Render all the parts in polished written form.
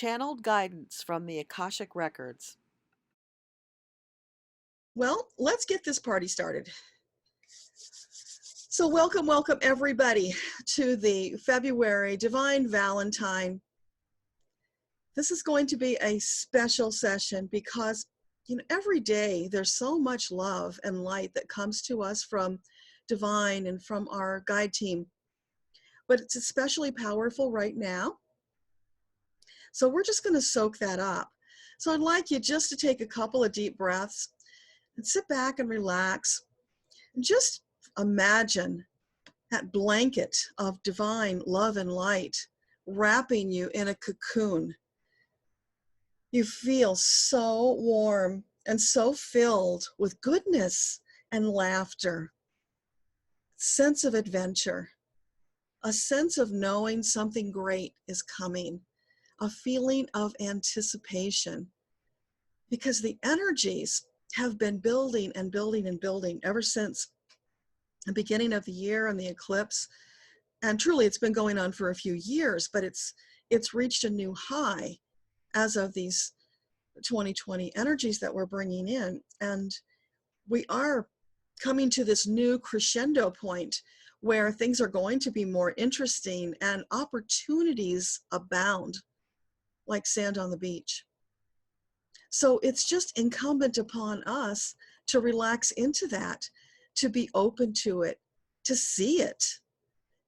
Channeled guidance from the Akashic Records. Well, let's get this party started. So welcome everybody to the February Divine Valentine. This is going to be a special session because, every day there's so much love and light that comes to us from Divine and from our guide team. But it's especially powerful right now. So we're just going to soak that up. So I'd like you just to take a couple of deep breaths and sit back and relax. And just imagine that blanket of divine love and light wrapping you in a cocoon. You feel so warm and so filled with goodness and laughter, sense of adventure, a sense of knowing something great is coming, a feeling of anticipation, because the energies have been building and building and building ever since the beginning of the year and the eclipse. And truly it's been going on for a few years, but it's reached a new high as of these 2020 energies that we're bringing in. And we are coming to this new crescendo point where things are going to be more interesting and opportunities abound like sand on the beach. So it's just incumbent upon us to relax into that, to be open to it, to see it.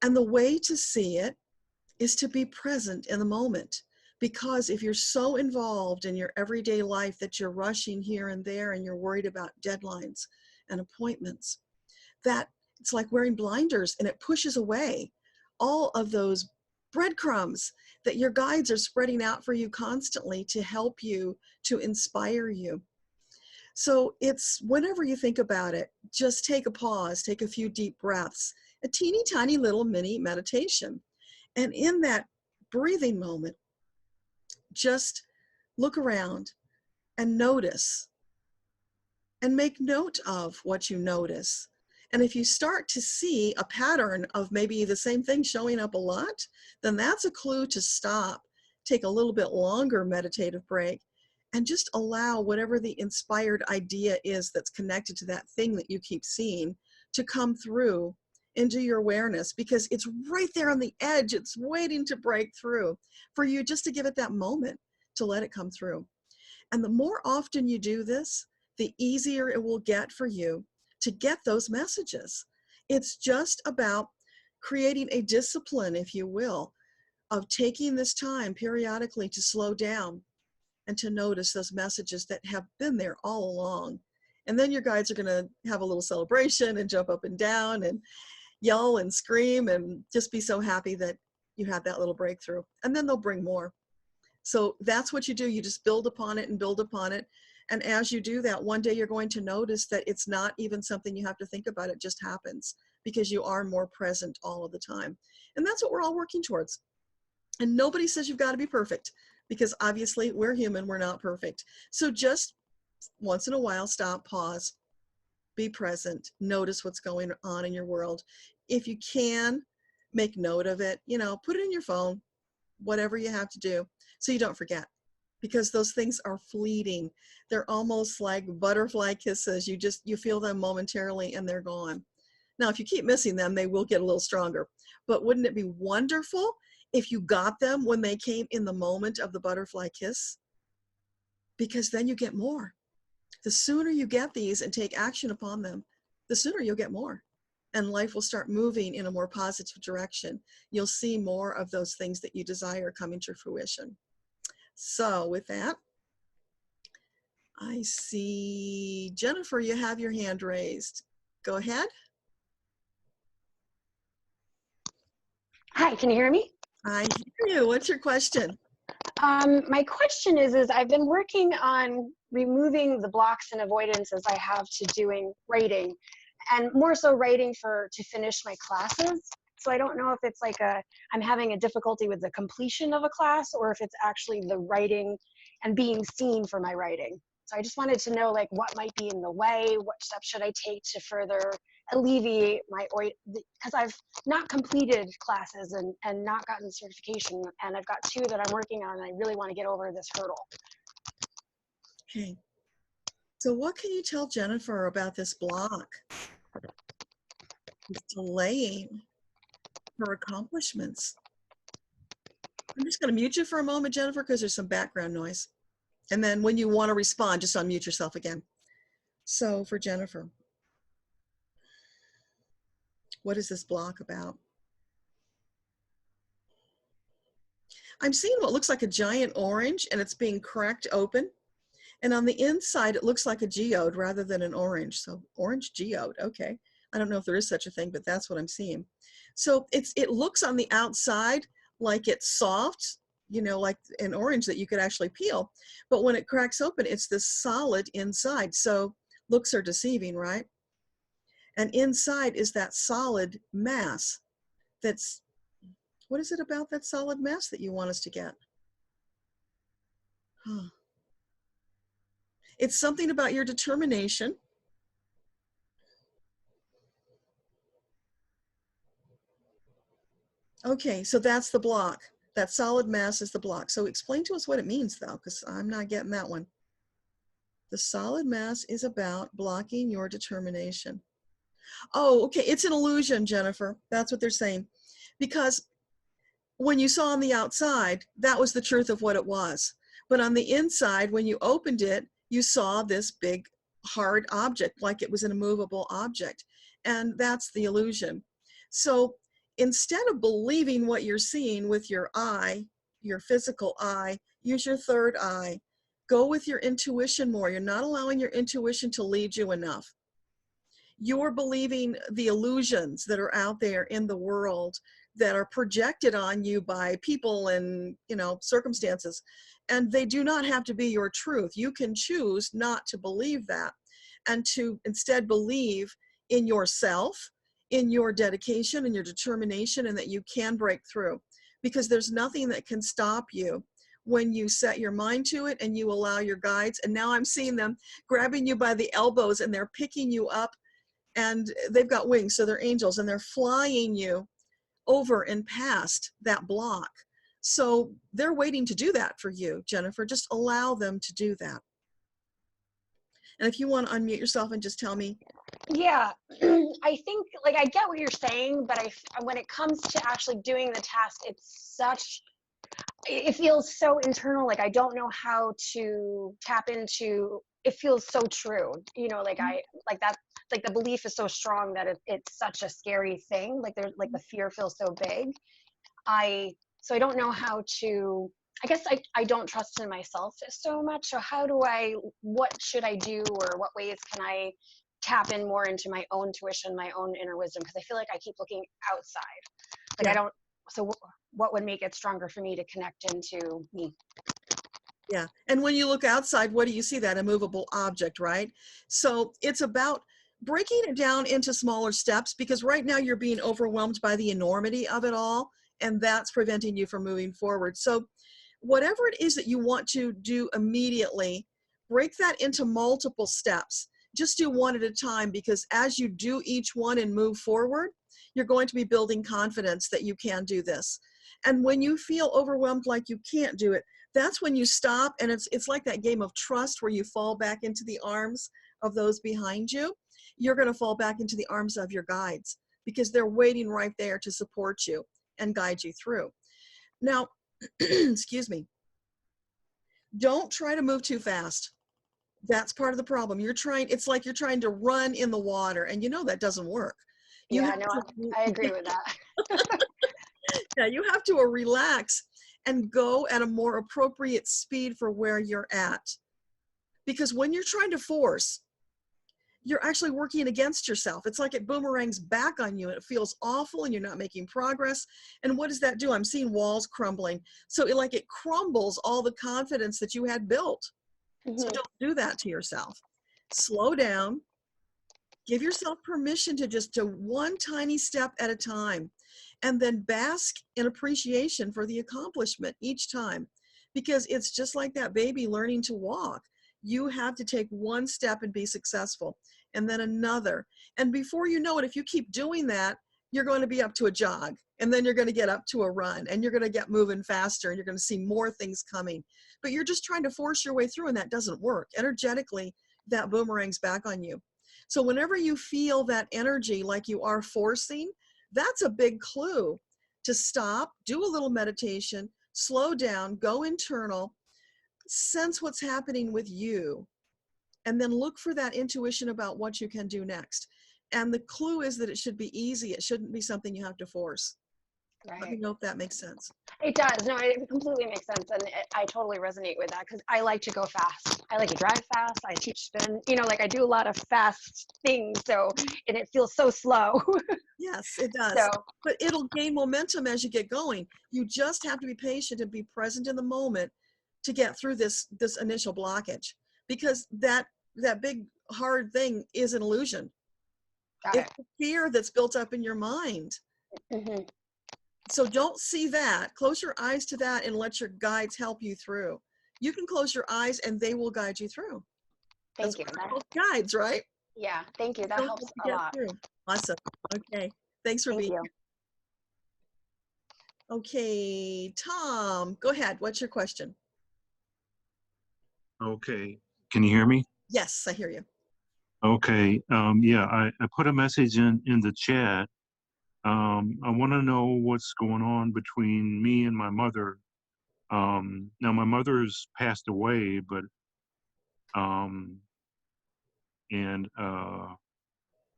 And the way to see it is to be present in the moment. Because if you're so involved in your everyday life that you're rushing here and there and you're worried about deadlines and appointments, that it's like wearing blinders, and it pushes away all of those breadcrumbs that your guides are spreading out for you constantly to help you, to inspire you. So it's, whenever you think about it, just take a pause, take a few deep breaths, a teeny tiny little mini meditation. And in that breathing moment, just look around and notice and make note of what you notice. And if you start to see a pattern of maybe the same thing showing up a lot, then that's a clue to stop, take a little bit longer meditative break, and just allow whatever the inspired idea is that's connected to that thing that you keep seeing to come through into your awareness, because it's right there on the edge. It's waiting to break through for you, just to give it that moment to let it come through. And the more often you do this, the easier it will get for you to get those messages. It's just about creating a discipline, if you will, of taking this time periodically to slow down and to notice those messages that have been there all along. And then your guides are going to have a little celebration and jump up and down and yell and scream and just be so happy that you had that little breakthrough. And then they'll bring more. So that's what you do. You just build upon it and build upon it. And as you do that, one day you're going to notice that it's not even something you have to think about. It just happens because you are more present all of the time. And that's what we're all working towards. And nobody says you've got to be perfect, because obviously we're human, we're not perfect. So just once in a while, stop, pause, be present, notice what's going on in your world. If you can, make note of it, put it in your phone, whatever you have to do, so you don't forget. Because those things are fleeting. They're almost like butterfly kisses. You feel them momentarily and they're gone. Now, if you keep missing them, they will get a little stronger. But wouldn't it be wonderful if you got them when they came in the moment of the butterfly kiss? Because then you get more. The sooner you get these and take action upon them, the sooner you'll get more. And life will start moving in a more positive direction. You'll see more of those things that you desire coming to fruition. So with that, I see Jennifer, you have your hand raised. Go ahead. Hi, can you hear me? I hear you. What's your question? My question is I've been working on removing the blocks and avoidances I have to doing writing, and more so writing to finish my classes. So I don't know if it's like I'm having a difficulty with the completion of a class, or if it's actually the writing and being seen for my writing. So I just wanted to know like what might be in the way, what steps should I take to further alleviate my oil, because I've not completed classes and not gotten certification, and I've got 2 that I'm working on, and I really want to get over this hurdle. Okay. So what can you tell Jennifer about this block? It's delaying her accomplishments. I'm just going to mute you for a moment, Jennifer, because there's some background noise. And then when you want to respond, just unmute yourself again. So for Jennifer, what is this block about? I'm seeing what looks like a giant orange, and it's being cracked open. And on the inside, it looks like a geode rather than an orange. So orange geode, okay. I don't know if there is such a thing, but that's what I'm seeing. So it looks on the outside like it's soft, you know, like an orange that you could actually peel. But when it cracks open, it's this solid inside. So looks are deceiving, right? And inside is that solid mass that's, what is it about that solid mass that you want us to get? Huh. It's something about your determination. Okay, so that's the block. That solid mass is the block. So explain to us what it means though, because I'm not getting that one. The solid mass is about blocking your determination. Oh, okay, it's an illusion, Jennifer. That's what they're saying. Because when you saw on the outside, that was the truth of what it was. But on the inside, when you opened it, you saw this big hard object, like it was an immovable object. And that's the illusion. So instead of believing what you're seeing with your eye, your physical eye, use your third eye. Go with your intuition more. You're not allowing your intuition to lead you enough. You're believing the illusions that are out there in the world that are projected on you by people and, you know, circumstances. And they do not have to be your truth. You can choose not to believe that and to instead believe in yourself, in your dedication and your determination, and that you can break through, because there's nothing that can stop you when you set your mind to it and you allow your guides. And now I'm seeing them grabbing you by the elbows and they're picking you up, and they've got wings, so they're angels, and they're flying you over and past that block. So they're waiting to do that for you, Jennifer. Just allow them to do that. And if you want to unmute yourself and just tell me. Yeah, I think like I get what you're saying, but when it comes to actually doing the task, it feels so internal. Like I don't know how to tap into. It feels so true, you know. Like the belief is so strong that it's such a scary thing. Like the fear feels so big. So I don't know how to. I guess I don't trust in myself so much. So what should I do, or what ways can I tap in more into my own tuition, my own inner wisdom? Because I feel like I keep looking outside. Like Yeah. so what would make it stronger for me to connect into me? Yeah. And when you look outside, what do you see? That immovable object, right? So it's about breaking it down into smaller steps, because right now you're being overwhelmed by the enormity of it all, and that's preventing you from moving forward. So whatever it is that you want to do immediately, break that into multiple steps. Just do one at a time, because as you do each one and move forward, you're going to be building confidence that you can do this. And when you feel overwhelmed like you can't do it, that's when you stop, and it's like that game of trust where you fall back into the arms of those behind you. You're going to fall back into the arms of your guides, because they're waiting right there to support you and guide you through. Now, excuse me, don't try to move too fast. That's part of the problem. It's like you're trying to run in the water, and you know that doesn't work. Yeah, no, I agree with that. Yeah, you have to relax and go at a more appropriate speed for where you're at. Because when you're trying to force, you're actually working against yourself. It's like it boomerangs back on you, and it feels awful, and you're not making progress. And what does that do? I'm seeing walls crumbling. So it crumbles all the confidence that you had built. So don't do that to yourself. Slow down. Give yourself permission to just do one tiny step at a time, and then bask in appreciation for the accomplishment each time, because it's just like that baby learning to walk. You have to take one step and be successful, and then another. And before you know it, if you keep doing that, you're going to be up to a jog, and then you're going to get up to a run, and you're going to get moving faster, and you're going to see more things coming. But you're just trying to force your way through, and that doesn't work. Energetically, that boomerangs back on you. So whenever you feel that energy like you are forcing, that's a big clue to stop, do a little meditation, slow down, go internal, sense what's happening with you, and then look for that intuition about what you can do next. And the clue is that it should be easy. It shouldn't be something you have to force. Let me Right. know if that makes sense. It does. No, it completely makes sense. And I totally resonate with that because I like to go fast. I like to drive fast. I teach spin, like I do a lot of fast things. So, and it feels so slow. Yes, it does. So, But it'll gain momentum as you get going. You just have to be patient and be present in the moment to get through this initial blockage, because that big hard thing is an illusion. got It's it. the fear that's built up in your mind. Hmm. So don't see that. Close your eyes to that and let your guides help you through. You can close your eyes and they will guide you through. That's Thank you. what they're called, guides, right? Yeah, thank you. That They'll helps help you a get lot. through. Awesome. Okay. Thanks for Thank being you. here. Okay, Tom, go ahead. What's your question? Okay. Can you hear me? Yes, I hear you. Okay. Yeah, I put a message in the chat. I want to know what's going on between me and my mother. Now my mother's passed away, but um, and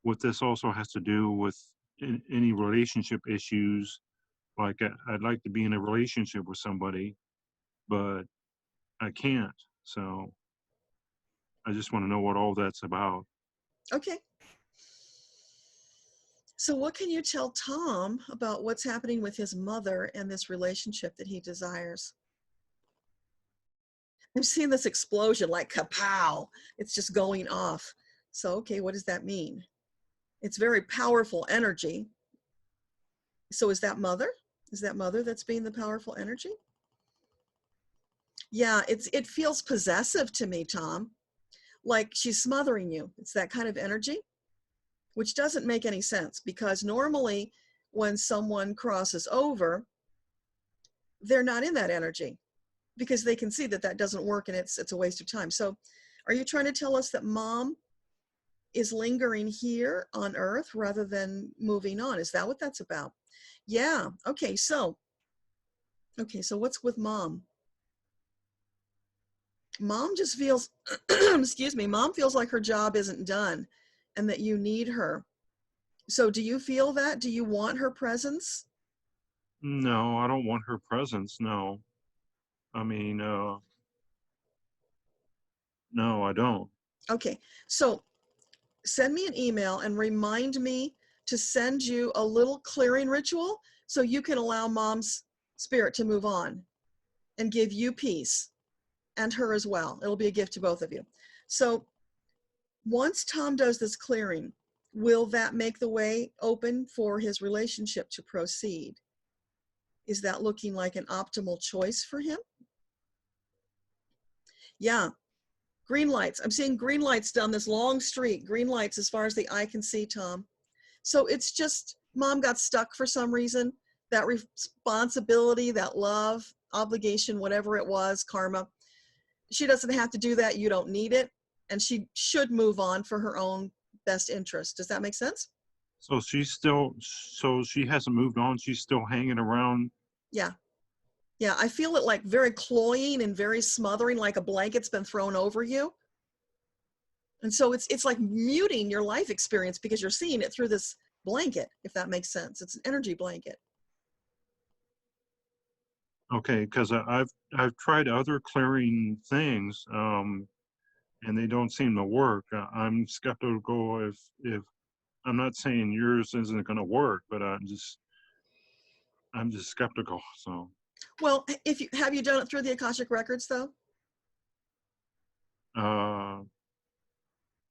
what this also has to do with any relationship issues. Like I'd like to be in a relationship with somebody, but I can't. So I just want to know what all that's about. Okay. So what can you tell Tom about what's happening with his mother and this relationship that he desires? I'm seeing this explosion like kapow. It's just going off. So, okay, what does that mean? It's very powerful energy. So is that mother? Is that mother that's being the powerful energy? Yeah, it feels possessive to me, Tom. Like she's smothering you. It's that kind of energy, which doesn't make any sense because normally when someone crosses over, they're not in that energy because they can see that that doesn't work and it's a waste of time. So are you trying to tell us that mom is lingering here on earth rather than moving on? Is that what that's about? Yeah. Okay. So what's with mom? Mom just feels, excuse me, mom feels like her job isn't done and that you need her. So do you feel that? Do you want her presence? No, I don't want her presence. No. I mean, no, I don't. Okay. So send me an email and remind me to send you a little clearing ritual so you can allow mom's spirit to move on and give you peace and her as well. It'll be a gift to both of you. So once Tom does this clearing, will that make the way open for his relationship to proceed? Is that looking like an optimal choice for him? Yeah, green lights. I'm seeing green lights down this long street, green lights as far as the eye can see, Tom. So it's just mom got stuck for some reason. That responsibility, that love, obligation, whatever it was, karma. She doesn't have to do that. You don't need it. And she should move on for her own best interest. Does that make sense? So so she hasn't moved on. She's still hanging around. Yeah. Yeah. I feel it like very cloying and very smothering, like a blanket's been thrown over you. And so it's like muting your life experience because you're seeing it through this blanket, if that makes sense. It's an energy blanket. Okay, because I've tried other clearing things, and they don't seem to work. I'm skeptical if I'm not saying yours isn't going to work, but I'm just skeptical. So Well, if you have you done it through the Akashic Records though? uh,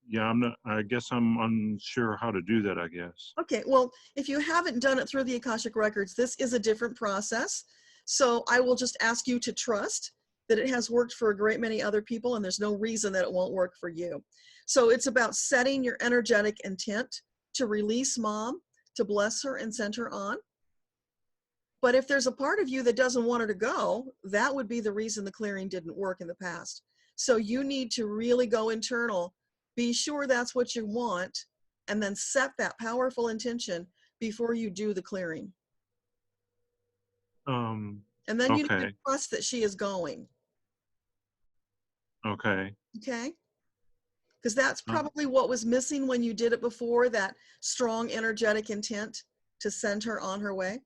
yeah, I'm not. I guess I'm unsure how to do that. I guess. Okay, well, if you haven't done it through the Akashic Records, this is a different process. So I will just ask you to trust that it has worked for a great many other people, and there's no reason that it won't work for you. So it's about setting your energetic intent to release mom, to bless her and send her on. But if there's a part of you that doesn't want her to go, that would be the reason the clearing didn't work in the past. So you need to really go internal, be sure that's what you want, and then set that powerful intention before you do the clearing. And then you need to trust that she is going. Okay. Okay? Because that's probably what was missing when you did it before, that strong energetic intent to send her on her way.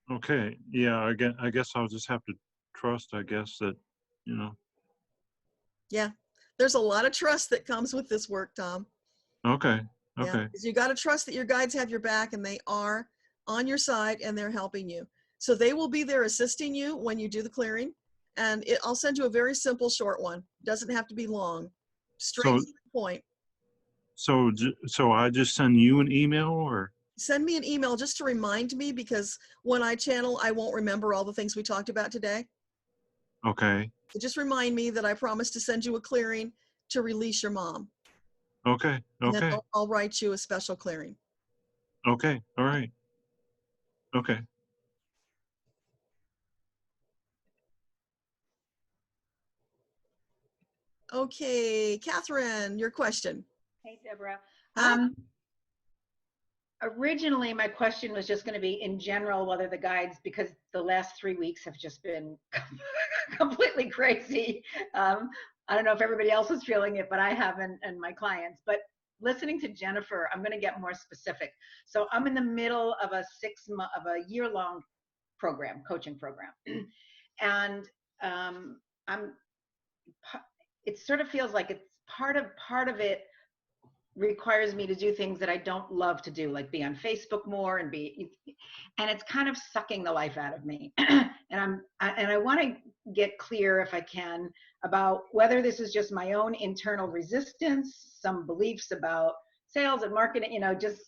Okay. Yeah, I guess I'll just have to trust, I guess, that, you know. Yeah. There's a lot of trust that comes with this work, Tom. Okay. Okay. Yeah, 'cause you got to trust that your guides have your back and they are on your side and they're helping you. So they will be there assisting you when you do the clearing. And I'll send you a very simple, short one. Doesn't have to be long. Straight to the point. So I just send you an email, or? Send me an email just to remind me, because when I channel, I won't remember all the things we talked about today. Okay. So just remind me that I promised to send you a clearing to release your mom. Okay. And then Okay. I'll write you a special clearing. Okay. All right. Okay. Okay, Catherine, your question. Hey, Deborah. Hi. Originally, my question was just going to be in general, whether the guides, because the last 3 weeks have just been completely crazy. I don't know if everybody else is feeling it, but I haven't, and my clients. But listening to Jennifer, I'm going to get more specific. So I'm in the middle of a year-long program, coaching program, and it sort of feels like it's part of it requires me to do things that I don't love to do, like be on Facebook more and it's kind of sucking the life out of me. And I want to get clear, if I can, about whether this is just my own internal resistance, some beliefs about sales and marketing, just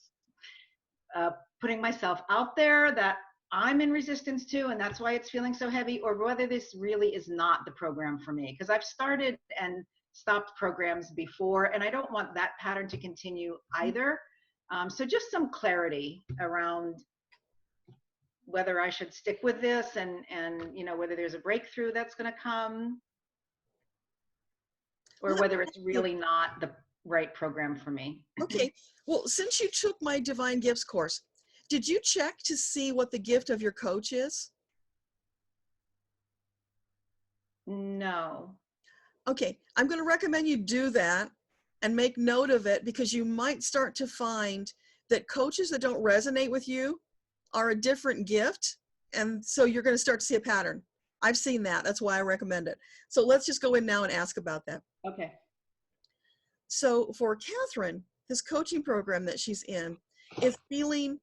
putting myself out there that I'm in resistance to, and that's why it's feeling so heavy, or whether this really is not the program for me, because I've started and stopped programs before, and I don't want that pattern to continue either. So just some clarity around whether I should stick with this and whether there's a breakthrough that's going to come, or whether it's really not the right program for me. Okay. Well, since you took my Divine Gifts course, did you check to see what the gift of your coach is? No. Okay, I'm going to recommend you do that and make note of it, because you might start to find that coaches that don't resonate with you are a different gift. And so you're going to start to see a pattern. I've seen that. That's why I recommend it. So let's just go in now and ask about that. Okay. So for Catherine, this coaching program that she's in is feeling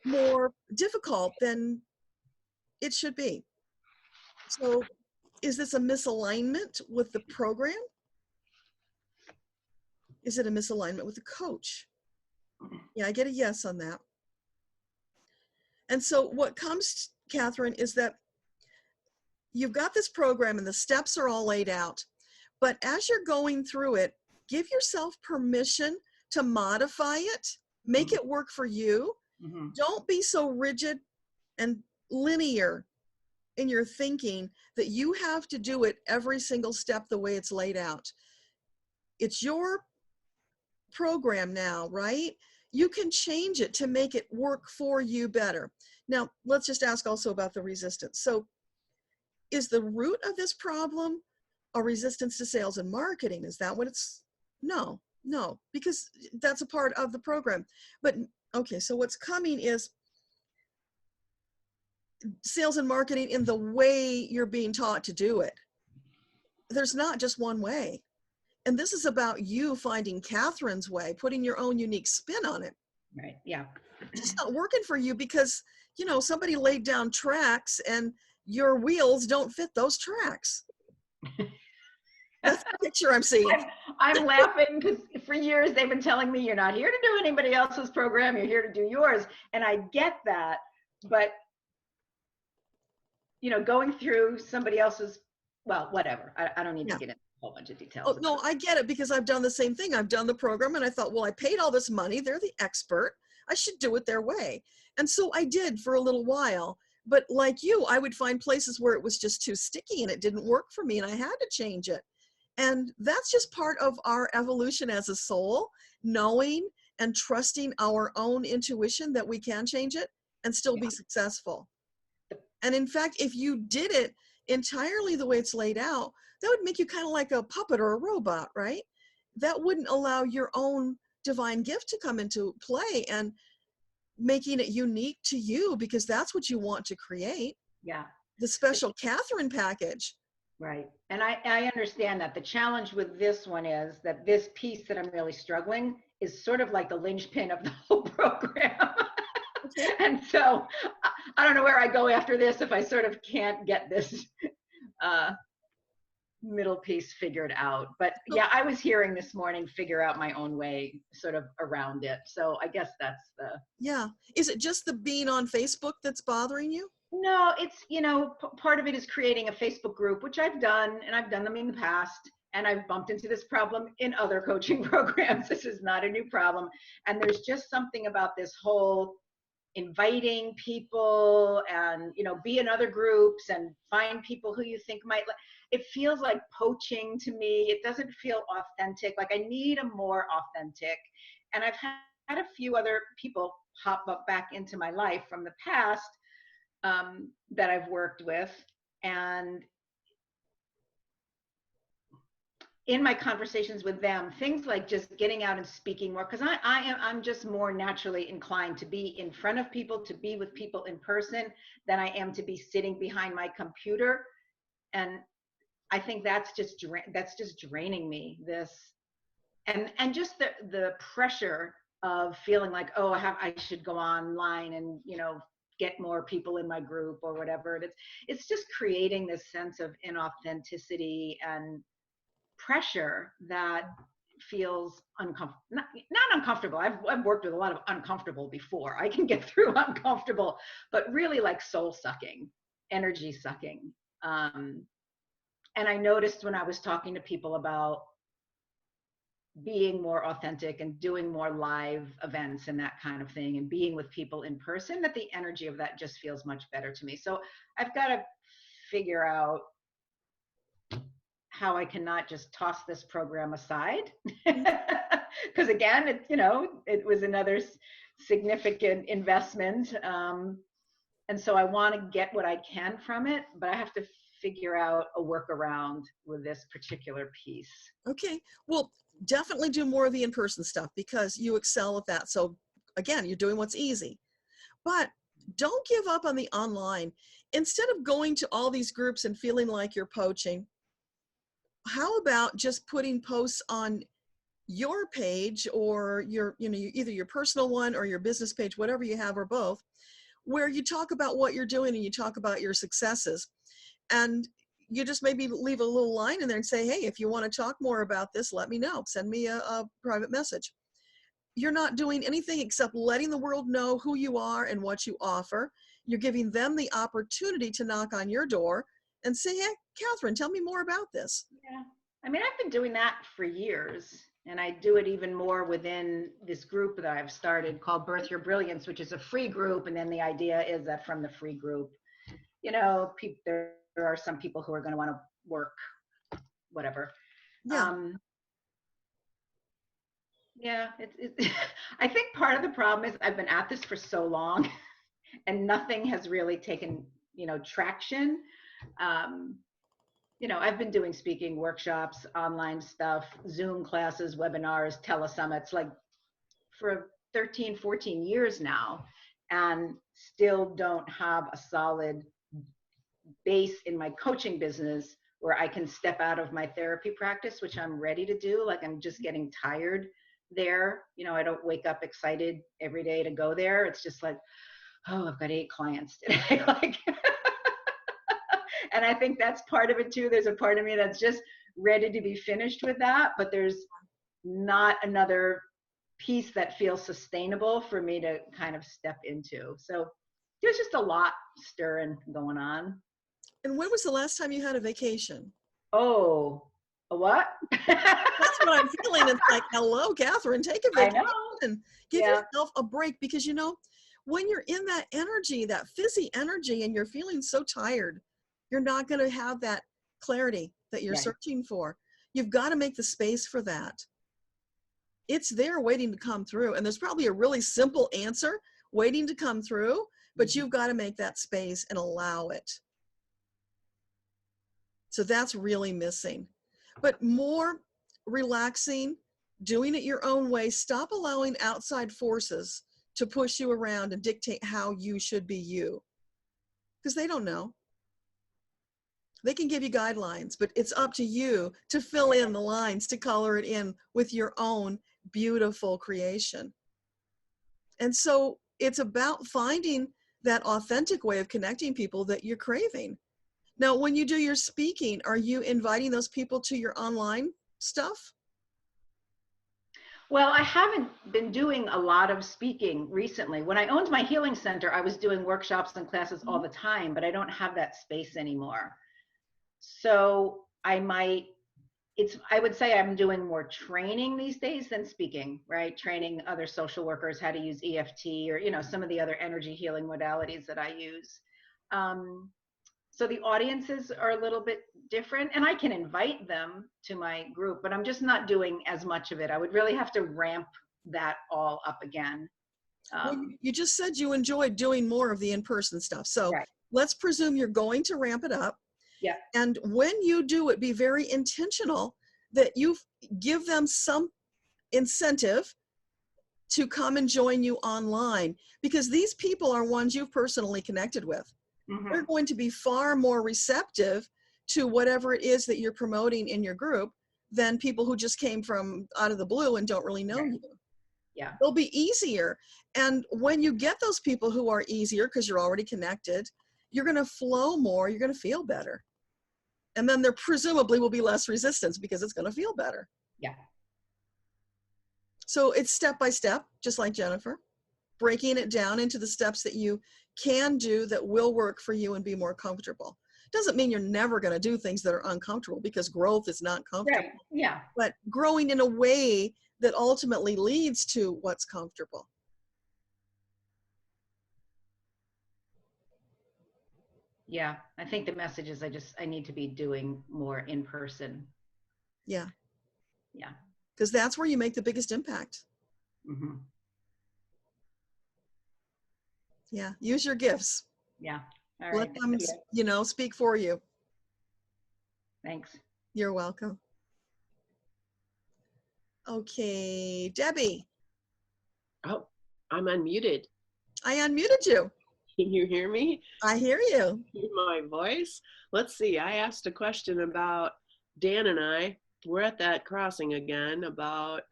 more difficult than it should be. So is this a misalignment with the program? Is it a misalignment with the coach? Yeah, I get a yes on that. And so what comes, Catherine, is that you've got this program and the steps are all laid out, but as you're going through it, give yourself permission to modify it, make it work for you. Mm-hmm. Don't be so rigid and linear in your thinking that you have to do it every single step the way it's laid out. It's your program now, right? You can change it to make it work for you better. Now, let's just ask also about the resistance. So is the root of this problem a resistance to sales and marketing? Is that what it's? No, because that's a part of the program. But okay, so what's coming is sales and marketing in the way you're being taught to do it. There's not just one way. And this is about you finding Catherine's way, putting your own unique spin on it. Right, yeah. It's not working for you because, somebody laid down tracks and your wheels don't fit those tracks. That's the picture I'm seeing. I'm laughing because for years they've been telling me, you're not here to do anybody else's program, you're here to do yours. And I get that. but going through somebody else's, well, whatever. I don't need to Yeah. get into a whole bunch of details. Oh, no, I get it, because I've done the same thing. I've done the program and I thought, well, I paid all this money. They're the expert. I should do it their way. And so I did for a little while. But like you, I would find places where it was just too sticky and it didn't work for me and I had to change it. And that's just part of our evolution as a soul, knowing and trusting our own intuition that we can change it and still be successful. And in fact, if you did it entirely the way it's laid out, that would make you kind of like a puppet or a robot, right? That wouldn't allow your own divine gift to come into play and making it unique to you, because that's what you want to create. Yeah. The special Catherine package. Right. And I understand that. The challenge with this one is that this piece that I'm really struggling is sort of like the linchpin of the whole program. Okay. And so I don't know where I go after this if I sort of can't get this middle piece figured out. But yeah, I was hearing this morning, figure out my own way sort of around it. So I guess that's the... Yeah. Is it just the being on Facebook that's bothering you? No, it's, part of it is creating a Facebook group, which I've done, and I've done them in the past. And I've bumped into this problem in other coaching programs. This is not a new problem. And there's just something about this whole inviting people and, be in other groups and find people who you think might like. It feels like poaching to me. It doesn't feel authentic. Like I need a more authentic. And I've had a few other people pop up back into my life from the past that I've worked with. And in my conversations with them, things like just getting out and speaking more, because I'm just more naturally inclined to be in front of people, to be with people in person, than I am to be sitting behind my computer. And I think that's just draining me. This and just the pressure of feeling like, oh, I should go online and get more people in my group or whatever. It's just creating this sense of inauthenticity and pressure that feels uncomfortable. Not uncomfortable. I've worked with a lot of uncomfortable before. I can get through uncomfortable, but really like soul sucking, energy sucking. And I noticed when I was talking to people about being more authentic and doing more live events and that kind of thing and being with people in person, that the energy of that just feels much better to me. So I've got to figure out how I cannot just toss this program aside. Because again, it was another significant investment. And so I want to get what I can from it, but I have to figure out a workaround with this particular piece. Okay. Well, definitely do more of the in-person stuff because you excel at that. So again, you're doing what's easy, but don't give up on the online. Instead of going to all these groups and feeling like you're poaching, how about just putting posts on your page or your, either your personal one or your business page, whatever you have, or both, where you talk about what you're doing and you talk about your successes. And you just maybe leave a little line in there and say, hey, if you want to talk more about this, let me know. Send me a private message. You're not doing anything except letting the world know who you are and what you offer. You're giving them the opportunity to knock on your door and say, hey, Catherine, tell me more about this. Yeah. I mean, I've been doing that for years, and I do it even more within this group that I've started called Birth Your Brilliance, which is a free group. And then the idea is that from the free group, there are some people who are going to want to work, whatever. Yeah. I think part of the problem is I've been at this for so long and nothing has really taken, traction. I've been doing speaking workshops, online stuff, Zoom classes, webinars, telesummits, like for 13, 14 years now, and still don't have a solid base in my coaching business where I can step out of my therapy practice, which I'm ready to do. Like I'm just getting tired there. I don't wake up excited every day to go there. It's just like, oh, I've got 8 clients today. And I think that's part of it too. There's a part of me that's just ready to be finished with that, but there's not another piece that feels sustainable for me to kind of step into. So there's just a lot stirring going on. And when was the last time you had a vacation? Oh, a what? That's what I'm feeling. It's like, hello, Catherine, take a I vacation. know. Give Yeah. yourself a break, because you know, when you're in that energy, that fizzy energy, and you're feeling so tired, you're not going to have that clarity that you're Right. searching for. You've got to make the space for that. It's there waiting to come through. And there's probably a really simple answer waiting to come through, but you've got to make that space and allow it. So that's really missing. But more relaxing, doing it your own way. Stop allowing outside forces to push you around and dictate how you should be you, because they don't know. They can give you guidelines, but it's up to you to fill in the lines, to color it in with your own beautiful creation. And so it's about finding that authentic way of connecting people that you're craving. Now, when you do your speaking, are you inviting those people to your online stuff? Well, I haven't been doing a lot of speaking recently. When I owned my healing center, I was doing workshops and classes all the time, but I don't have that space anymore. So I would say I'm doing more training these days than speaking, right? Training other social workers how to use EFT, or, you know, some of the other energy healing modalities that I use. So the audiences are a little bit different, and I can invite them to my group, but I'm just not doing as much of it. I would really have to ramp that all up again. Well, you just said you enjoyed doing more of the in-person stuff. So Right. let's presume you're going to ramp it up. Yeah. And when you do it, be very intentional that you give them some incentive to come and join you online, because these people are ones you've personally connected with. They're going to be far more receptive to whatever it is that you're promoting in your group than people who just came from out of the blue and don't really know you. Yeah. They'll be easier. And when you get those people who are easier, because you're already connected, you're going to flow more, you're going to feel better. And then there presumably will be less resistance because it's going to feel better. Yeah. So it's step by step, just like Jennifer, breaking it down into the steps that you can do that will work for you and be more comfortable. Doesn't mean you're never going to do things that are uncomfortable, because growth is not comfortable. Right. Yeah. But growing in a way that ultimately leads to what's comfortable. Yeah. I think the message is I need to be doing more in person. Yeah. Yeah. Because that's where you make the biggest impact. Mm-hmm. Yeah. Use your gifts. Yeah. All Let right. them, you know, speak for you. Thanks. You're welcome. Okay, Debbie. Oh, I'm unmuted. I unmuted you. Can you hear me? I hear you. Hear my voice? Let's see. I asked a question about Dan and I. We're at that crossing again about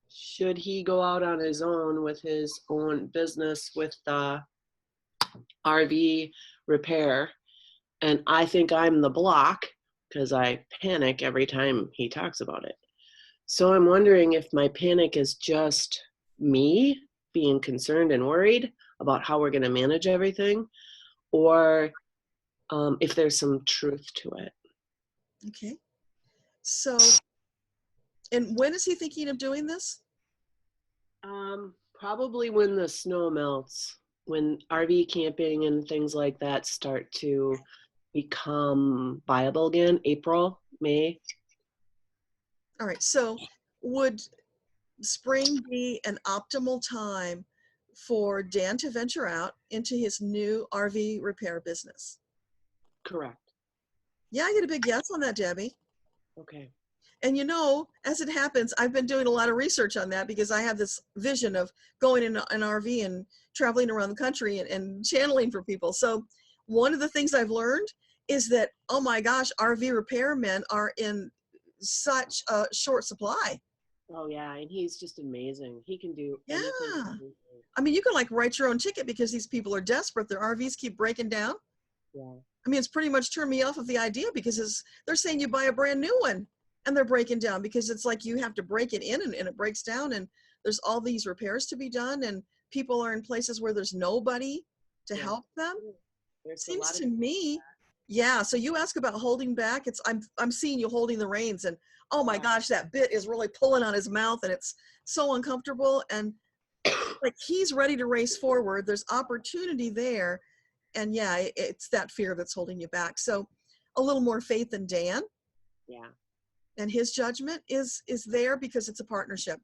should he go out on his own with his own business with the RV repair. And I think I'm the block because I panic every time he talks about it. So I'm wondering if my panic is just me being concerned and worried about how we're going to manage everything, or if there's some truth to it. Okay. So, and when is he thinking of doing this? Probably when the snow melts, when RV camping and things like that start to become viable again, April, May. All right. So would spring be an optimal time for Dan to venture out into his new RV repair business? Correct. Yeah, I get a big yes on that, Debbie. Okay. And you know, as it happens, I've been doing a lot of research on that because I have this vision of going in an RV and traveling around the country and channeling for people. So one of the things I've learned is that, oh my gosh, RV repairmen are in such a short supply. Oh yeah, and he's just amazing. He can do Yeah. anything. I mean, you can like write your own ticket because these people are desperate. Their RVs keep breaking down. Yeah. I mean, it's pretty much turned me off of the idea because they're saying you buy a brand new one and they're breaking down because it's like you have to break it in and it breaks down and there's all these repairs to be done and people are in places where there's nobody to Yeah. help them. There's a Seems lot of to me, yeah. So you ask about holding back. I'm seeing you holding the reins, and oh my Yeah. gosh, that bit is really pulling on his mouth, and it's so uncomfortable. And like he's ready to race forward. There's opportunity there, and yeah, it's that fear that's holding you back. So a little more faith in Dan, yeah. and his judgment is there because it's a partnership.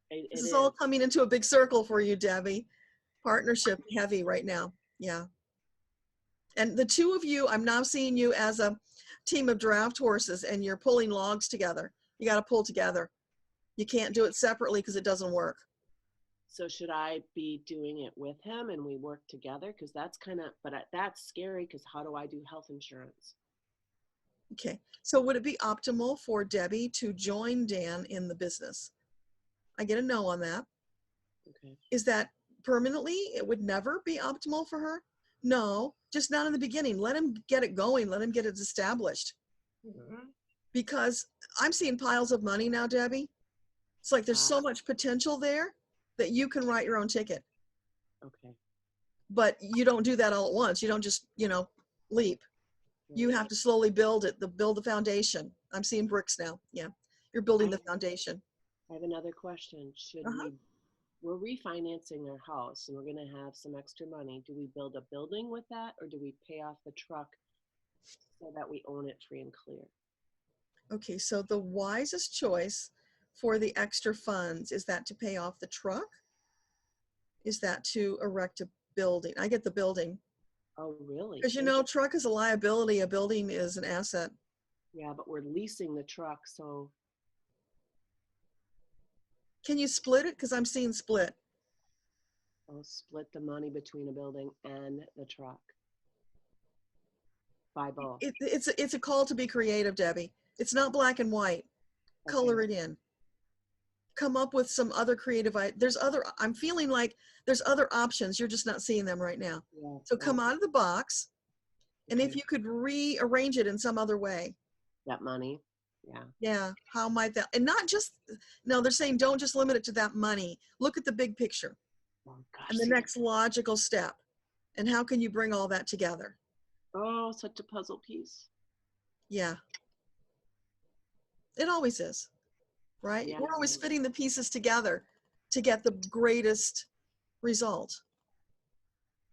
It This is is. all coming into a big circle for you, Debbie. Partnership heavy right now. Yeah. And the two of you, I'm now seeing you as a team of draft horses, and you're pulling logs together. You got to pull together. You can't do it separately because it doesn't work. So should I be doing it with him and we work together? Because that's that's scary, because how do I do health insurance? Okay. So would it be optimal for Debbie to join Dan in the business? I get a no on that. Okay. Is that permanently? It would never be optimal for her? No, just not in the beginning. Let him get it going. Let him get it established. Because I'm seeing piles of money now, Debbie. It's like there's so much potential there that you can write your own ticket. Okay. But you don't do that all at once. You don't just, leap. You have to slowly build it, build the foundation. I'm seeing bricks now. Yeah. You're building the foundation. I have another question. We're refinancing our house and we're going to have some extra money. Do we build a building with that, or do we pay off the truck so that we own it free and clear? Okay, so the wisest choice for the extra funds, is that to pay off the truck? Is that to erect a building? I get the building. Oh, really? Because truck is a liability, a building is an asset. Yeah, but we're leasing the truck, so. Can you split it? Because I'm seeing split. I'll split the money between a building and the truck. Buy both. It's a call to be creative, Debbie. It's not black and white. Okay. Color it in. Come up with some other creative. I'm feeling like there's other options. You're just not seeing them right now. Yeah. So come out of the box. And if Okay. you could rearrange it in some other way. That money. Yeah. Yeah. How might that, and not just, no, they're saying don't just limit it to that money. Look at the big picture Oh, gosh. and the next logical step. And how can you bring all that together? Oh, such a puzzle piece. Yeah. It always is, right? Yeah. We're always fitting the pieces together to get the greatest result.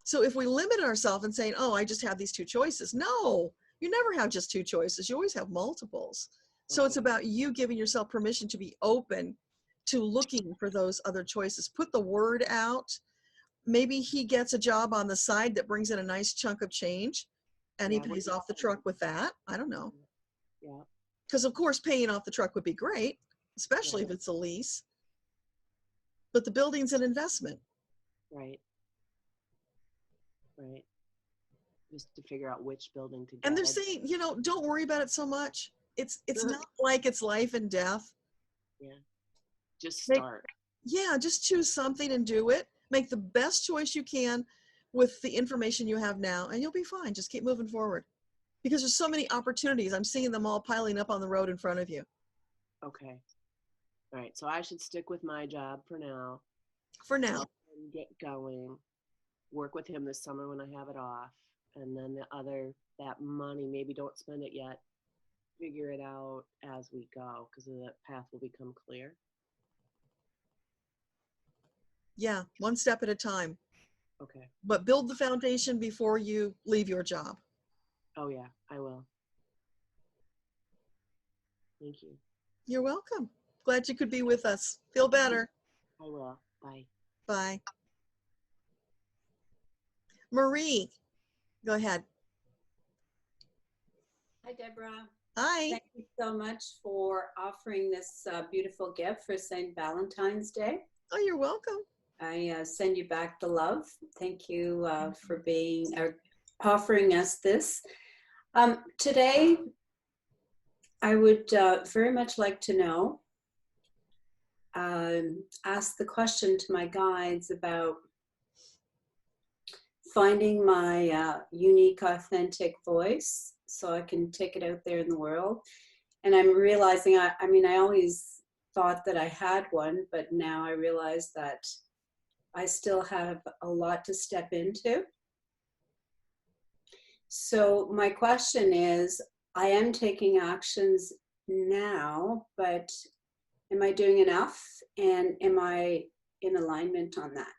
So if we limit ourselves and saying, oh, I just have these two choices. No, you never have just two choices. You always have multiples. So it's about you giving yourself permission to be open to looking for those other choices. Put the word out. Maybe he gets a job on the side that brings in a nice chunk of change and he pays off the truck with that. I don't know. Yeah. Because of course, paying off the truck would be great, especially if it's a lease. But the building's an investment. Right. Right. Just to figure out which building to get. And they're saying, don't worry about it so much. It's not like it's life and death. Yeah. Just start. Just choose something and do it. Make the best choice you can with the information you have now, and you'll be fine. Just keep moving forward. Because there's so many opportunities. I'm seeing them all piling up on the road in front of you. Okay. All right. So I should stick with my job for now. For now. And get going. Work with him this summer when I have it off. And then that money, maybe don't spend it yet. Figure it out as we go, because the path will become clear. Yeah, one step at a time. Okay. But build the foundation before you leave your job. Oh, yeah, I will. Thank you. You're welcome. Glad you could be with us. Feel better. I will. Bye. Bye. Marie, go ahead. Hi, Deborah. Hi. Thank you so much for offering this beautiful gift for St. Valentine's Day. Oh, you're welcome. I send you back the love. Thank you for offering us this. Today, I would very much like to know, ask the question to my guides about finding my unique, authentic voice so I can take it out there in the world. And I'm realizing, I always thought that I had one, but now I realize that I still have a lot to step into. So my question is, I am taking actions now, but am I doing enough? And am I in alignment on that?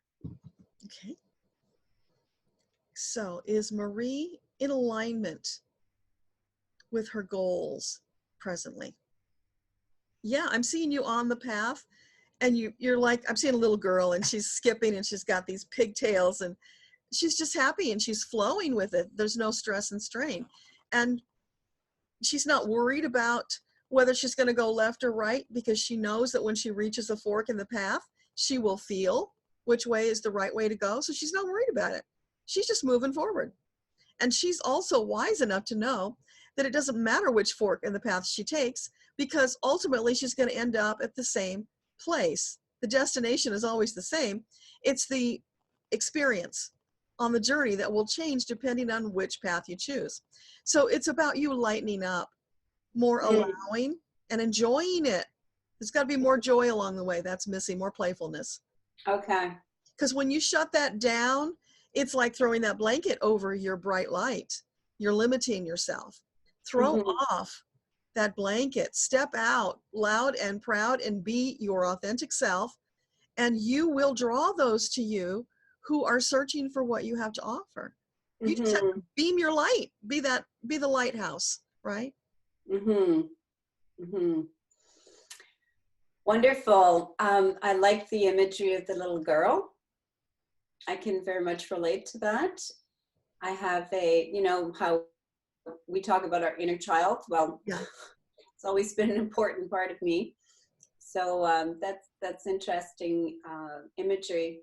Okay. So is Marie in alignment with her goals presently? Yeah, I'm seeing you on the path, and you're like, I'm seeing a little girl and she's skipping and she's got these pigtails and she's just happy and she's flowing with it. There's no stress and strain. And she's not worried about whether she's going to go left or right, because she knows that when she reaches a fork in the path, she will feel which way is the right way to go. So she's not worried about it. She's just moving forward. And she's also wise enough to know that it doesn't matter which fork in the path she takes, because ultimately she's going to end up at the same place. The destination is always the same. It's the experience on the journey that will change depending on which path you choose. So it's about you lightening up, more allowing and enjoying it. There's got to be more joy along the way. That's missing, more playfulness. Okay. Because when you shut that down, it's like throwing that blanket over your bright light. You're limiting yourself. Throw off that blanket. Step out loud and proud and be your authentic self. And you will draw those to you who are searching for what you have to offer. You just have to beam your light. Be the lighthouse, right? Wonderful. I like the imagery of the little girl. I can very much relate to that. I have how we talk about our inner child. Well, yeah. It's always been an important part of me. So that's interesting imagery.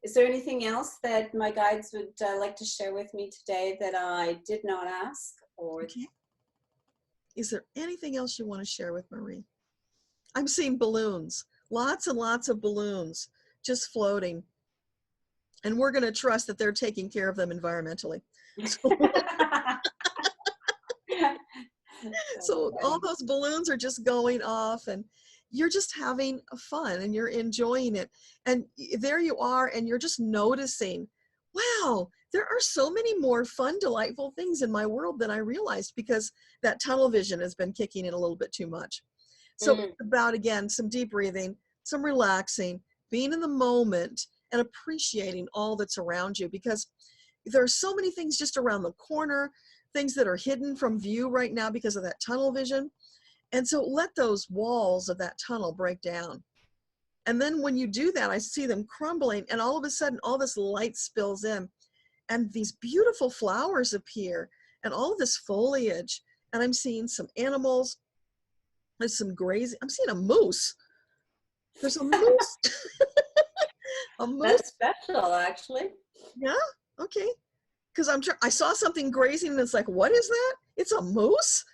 Is there anything else that my guides would like to share with me today that I did not ask? Or Okay. Is there anything else you want to share with Marie? I'm seeing balloons, lots and lots of balloons just floating. And we're going to trust that they're taking care of them environmentally. So all those balloons are just going off and you're just having fun and you're enjoying it. And there you are, and you're just noticing, wow, there are so many more fun, delightful things in my world than I realized, because that tunnel vision has been kicking in a little bit too much. So it's about, again, some deep breathing, some relaxing, being in the moment and appreciating all that's around you, because there are so many things just around the corner, things that are hidden from view right now because of that tunnel vision. And so let those walls of that tunnel break down. And then when you do that, I see them crumbling, and all of a sudden, all this light spills in, and these beautiful flowers appear, and all of this foliage. And I'm seeing some animals. There's some grazing. I'm seeing a moose. There's a moose. A moose. That's special, actually. Yeah. Okay. Because I saw something grazing, and it's like, what is that? It's a moose.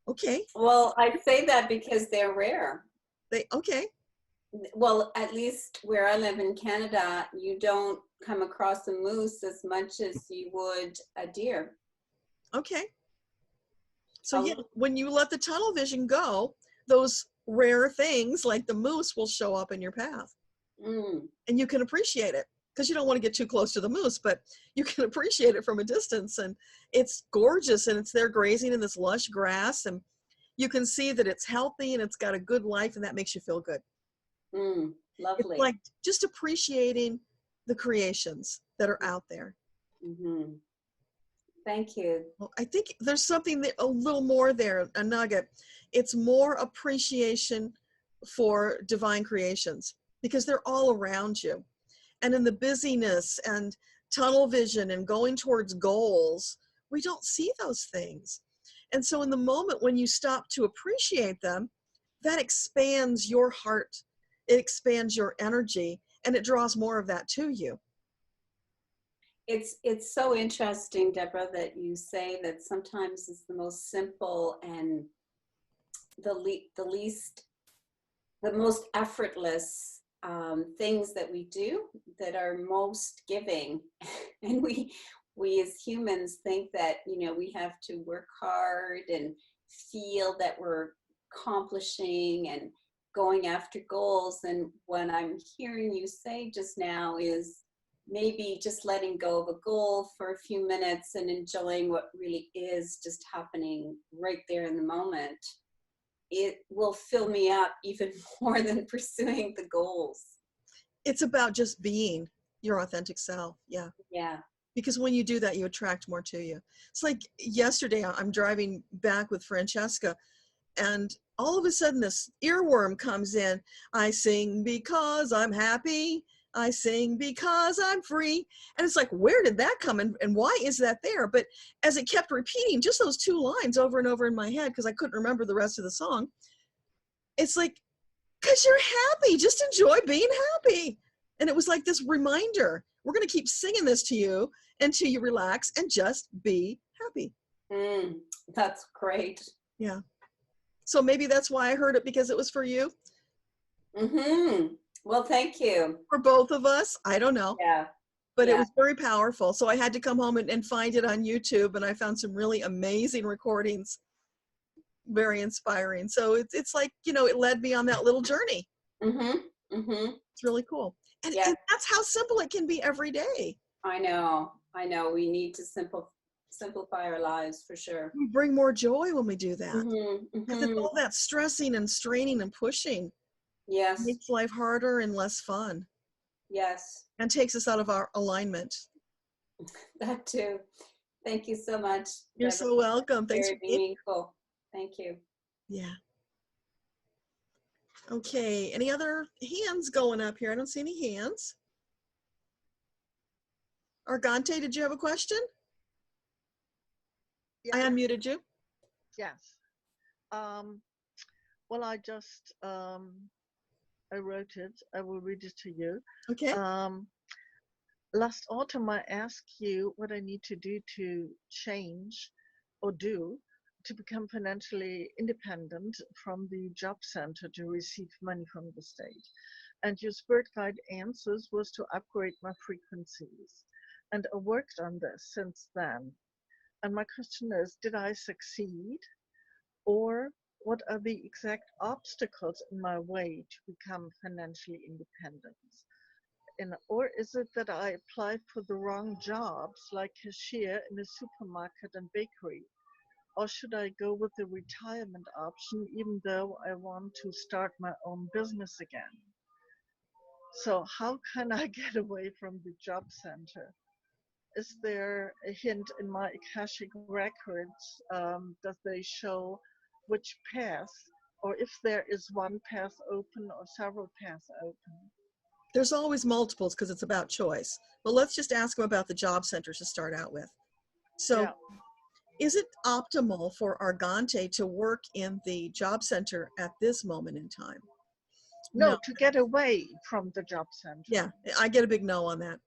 Okay. Well, I say that because they're rare. Okay. Well, at least where I live in Canada, you don't come across a moose as much as you would a deer. Okay. So yeah, when you let the tunnel vision go, those rare things like the moose will show up in your path. And you can appreciate it, because you don't want to get too close to the moose, but you can appreciate it from a distance. And it's gorgeous, and it's there grazing in this lush grass, and you can see that it's healthy and it's got a good life, and that makes you feel good. Lovely. It's like just appreciating the creations that are out there. Thank you. Well, I think there's something that, a little more there, a nugget. It's more appreciation for divine creations, because they're all around you. And in the busyness and tunnel vision and going towards goals, we don't see those things. And so in the moment when you stop to appreciate them, that expands your heart, it expands your energy, and it draws more of that to you. It's so interesting, Deborah, that you say that sometimes it's the most simple and the most effortless things that we do that are most giving. And we as humans think that, we have to work hard and feel that we're accomplishing and going after goals. And what I'm hearing you say just now is maybe just letting go of a goal for a few minutes and enjoying what really is just happening right there in the moment, it will fill me up even more than pursuing the goals. It's about just being your authentic self. Yeah. Yeah. Because when you do that, you attract more to you. It's like yesterday, I'm driving back with Francesca, and all of a sudden this earworm comes in. I sing because I'm happy. I sing because I'm free. And it's like, where did that come in? And why is that there? But as it kept repeating just those two lines over and over in my head, because I couldn't remember the rest of the song, it's like, because you're happy, just enjoy being happy. And it was like this reminder, we're going to keep singing this to you until you relax and just be happy. That's great. Yeah. So maybe that's why I heard it, because it was for you. Well, thank you. For both of us. I don't know. Yeah. But Yeah. it was very powerful. So I had to come home and find it on YouTube, and I found some really amazing recordings. Very inspiring. So it's like, you know, it led me on that little journey. It's really cool. And, Yeah. and that's how simple it can be every day. I know. We need to simplify our lives for sure. We bring more joy when we do that. Because it's all that stressing and straining and pushing. Yes. Makes life harder and less fun. Yes. And takes us out of our alignment. That too. Thank you so much. You're so welcome. Thanks Very for being. meaningful. Thank you. Yeah. Okay. Any other hands going up here? I don't see any hands. Argante, did you have a question? I unmuted you. Yes. Well, I just, I wrote it. I will read it to you. Okay. Last autumn, I asked you what I need to do to change or do to become financially independent from the job center to receive money from the state. And your spirit guide answers was to upgrade my frequencies. And I worked on this since then. And my question is, did I succeed? Or what are the exact obstacles in my way to become financially independent? Or is it that I applied for the wrong jobs, like cashier in a supermarket and bakery? Or should I go with the retirement option, even though I want to start my own business again? So how can I get away from the job center? Is there a hint in my Akashic Records? Does they show which path, or if there is one path open or several paths open? There's always multiples because it's about choice. But let's just ask them about the job centers to start out with. So Yeah. Is it optimal for Argante to work in the job center at this moment in time? No, to get away from the job center. Yeah, I get a big no on that.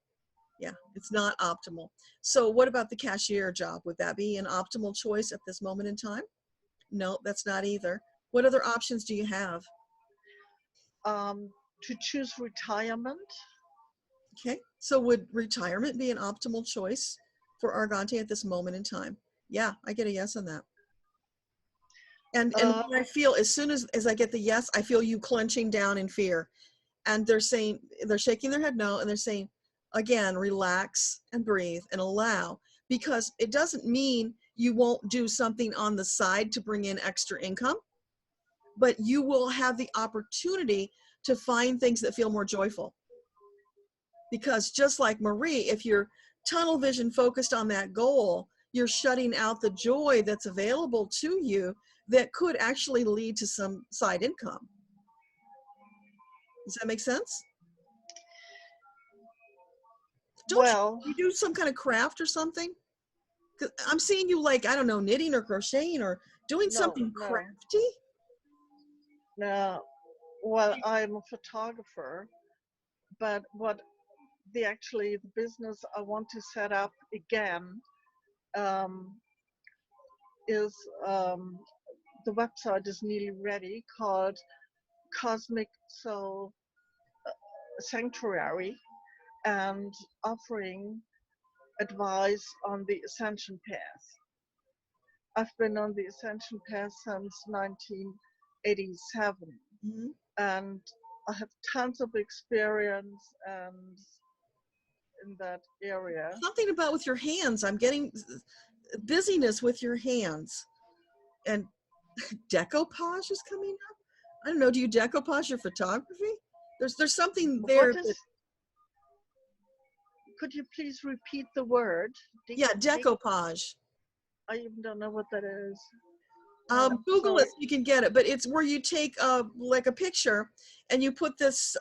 Yeah, it's not optimal. So what about the cashier job? Would that be an optimal choice at this moment in time? No, that's not either. What other options do you have? To choose retirement. Okay, so would retirement be an optimal choice for Argante at this moment in time? Yeah, I get a yes on that. And what I feel, as soon as I get the yes, I feel you clenching down in fear. And they're saying, they're shaking their head no, and they're saying, again, relax and breathe and allow, because it doesn't mean you won't do something on the side to bring in extra income, but you will have the opportunity to find things that feel more joyful. Because just like Marie, if you're tunnel vision focused on that goal, you're shutting out the joy that's available to you that could actually lead to some side income. Does that make sense? Don't you do some kind of craft or something? 'Cause I'm seeing you like, I don't know, knitting or crocheting or doing something crafty. No, well, I'm a photographer, but what the business I want to set up again is the website is nearly ready, called Cosmic Soul Sanctuary, and offering advice on the Ascension Path. I've been on the Ascension Path since 1987, and I have tons of experience, and in that area. Something about with your hands. I'm getting busyness with your hands. And decoupage is coming up. I don't know. Do you decoupage your photography? There's something there. What is, could you please repeat the word? Yeah, decoupage. I even don't know what that is. Google sorry. it so you can get it. But it's where you take like a picture and you put this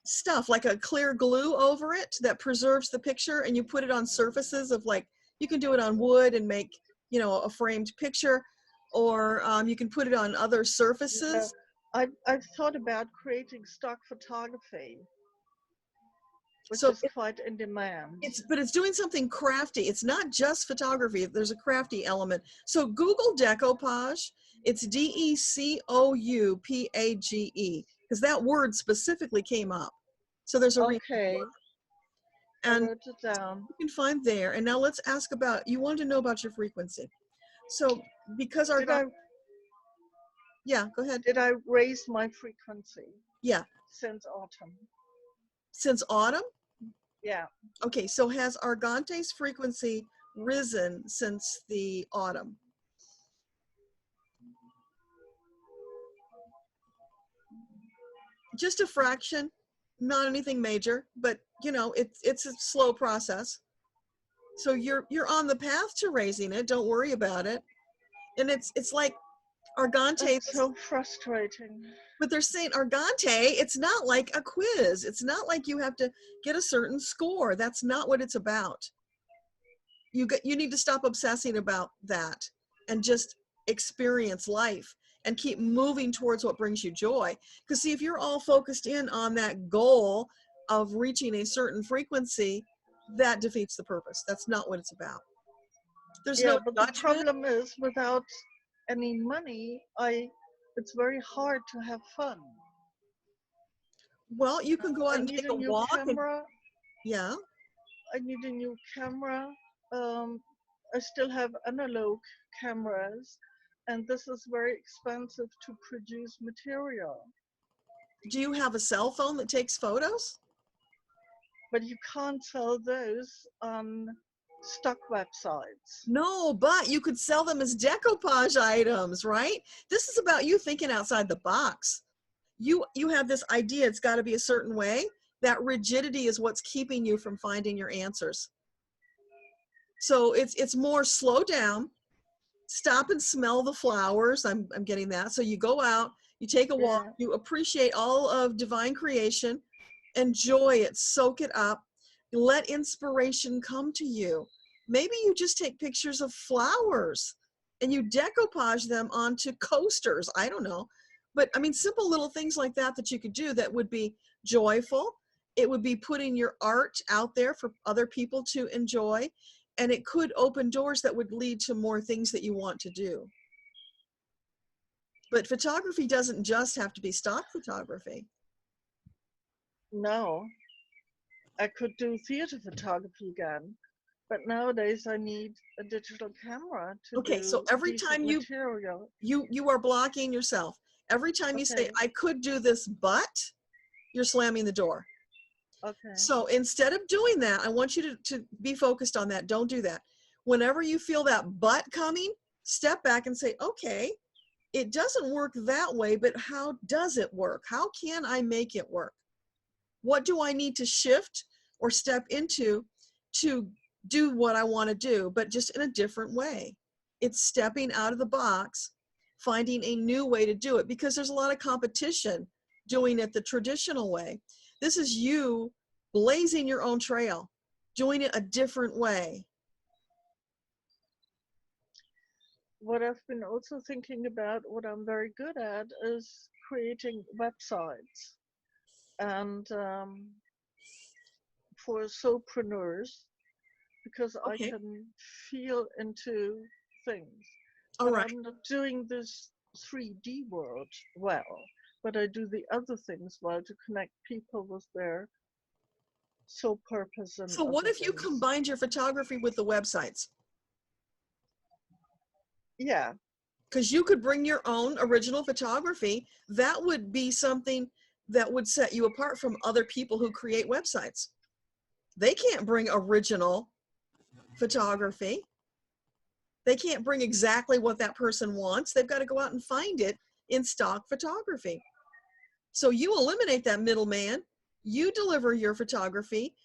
stuff like a clear glue over it that preserves the picture, and you put it on surfaces of, like, you can do it on wood and make, you know, a framed picture, or you can put it on other surfaces. I've thought about creating stock photography, which So is quite in demand. but it's doing something crafty. It's not just photography. There's a crafty element. So Google decoupage. It's DECOUPAGE, because that word specifically came up. So there's a reason Okay, for it. I And wrote it down. you can find there. And now let's ask about, you wanted to know about your frequency. So because our yeah, go ahead. Did I raise my frequency Yeah, since autumn? since autumn. Yeah. Okay, so has Argante's frequency risen since the autumn? Just a fraction, not anything major, but you know, it's a slow process. So you're on the path to raising it. Don't worry about it. And it's like Argante, That's so frustrating. but they're saying Argante, it's not like a quiz. It's not like you have to get a certain score. That's not what it's about. You need to stop obsessing about that and just experience life and keep moving towards what brings you joy. Because see, if you're all focused in on that goal of reaching a certain frequency, that defeats the purpose. That's not what it's about. There's Yeah, no but judgment. the problem is, without any money, it's very hard to have fun. Well, you can go out I and need take a a new walk. camera. Yeah. I need a new camera. I still have analog cameras, and this is very expensive to produce material. Do you have a cell phone that takes photos? But you can't sell those on stock websites. No, but you could sell them as decoupage items, right? This is about you thinking outside the box. You have this idea it's got to be a certain way. That rigidity is what's keeping you from finding your answers. So it's more slow down, stop and smell the flowers. I'm getting that. So you go out, you take a walk, you appreciate all of divine creation, enjoy it, soak it up, let inspiration come to you. Maybe you just take pictures of flowers and you decoupage them onto coasters. I don't know. But I mean, simple little things like that that you could do that would be joyful. It would be putting your art out there for other people to enjoy. And it could open doors that would lead to more things that you want to do. But photography doesn't just have to be stock photography. No, I could do theater photography again, but nowadays I need a digital camera to Okay, do so every decent time material. you are blocking yourself. Every time you say, Okay. I could do this, but you're slamming the door. Okay. So instead of doing that, I want you to be focused on that. Don't do that. Whenever you feel that but coming, step back and say, okay, it doesn't work that way, but how does it work? How can I make it work? What do I need to shift or step into to do what I want to do, but just in a different way? It's stepping out of the box, finding a new way to do it, because there's a lot of competition doing it the traditional way. This is you blazing your own trail, doing it a different way. What I've been also thinking about, what I'm very good at, is creating websites. And for solopreneurs, because Okay. I can feel into things. All But right. I'm not doing this 3D world well, but I do the other things well to connect people with their soul purpose. And So what other if you things. combined your photography with the websites? Yeah, Because you could bring your own original photography. That would be something that would set you apart from other people who create websites. They can't bring original photography. They can't bring exactly what that person wants. They've got to go out and find it in stock photography. So you eliminate that middleman. You deliver your photography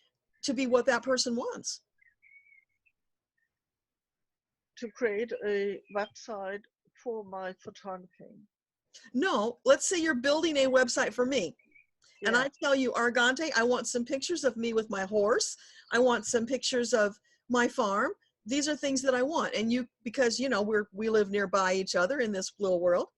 to be what that person wants. To create a website for my photography. No, let's say you're building a website for me. And Yeah. I tell you, Argante, I want some pictures of me with my horse. I want some pictures of my farm. These are things that I want. And you, because, you know, we live nearby each other in this little world,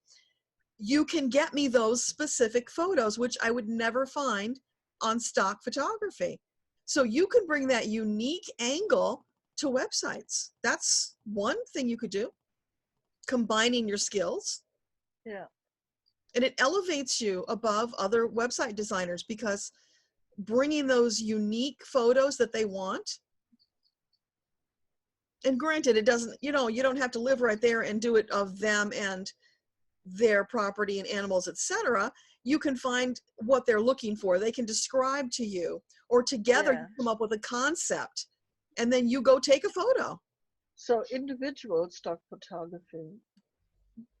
you can get me those specific photos, which I would never find on stock photography. So you can bring that unique angle to websites. That's one thing you could do, combining your skills. Yeah. And it elevates you above other website designers, because bringing those unique photos that they want, and granted, it doesn't, you know, you don't have to live right there and do it of them and their property and animals, etc. You can find what they're looking for. They can describe to you, or together Yeah. you come up with a concept, and then you go take a photo. So individual stock photography.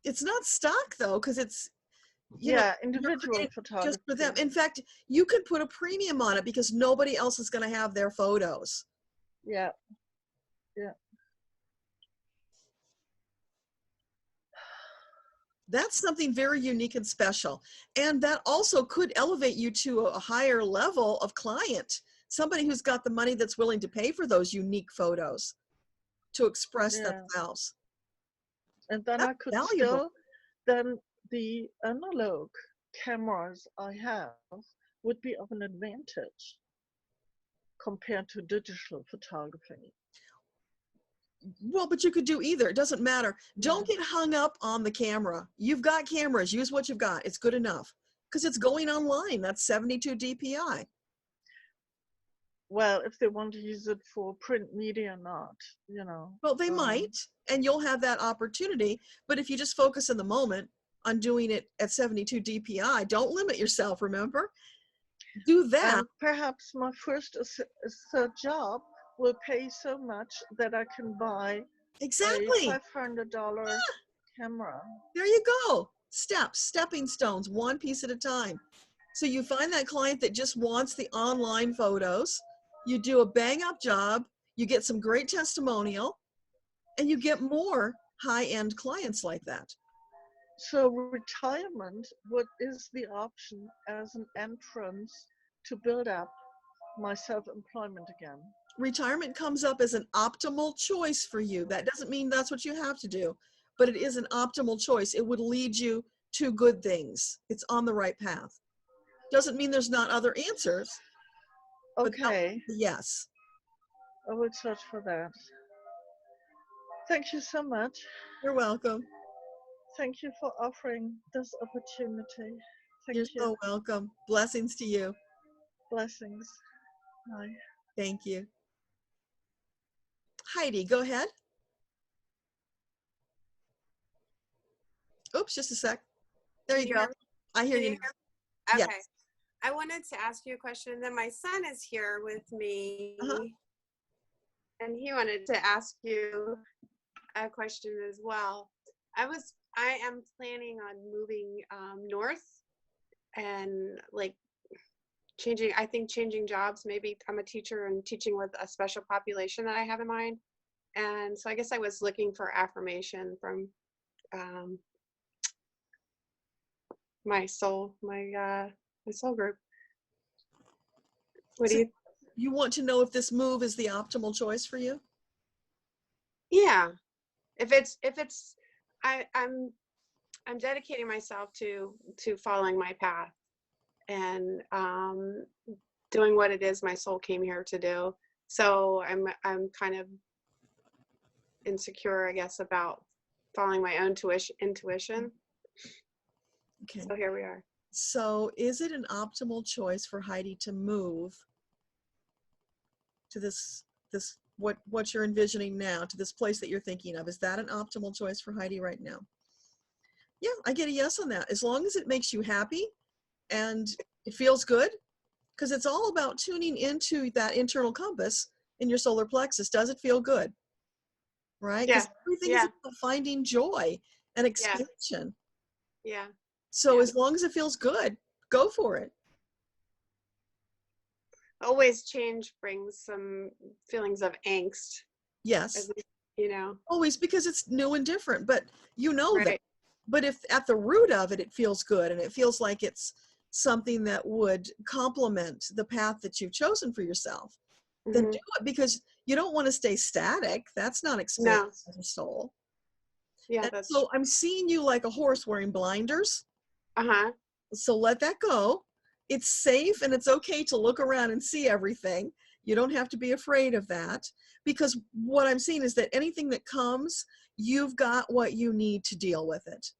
It's not stock though, because it's, you know, Yeah, you're individual creating photography. just for them. In fact, you can put a premium on it because nobody else is going to have their photos. Yeah. Yeah. That's something very unique and special. And that also could elevate you to a higher level of client, somebody who's got the money that's willing to pay for those unique photos to express Yeah. themselves. And then That's I could valuable. still, then the analog cameras I have would be of an advantage compared to digital photography. Well, but you could do either. It doesn't matter. Don't Yeah. get hung up on the camera. You've got cameras. Use what you've got. It's good enough because it's going online. That's 72 DPI. Well, if they want to use it for print media or not, you know. Well, they might, and you'll have that opportunity. But if you just focus in the moment on doing it at 72 DPI, don't limit yourself, remember? Do that. And perhaps my first third job will pay so much that I can buy Exactly. a $500 camera. There you go. Stepping stones, one piece at a time. So you find that client that just wants the online photos. You do a bang up job. You get some great testimonial, and you get more high-end clients like that. So retirement, what is the option as an entrance to build up my self-employment again? Retirement comes up as an optimal choice for you. That doesn't mean that's what you have to do, but it is an optimal choice. It would lead you to good things. It's on the right path. Doesn't mean there's not other answers. Okay, Yes. I will search for that. Thank you so much. You're welcome. Thank you for offering this opportunity. Thank You're you. so welcome. Blessings to you. Blessings. Bye. Thank you. Heidi, go ahead. Oops, just a sec. There you go. I hear you. Okay. Yes. I wanted to ask you a question. Then my son is here with me, and he wanted to ask you a question as well. I am planning on moving north and like changing jobs. Maybe I'm a teacher and teaching with a special population that I have in mind. And so I guess I was looking for affirmation from my soul group. What do you? You want to know if this move is the optimal choice for you? Yeah, if it's I'm dedicating myself to following my path and doing what it is my soul came here to do. So I'm kind of insecure, I guess, about following my own intuition. Okay. So here we are. So is it an optimal choice for Heidi to move to this what you're envisioning now, to this place that you're thinking of? Is that an optimal choice for Heidi right now? Yeah, I get a yes on that. As long as it makes you happy and it feels good, because it's all about tuning into that internal compass in your solar plexus. Does it feel good? Right? Because everything is about finding joy and expansion. Yeah. So as long as it feels good, go for it. Always change brings some feelings of angst. Yes. You know. Always, because it's new and different, but you know Right. that. But if at the root of it, it feels good and it feels like it's something that would complement the path that you've chosen for yourself, then do it, because you don't want to stay static. That's not expanding as a soul. Yeah, And that's so I'm seeing you like a horse wearing blinders. So let that go. It's safe and it's okay to look around and see everything. You don't have to be afraid of that, because what I'm seeing is that anything that comes, you've got what you need to deal with it.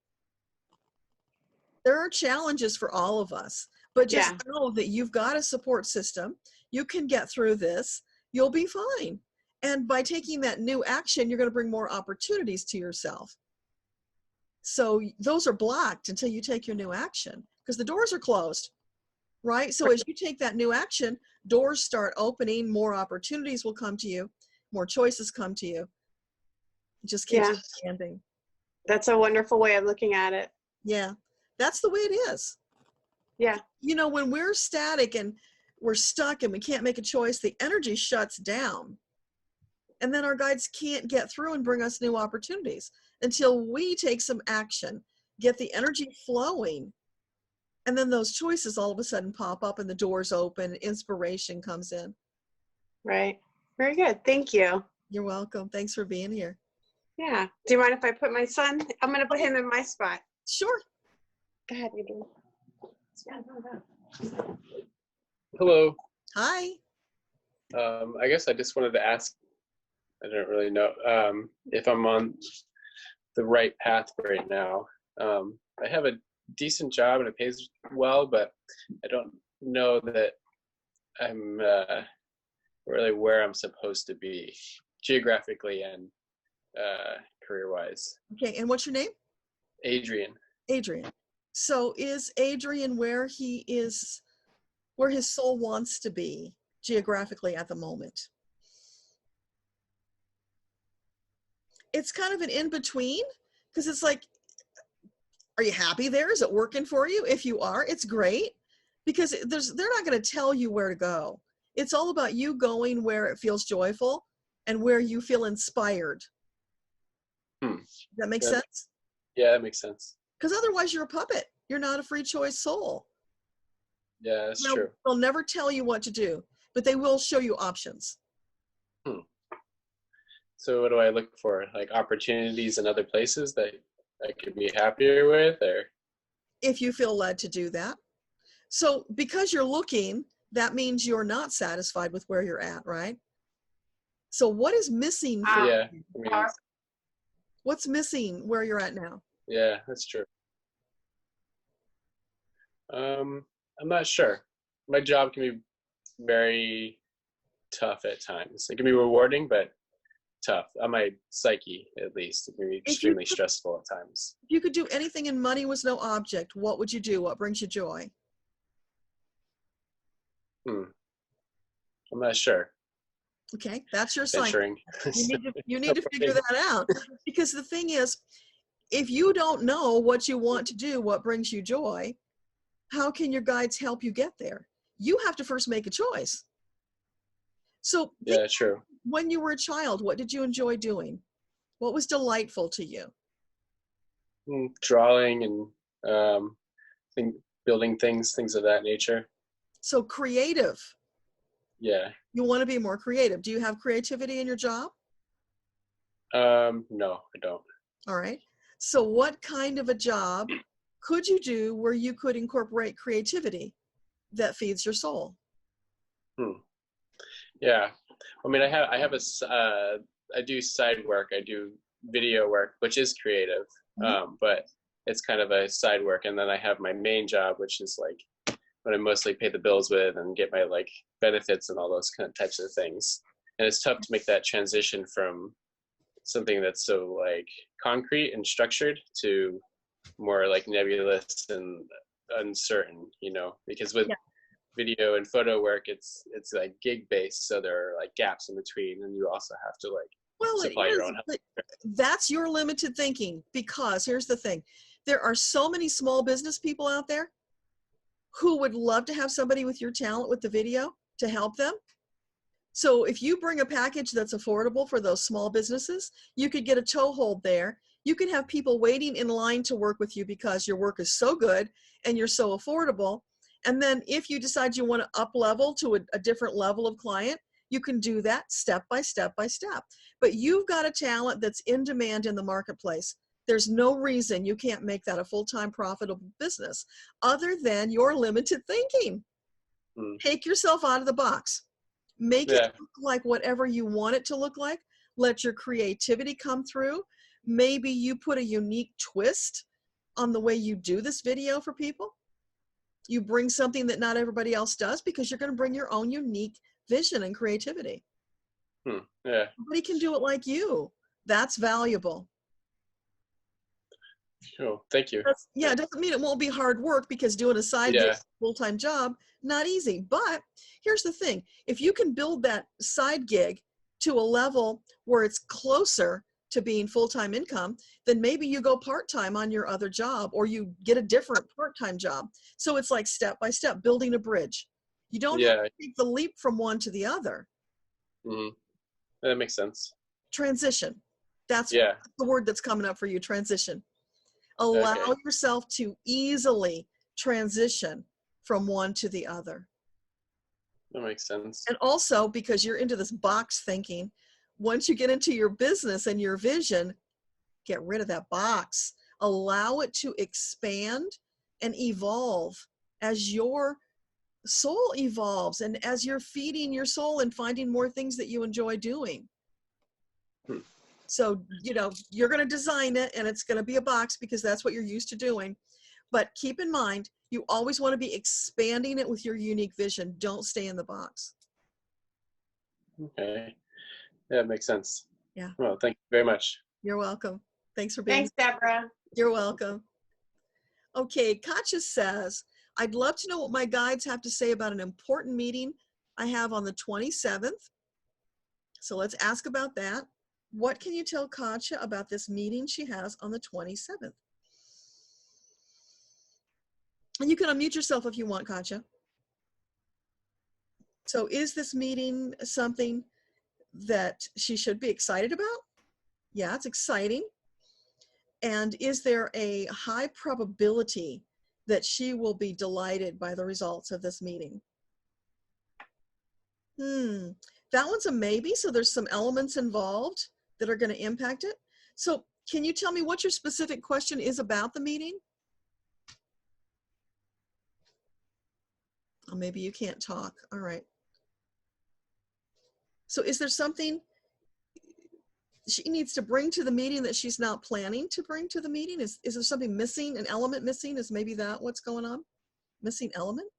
There are challenges for all of us, but just know that you've got a support system. You can get through this. You'll be fine. And by taking that new action, you're going to bring more opportunities to yourself. So those are blocked until you take your new action, because the doors are closed, right? So as you take that new action, doors start opening, more opportunities will come to you, more choices come to you. It just keeps expanding. That's a wonderful way of looking at it. Yeah, that's the way it is. Yeah. You know, when we're static and we're stuck and we can't make a choice, the energy shuts down. And then our guides can't get through and bring us new opportunities until we take some action, get the energy flowing. And then those choices all of a sudden pop up and the doors open, inspiration comes in. Right. Very good. Thank you. You're welcome. Thanks for being here. Yeah. Do you mind if I put my son? I'm going to put him in my spot. Sure. Go ahead, Adrian. Hello. Hi. I guess I just wanted to ask, I don't really know if I'm on the right path right now. I have a decent job and it pays well, but I don't know that I'm really where I'm supposed to be geographically and career-wise. Okay, and what's your name? Adrian. Adrian. So is Adrian where he is, where his soul wants to be geographically at the moment? It's kind of an in-between, because it's like, are you happy there? Is it working for you? If you are, it's great, because they're not going to tell you where to go. It's all about you going where it feels joyful and where you feel inspired. Does that make sense? Yeah, that makes sense. Because otherwise you're a puppet. You're not a free choice soul. Yeah, that's true. They'll never tell you what to do, but they will show you options. So what do I look for? Like opportunities in other places that I could be happier with, or? If you feel led to do that. So because you're looking, that means you're not satisfied with where you're at, right? So what is missing? Yeah. What's missing where you're at now? Yeah, that's true. I'm not sure. My job can be very tough at times. It can be rewarding, but tough. On my psyche, at least, it can be extremely stressful at times. If you could do anything and money was no object, what would you do? What brings you joy? I'm not sure. Okay, that's your sign. Venturing. You need to figure that out, because the thing is, if you don't know what you want to do, what brings you joy, how can your guides help you get there? You have to first make a choice. So yeah, true. When you were a child, what did you enjoy doing? What was delightful to you? Drawing and building things of that nature. So creative. Yeah. You want to be more creative. Do you have creativity in your job? No, I don't. All right. So what kind of a job could you do where you could incorporate creativity that feeds your soul? Yeah. I mean, I do side work. I do video work, which is creative, but it's kind of a side work. And then I have my main job, which is like what I mostly pay the bills with and get my like benefits and all those kind of types of things. And it's tough to make that transition from something that's so like concrete and structured to more like nebulous and uncertain, you know, because with video and photo work, it's like gig based, so there are like gaps in between, and you also have to like Well, it supply your is, own help. but that's your limited thinking, because here's the thing. There are so many small business people out there who would love to have somebody with your talent with the video to help them. So if you bring a package that's affordable for those small businesses, you could get a toehold there. You could have people waiting in line to work with you because your work is so good and you're so affordable. And then if you decide you want to up level to a different level of client, you can do that step by step by step. But you've got a talent that's in demand in the marketplace. There's no reason you can't make that a full-time profitable business other than your limited thinking. Take yourself out of the box. Make it look like whatever you want it to look like. Let your creativity come through. Maybe you put a unique twist on the way you do this video for people. You bring something that not everybody else does because you're going to bring your own unique vision and creativity. Yeah. Nobody can do it like you. That's valuable. Cool. Thank you. Yeah, it doesn't mean it won't be hard work, because doing a side gig, full-time job, not easy. But here's the thing. If you can build that side gig to a level where it's closer to being full-time income, then maybe you go part-time on your other job, or you get a different part-time job. So it's like step by step, building a bridge. You don't have to take the leap from one to the other. That makes sense. Transition. That's the word that's coming up for you, transition. Allow yourself to easily transition from one to the other. That makes sense. And also, because you're into this box thinking, once you get into your business and your vision, get rid of that box. Allow it to expand and evolve as your soul evolves and as you're feeding your soul and finding more things that you enjoy doing. So, you know, you're going to design it and it's going to be a box because that's what you're used to doing. But keep in mind, you always want to be expanding it with your unique vision. Don't stay in the box. Okay. Yeah, it makes sense. Yeah. Well, thank you very much. You're welcome. Thanks for being Thanks, Deborah. You're welcome. Okay, Katja says, I'd love to know what my guides have to say about an important meeting I have on the 27th. So let's ask about that. What can you tell Katja about this meeting she has on the 27th? And you can unmute yourself if you want, Katja. So is this meeting something that she should be excited about? Yeah, it's exciting. And is there a high probability that she will be delighted by the results of this meeting? That one's a maybe. So there's some elements involved that are going to impact it. So can you tell me what your specific question is about the meeting? Oh, maybe you can't talk. All right. So is there something she needs to bring to the meeting that she's not planning to bring to the meeting? Is there something missing, an element missing? Is maybe that what's going on? Missing element?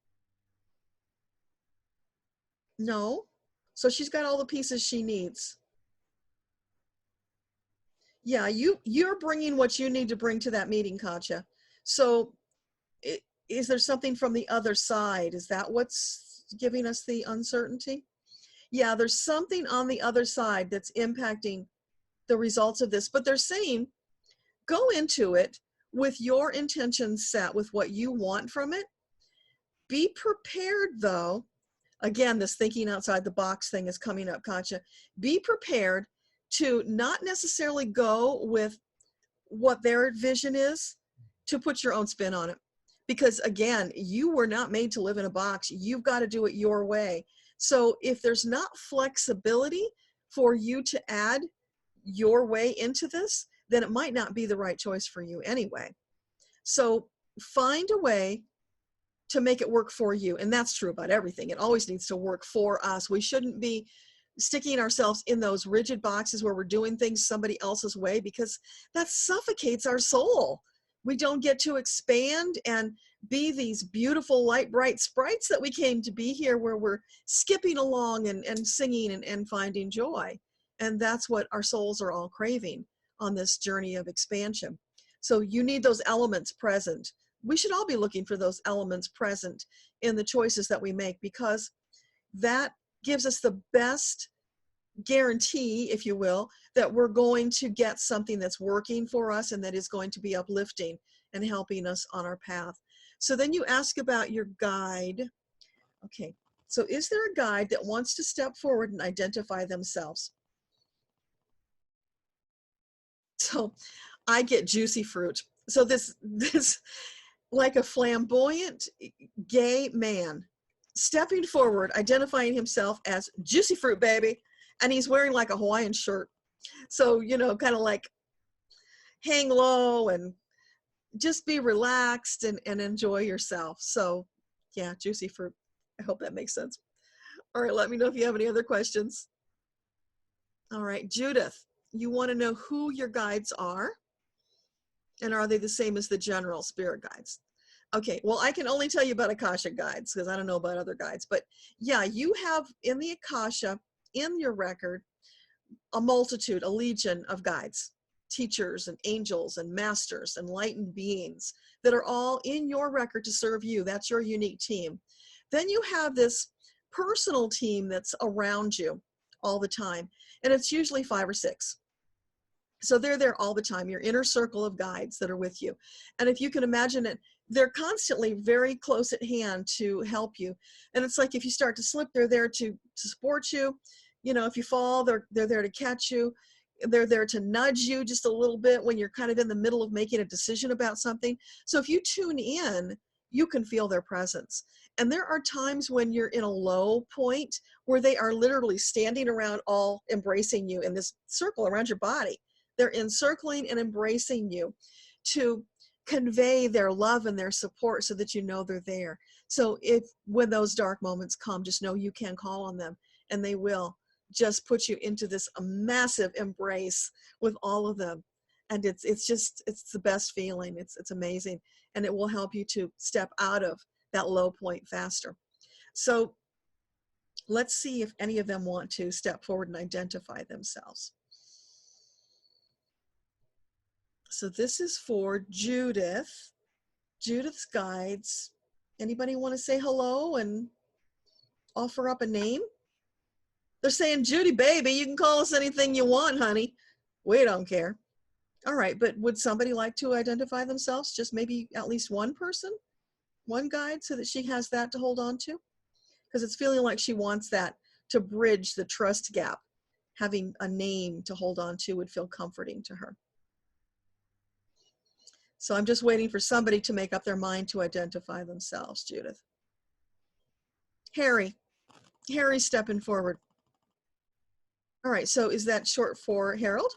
No. So she's got all the pieces she needs. Yeah, you're bringing what you need to bring to that meeting, Katja. So is there something from the other side? Is that what's giving us the uncertainty? Yeah, there's something on the other side that's impacting the results of this, but they're saying go into it with your intentions set with what you want from it. Be prepared though. Again, this thinking outside the box thing is coming up, Katja. Be prepared to not necessarily go with what their vision is, to put your own spin on it. Because again, you were not made to live in a box. You've got to do it your way. So if there's not flexibility for you to add your way into this, then it might not be the right choice for you anyway. So find a way to make it work for you. And that's true about everything. It always needs to work for us. We shouldn't be sticking ourselves in those rigid boxes where we're doing things somebody else's way, because that suffocates our soul. We don't get to expand and be these beautiful, light, bright sprites that we came to be here, where we're skipping along and singing and finding joy. And that's what our souls are all craving on this journey of expansion. So you need those elements present, we should all be looking for those elements present in the choices that we make, because that gives us the best guarantee, if you will, that we're going to get something that's working for us and that is going to be uplifting and helping us on our path. So then you ask about your guide. Okay, so is there a guide that wants to step forward and identify themselves? So I get juicy fruit. So this like a flamboyant gay man stepping forward, identifying himself as juicy fruit baby, and he's wearing like a Hawaiian shirt. So, you know, kind of like hang low and just be relaxed and enjoy yourself. So yeah, juicy fruit. I hope that makes sense. All right, let me know if you have any other questions. All right, Judith, you want to know who your guides are, and are they the same as the general spirit guides? Okay, well, I can only tell you about Akashic guides because I don't know about other guides. But yeah, you have in the Akasha, in your record, a multitude, a legion of guides, teachers and angels and masters, enlightened beings that are all in your record to serve you. That's your unique team. Then you have this personal team that's around you all the time, and it's usually 5 or 6. So they're there all the time, your inner circle of guides that are with you. And if you can imagine it, they're constantly very close at hand to help you. And it's like if you start to slip, they're there to support you. You know, if you fall, they're there to catch you. They're there to nudge you just a little bit when you're kind of in the middle of making a decision about something. So if you tune in, you can feel their presence. And there are times when you're in a low point where they are literally standing around, all embracing you in this circle around your body. They're encircling and embracing you to convey their love and their support so that you know they're there. So when those dark moments come, just know you can call on them, and they will just put you into this massive embrace with all of them. And it's the best feeling. It's amazing. And it will help you to step out of that low point faster. So let's see if any of them want to step forward and identify themselves. So this is for Judith. Judith's guides. Anybody want to say hello and offer up a name? They're saying, Judy, baby, you can call us anything you want, honey. We don't care. All right, but would somebody like to identify themselves? Just maybe at least one person, one guide, so that she has that to hold on to? Because it's feeling like she wants that to bridge the trust gap. Having a name to hold on to would feel comforting to her. So I'm just waiting for somebody to make up their mind to identify themselves, Judith. Harry. Harry's stepping forward. All right, so is that short for Harold?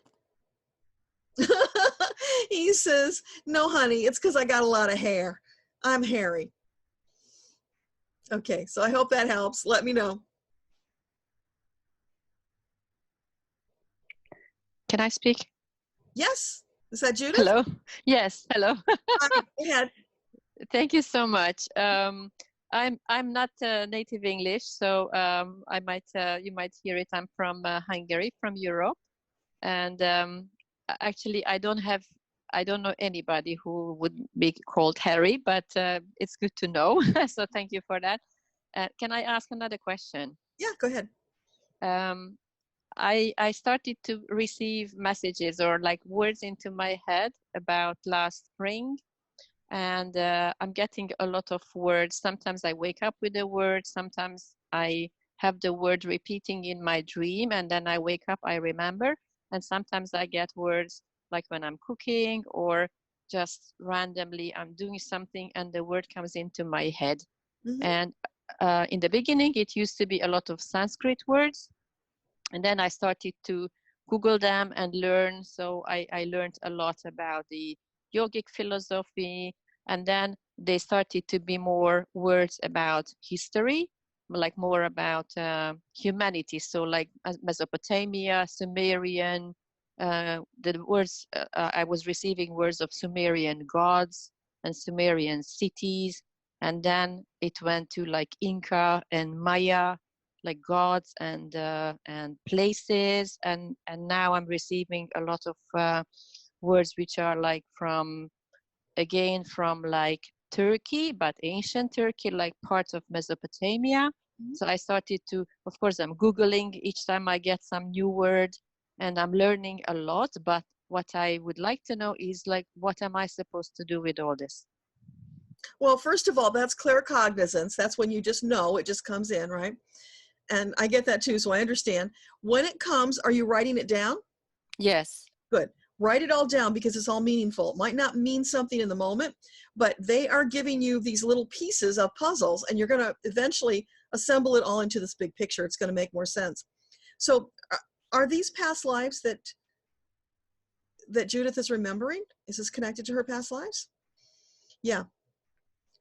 He says, no, honey, it's because I got a lot of hair. I'm Harry. Okay, so I hope that helps. Let me know. Can I speak? Yes. Is that Judith? Hello. Yes. Hello. Go ahead. Thank you so much. I'm not native English, so I might you might hear it. I'm from Hungary, from Europe, and actually I don't know anybody who would be called Harry, but it's good to know. So thank you for that. Can I ask another question? Yeah, go ahead. I started to receive messages or like words into my head about last spring, and I'm getting a lot of words. Sometimes I wake up with the word, sometimes I have the word repeating in my dream, and then I wake up, I remember, and sometimes I get words like when I'm cooking or just randomly I'm doing something and the word comes into my head. Mm-hmm. And in the beginning, it used to be a lot of Sanskrit words. And then I started to Google them and learn. So I learned a lot about the yogic philosophy. And then they started to be more words about history, like more about humanity. So like Mesopotamia, Sumerian, the words, I was receiving words of Sumerian gods and Sumerian cities. And then it went to like Inca and Maya, like gods and places, and now I'm receiving a lot of words which are like from like Turkey, but ancient Turkey, like parts of Mesopotamia. So I started to, of course, I'm Googling each time I get some new word, and I'm learning a lot. But what I would like to know is like, what am I supposed to do with all this? Well, first of all, that's claircognizance. That's when you just know, it just comes in, right? And I get that too, so I understand. When it comes, are you writing it down? Yes. Good. Write it all down because it's all meaningful. It might not mean something in the moment, but they are giving you these little pieces of puzzles, and you're going to eventually assemble it all into this big picture. It's going to make more sense. So are these past lives that Judith is remembering? Is this connected to her past lives? Yeah.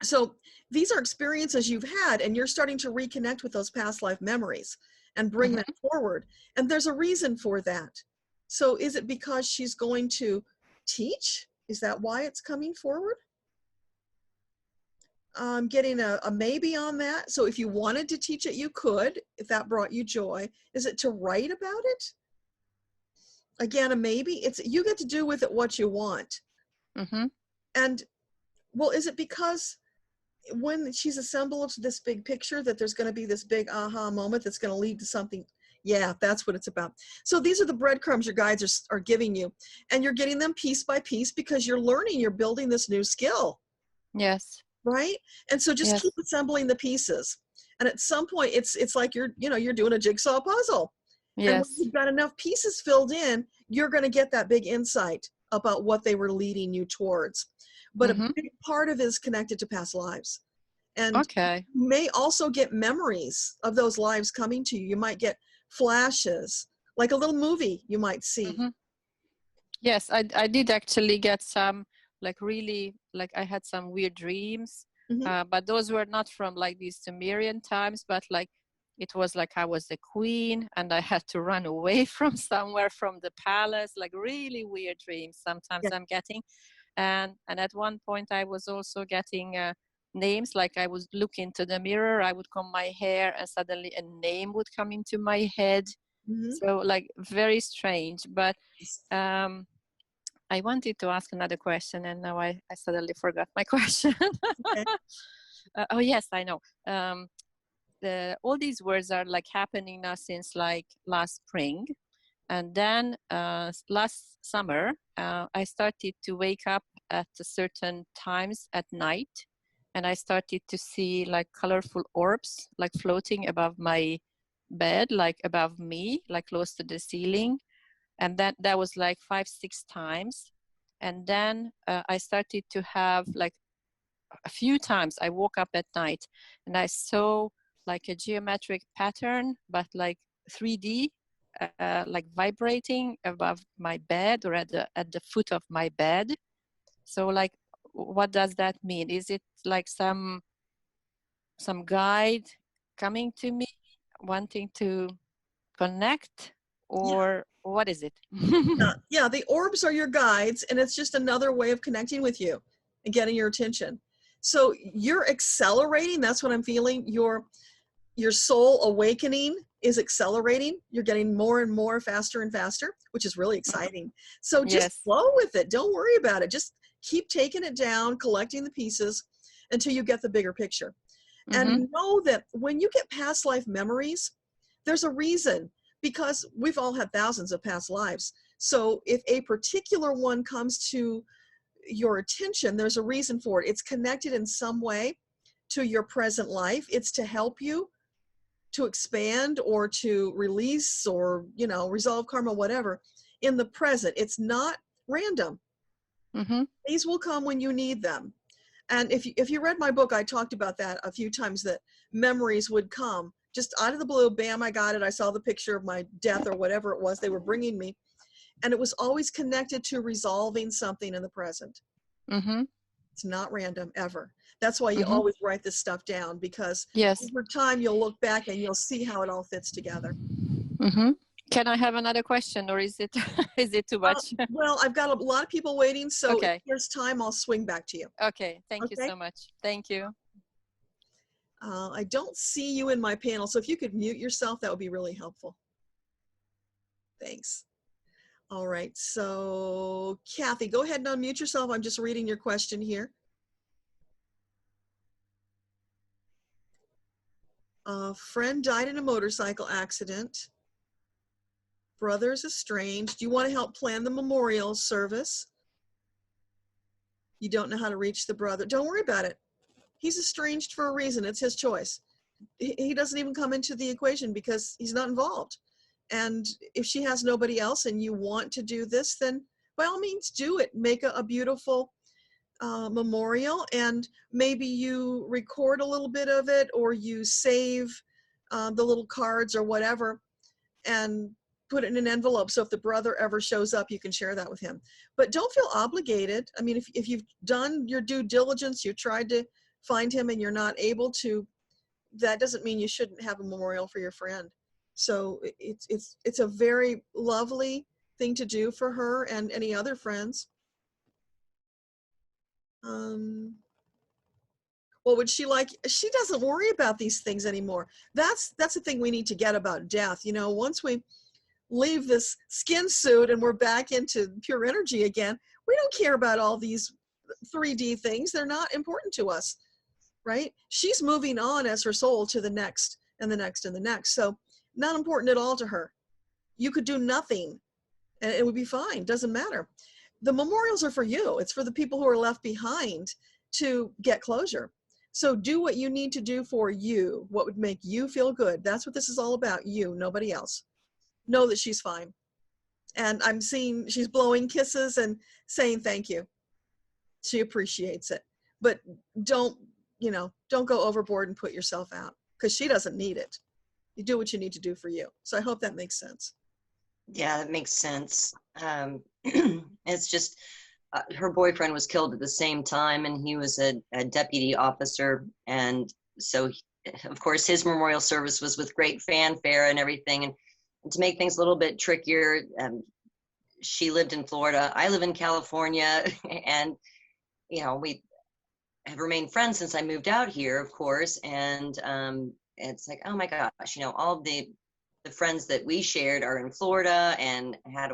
So these are experiences you've had, and you're starting to reconnect with those past life memories and bring them forward. And there's a reason for that. So is it because she's going to teach? Is that why it's coming forward? I'm getting a maybe on that. So if you wanted to teach it, you could, if that brought you joy. Is it to write about it? Again, a maybe. It's you get to do with it what you want. And well, is it because when she's assembled this big picture that there's going to be this big aha moment that's going to lead to something? Yeah, that's what it's about. So these are the breadcrumbs your guides are giving you, and you're getting them piece by piece because you're learning, you're building this new skill. Yes. Right? And so just keep assembling the pieces. And at some point it's like you're doing a jigsaw puzzle. Yes. And when you've got enough pieces filled in, you're going to get that big insight about what they were leading you towards. But a big part of it is connected to past lives. And you may also get memories of those lives coming to you. You might get flashes, like a little movie you might see. Yes, I did actually get some, like really, like I had some weird dreams, but those were not from like these Sumerian times, but like it was like I was the queen and I had to run away from somewhere, from the palace, like really weird dreams sometimes I'm getting. And at one point I was also getting names, like I would look into the mirror, I would comb my hair, and suddenly a name would come into my head. So like very strange. But I wanted to ask another question, and now I suddenly forgot my question. Oh yes, I know. All these words are like happening now since like last spring. And then last summer, I started to wake up at certain times at night, and I started to see like colorful orbs like floating above my bed, like above me, like close to the ceiling. And that was like 5-6 times. And then I started to have like a few times I woke up at night and I saw like a geometric pattern, but like 3D, like vibrating above my bed or at the foot of my bed. So like, what does that mean? Is it like some guide coming to me, wanting to connect, or what is it? Yeah, the orbs are your guides, and it's just another way of connecting with you and getting your attention. So you're accelerating. That's what I'm feeling. Your soul awakening is accelerating. You're getting more and more, faster and faster, which is really exciting. So just flow with it. Don't worry about it. Just keep taking it down, collecting the pieces until you get the bigger picture. And know that when you get past life memories, there's a reason, because we've all had thousands of past lives. So if a particular one comes to your attention, there's a reason for it. It's connected in some way to your present life. It's to help you to expand or to release or, resolve karma, whatever, in the present. It's not random. These will come when you need them. And if you read my book, I talked about that a few times, that memories would come just out of the blue. Bam, I got it. I saw the picture of my death or whatever it was they were bringing me. And it was always connected to resolving something in the present. It's not random ever. That's why you always write this stuff down, because over time you'll look back and you'll see how it all fits together. Can I have another question, or is it is it too much? Well, I've got a lot of people waiting, so if there's time, I'll swing back to you. Okay, thank you so much. Thank you. I don't see you in my panel, so if you could mute yourself, that would be really helpful. Thanks. All right, so Kathy, go ahead and unmute yourself. I'm just reading your question here. A friend died in a motorcycle accident. Brother's estranged. You want to help plan the memorial service. You don't know how to reach the brother. Don't worry about it. He's estranged for a reason. It's his choice. He doesn't even come into the equation because he's not involved. And if she has nobody else and you want to do this, then by all means do it. Make a beautiful memorial, and maybe you record a little bit of it, or you save the little cards or whatever and put it in an envelope, so if the brother ever shows up, you can share that with him. But don't feel obligated. I mean, if you've done your due diligence, you tried to find him and you're not able to, that doesn't mean you shouldn't have a memorial for your friend. So it's a very lovely thing to do for her and any other friends. What would she like? She doesn't worry about these things anymore. That's the thing we need to get about death. You know, once we leave this skin suit and we're back into pure energy again, we don't care about all these 3D things. They're not important to us, right? She's moving on as her soul to the next and the next and the next. So not important at all to her. You could do nothing and it would be fine. Doesn't matter. The memorials are for you. It's for the people who are left behind to get closure. So do what you need to do for you, what would make you feel good. That's what this is all about, you, nobody else. Know that she's fine. And I'm seeing she's blowing kisses and saying thank you. She appreciates it. But don't go overboard and put yourself out, because she doesn't need it. You do what you need to do for you. So I hope that makes sense. Yeah, that makes sense. It's just her boyfriend was killed at the same time, and he was a deputy officer. And so, of course, his memorial service was with great fanfare and everything. And to make things a little bit trickier, she lived in Florida. I live in California. And, you know, we have remained friends since I moved out here, of course. And it's like, oh my gosh, you know, all the friends that we shared are in Florida, and how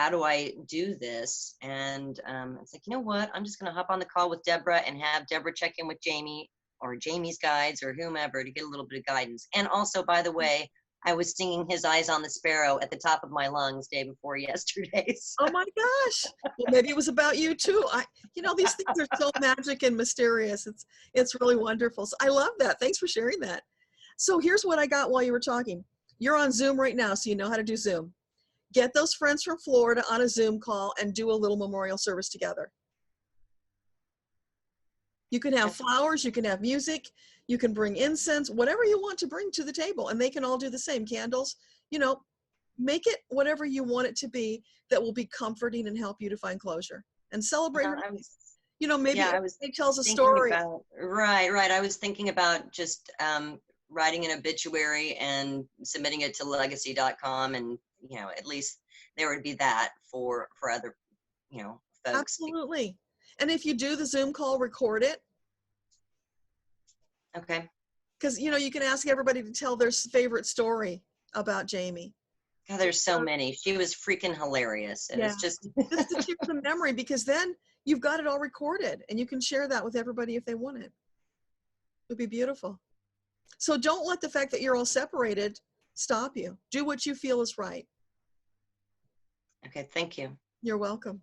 do I do this? And it's like, you know what, I'm just going to hop on the call with Deborah and have Deborah check in with Jamie or Jamie's guides or whomever to get a little bit of guidance. And also, by the way, I was singing His Eyes on the Sparrow at the top of my lungs day before yesterday. So. Oh my gosh. Well, maybe it was about you too. These things are so magic and mysterious. It's really wonderful. So I love that. Thanks for sharing that. So here's what I got while you were talking. You're on Zoom right now, so you know how to do Zoom. Get those friends from Florida on a Zoom call and do a little memorial service together. You can have flowers, you can have music, you can bring incense, whatever you want to bring to the table, and they can all do the same. Candles, make it whatever you want it to be that will be comforting and help you to find closure and celebrate her. Maybe it tells a story. Right. I was thinking about just writing an obituary and submitting it to legacy.com, and at least there would be that for other folks. Absolutely. And if you do the Zoom call, record it. Okay. Because you can ask everybody to tell their favorite story about Jamie. God, there's so many. She was freaking hilarious. And it's just just to keep the memory, because then you've got it all recorded and you can share that with everybody if they want it. It would be beautiful. So don't let the fact that you're all separated stop you. Do what you feel is right. Okay, thank you. You're welcome.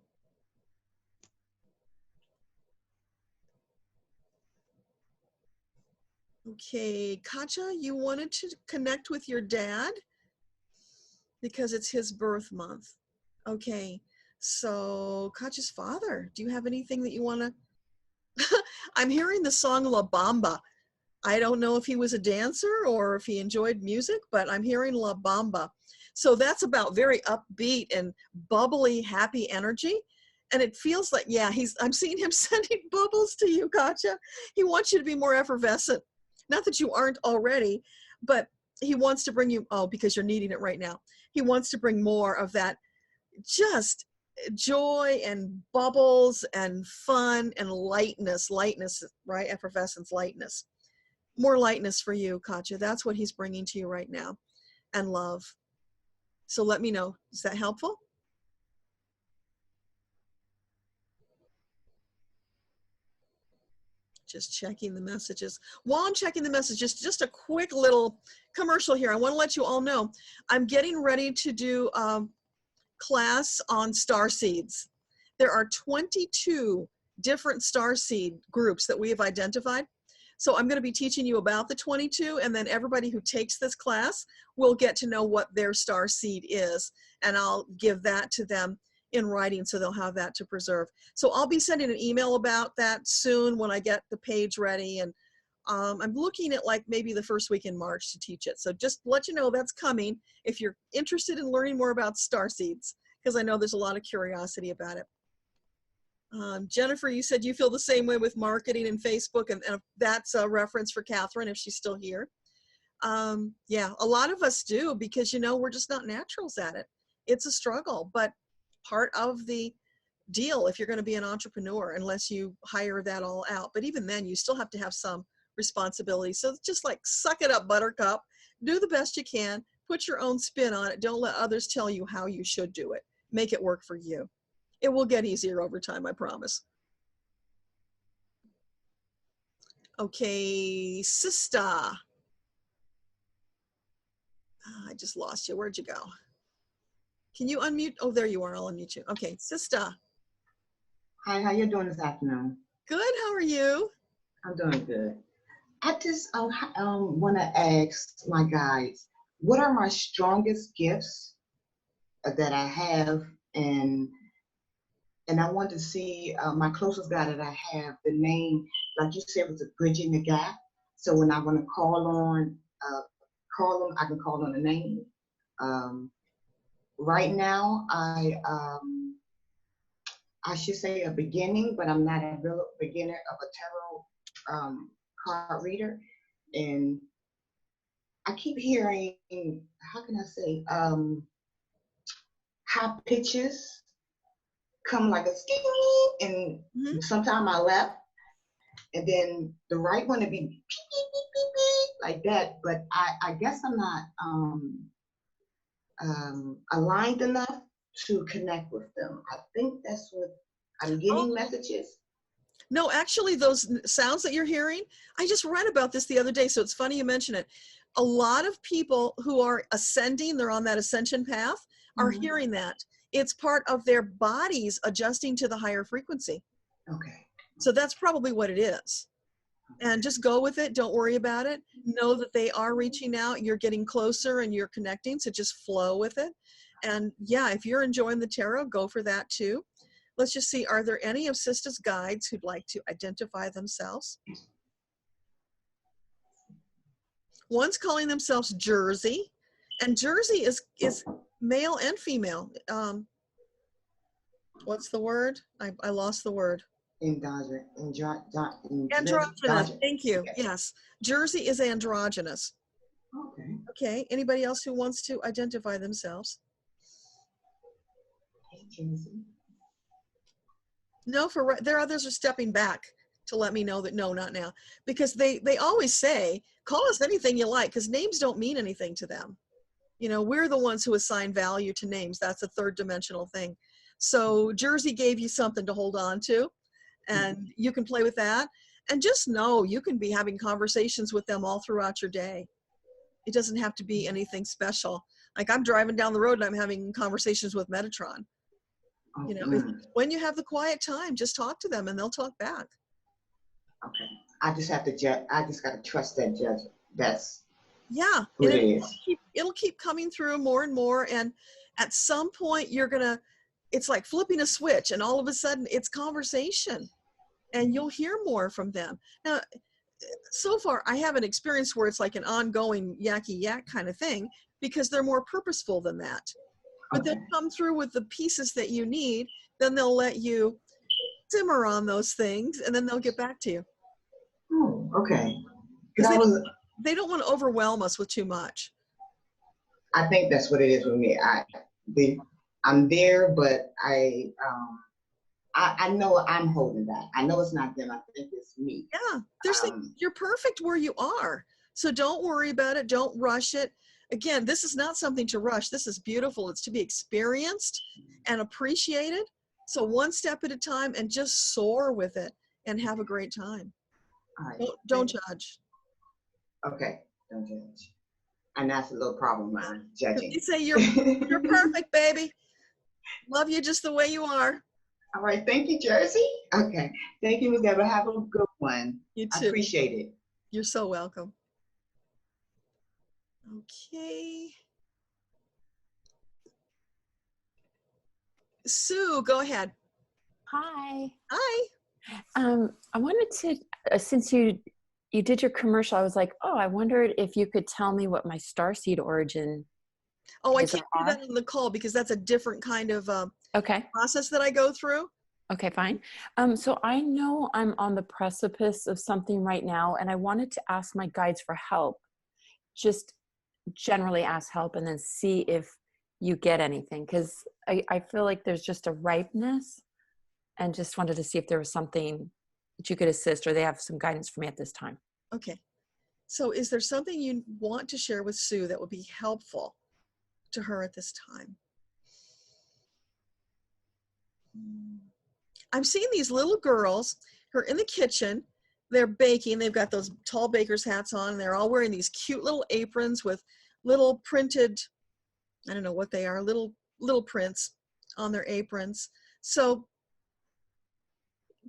Okay, Katja, you wanted to connect with your dad because it's his birth month. Okay, so Katja's father, do you have anything that you want to? I'm hearing the song La Bamba. I don't know if he was a dancer or if he enjoyed music, but I'm hearing La Bamba. So that's about very upbeat and bubbly, happy energy. And it feels like, I'm seeing him sending bubbles to you, Katja. He wants you to be more effervescent. Not that you aren't already, but he wants to bring you, because you're needing it right now. He wants to bring more of that just joy and bubbles and fun and lightness, right? Effervescence, lightness. More lightness for you, Katja. That's what he's bringing to you right now. And love. So let me know. Is that helpful? Just checking the messages. While I'm checking the messages, just a quick little commercial here. I want to let you all know I'm getting ready to do a class on star seeds. There are 22 different star seed groups that we have identified. So I'm going to be teaching you about the 22, and then everybody who takes this class will get to know what their star seed is, and I'll give that to them in writing so they'll have that to preserve. So I'll be sending an email about that soon when I get the page ready, and I'm looking at like maybe the first week in March to teach it. So just let you know that's coming if you're interested in learning more about star seeds, because I know there's a lot of curiosity about it. Jennifer, you said you feel the same way with marketing and Facebook, and that's a reference for Catherine if she's still here. Yeah, a lot of us do, because, you know, we're just not naturals at it. It's a struggle, but part of the deal if you're going to be an entrepreneur, unless you hire that all out. But even then, you still have to have some responsibility. So it's just like, suck it up, buttercup. Do the best you can. Put your own spin on it. Don't let others tell you how you should do it. Make it work for you. It will get easier over time, I promise. Okay, sister. I just lost you. Where'd you go? Can you unmute? Oh, there you are. I'll unmute you. Okay, sister. Hi, how you doing this afternoon? Good. How are you? I'm doing good. I just want to ask my guides, what are my strongest gifts that I have, and I want to see my closest guy that I have, the name, like you said, was a bridging the gap. So when I want to call them, I can call on the name. Right now, I should say a beginning, but I'm not a real beginner of a tarot card reader. And I keep hearing, how can I say, high pitches come like a skinny, and sometime I left, and then the right one to be beep, beep, beep, beep, beep, like that. But I guess I'm not aligned enough to connect with them. I think that's what I'm getting messages. No, actually, those sounds that you're hearing, I just read about this the other day, so it's funny you mention it. A lot of people who are ascending, they're on that ascension path, are hearing that. It's part of their bodies adjusting to the higher frequency. Okay. So that's probably what it is. And just go with it. Don't worry about it. Know that they are reaching out. You're getting closer and you're connecting. So just flow with it. And yeah, if you're enjoying the tarot, go for that too. Let's just see, are there any of Sista's guides who'd like to identify themselves? One's calling themselves Jersey. And Jersey is male and female. What's the word? I lost the word. Androgynous. Thank you. Yes. Jersey is androgynous. Okay. Okay. Anybody else who wants to identify themselves? Hey, Jersey. No, there others are stepping back to let me know that no, not now. Because they always say, call us anything you like, because names don't mean anything to them. You know, we're the ones who assign value to names. That's a third dimensional thing. So Jersey gave you something to hold on to, and you can play with that. And just know you can be having conversations with them all throughout your day. It doesn't have to be anything special. Like I'm driving down the road and I'm having conversations with Metatron. You know, when you have the quiet time, just talk to them and they'll talk back. Okay. I just got to trust that judge. That's yeah. who it is. It'll keep coming through more and more. And at some point it's like flipping a switch and all of a sudden it's conversation and you'll hear more from them. Now, so far I haven't experienced where it's like an ongoing yakky yak kind of thing, because they're more purposeful than that. But they'll come through with the pieces that you need, then they'll let you simmer on those things and then they'll get back to you. Oh, okay. Because they don't want to overwhelm us with too much. I think that's what it is with me. I'm there, but I know I'm holding back. I know it's not them. I think it's me. Yeah, you're perfect where you are. So don't worry about it. Don't rush it. Again, this is not something to rush. This is beautiful. It's to be experienced and appreciated. So one step at a time and just soar with it and have a great time. All right. Don't judge. Okay, don't judge. And that's a little problem, mine, judging. You say you're perfect, baby. Love you just the way you are. All right, thank you, Jersey. Okay, thank you, Ms. Deborah. Have a good one. You too. I appreciate it. You're so welcome. Okay. Sue, go ahead. Hi. Hi. I wanted to, since you did your commercial, I was like, oh, I wondered if you could tell me what my starseed origin Oh, I is. can't do that on the call because that's a different kind of Okay. process that I go through. Okay, fine. So I know I'm on the precipice of something right now, and I wanted to ask my guides for help. Just generally ask help and then see if you get anything, because I feel like there's just a ripeness, and just wanted to see if there was something that you could assist or they have some guidance for me at this time. Okay. So is there something you want to share with Sue that would be helpful to her at this time? I'm seeing these little girls who are in the kitchen. They're baking. They've got those tall baker's hats on. And they're all wearing these cute little aprons with little printed, I don't know what they are, little prints on their aprons. So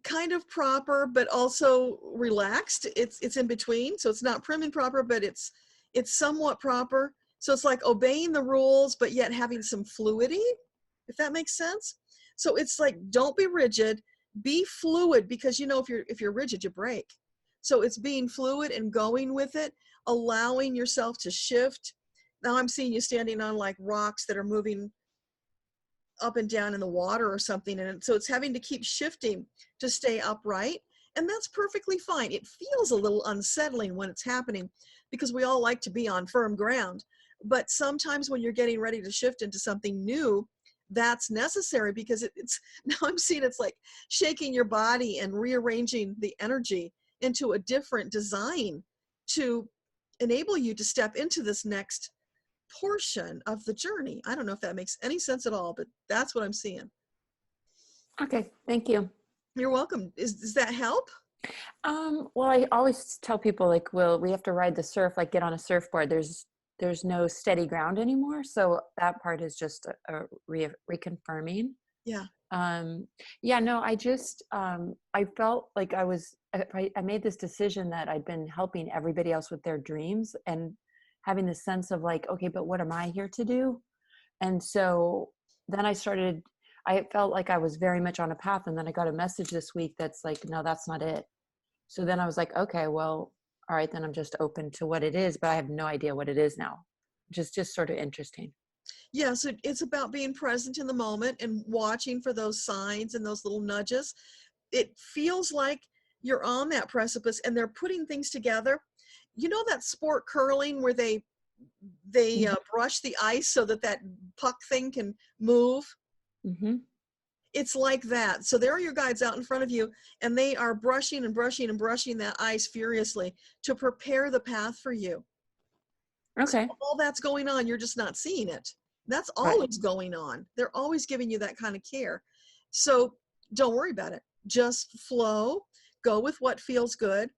kind of proper, but also relaxed. It's in between. So it's not prim and proper, but it's somewhat proper. So it's like obeying the rules, but yet having some fluidity, if that makes sense. So it's like, don't be rigid, be fluid, because you know, if you're rigid, you break. So it's being fluid and going with it, allowing yourself to shift. Now I'm seeing you standing on like rocks that are moving up and down in the water or something. And so it's having to keep shifting to stay upright. And that's perfectly fine. It feels a little unsettling when it's happening because we all like to be on firm ground. But sometimes when you're getting ready to shift into something new, that's necessary because it's now I'm seeing it's like shaking your body and rearranging the energy into a different design to enable you to step into this next portion of the journey. I don't know if that makes any sense at all, but that's what I'm seeing. Okay, thank you. You're welcome. Does that help? Well, I always tell people, like, well, we have to ride the surf, like get on a surfboard. There's no steady ground anymore. So that part is just a reconfirming. Yeah. Yeah, no, I just, I felt like I made this decision that I'd been helping everybody else with their dreams and having the sense of like, okay, but what am I here to do? And so then I felt like I was very much on a path. And then I got a message this week that's like, no, that's not it. So then I was like, okay, well, all right, then I'm just open to what it is, but I have no idea what it is now. Just sort of interesting. Yeah, so it's about being present in the moment and watching for those signs and those little nudges. It feels like you're on that precipice and they're putting things together. You know that sport curling where they brush the ice so that puck thing can move? Mm-hmm. It's like that. So there are your guides out in front of you, and they are brushing and brushing and brushing that ice furiously to prepare the path for you. Okay. So all that's going on, you're just not seeing it. That's always going on. They're always giving you that kind of care. So don't worry about it. Just flow, go with what feels good.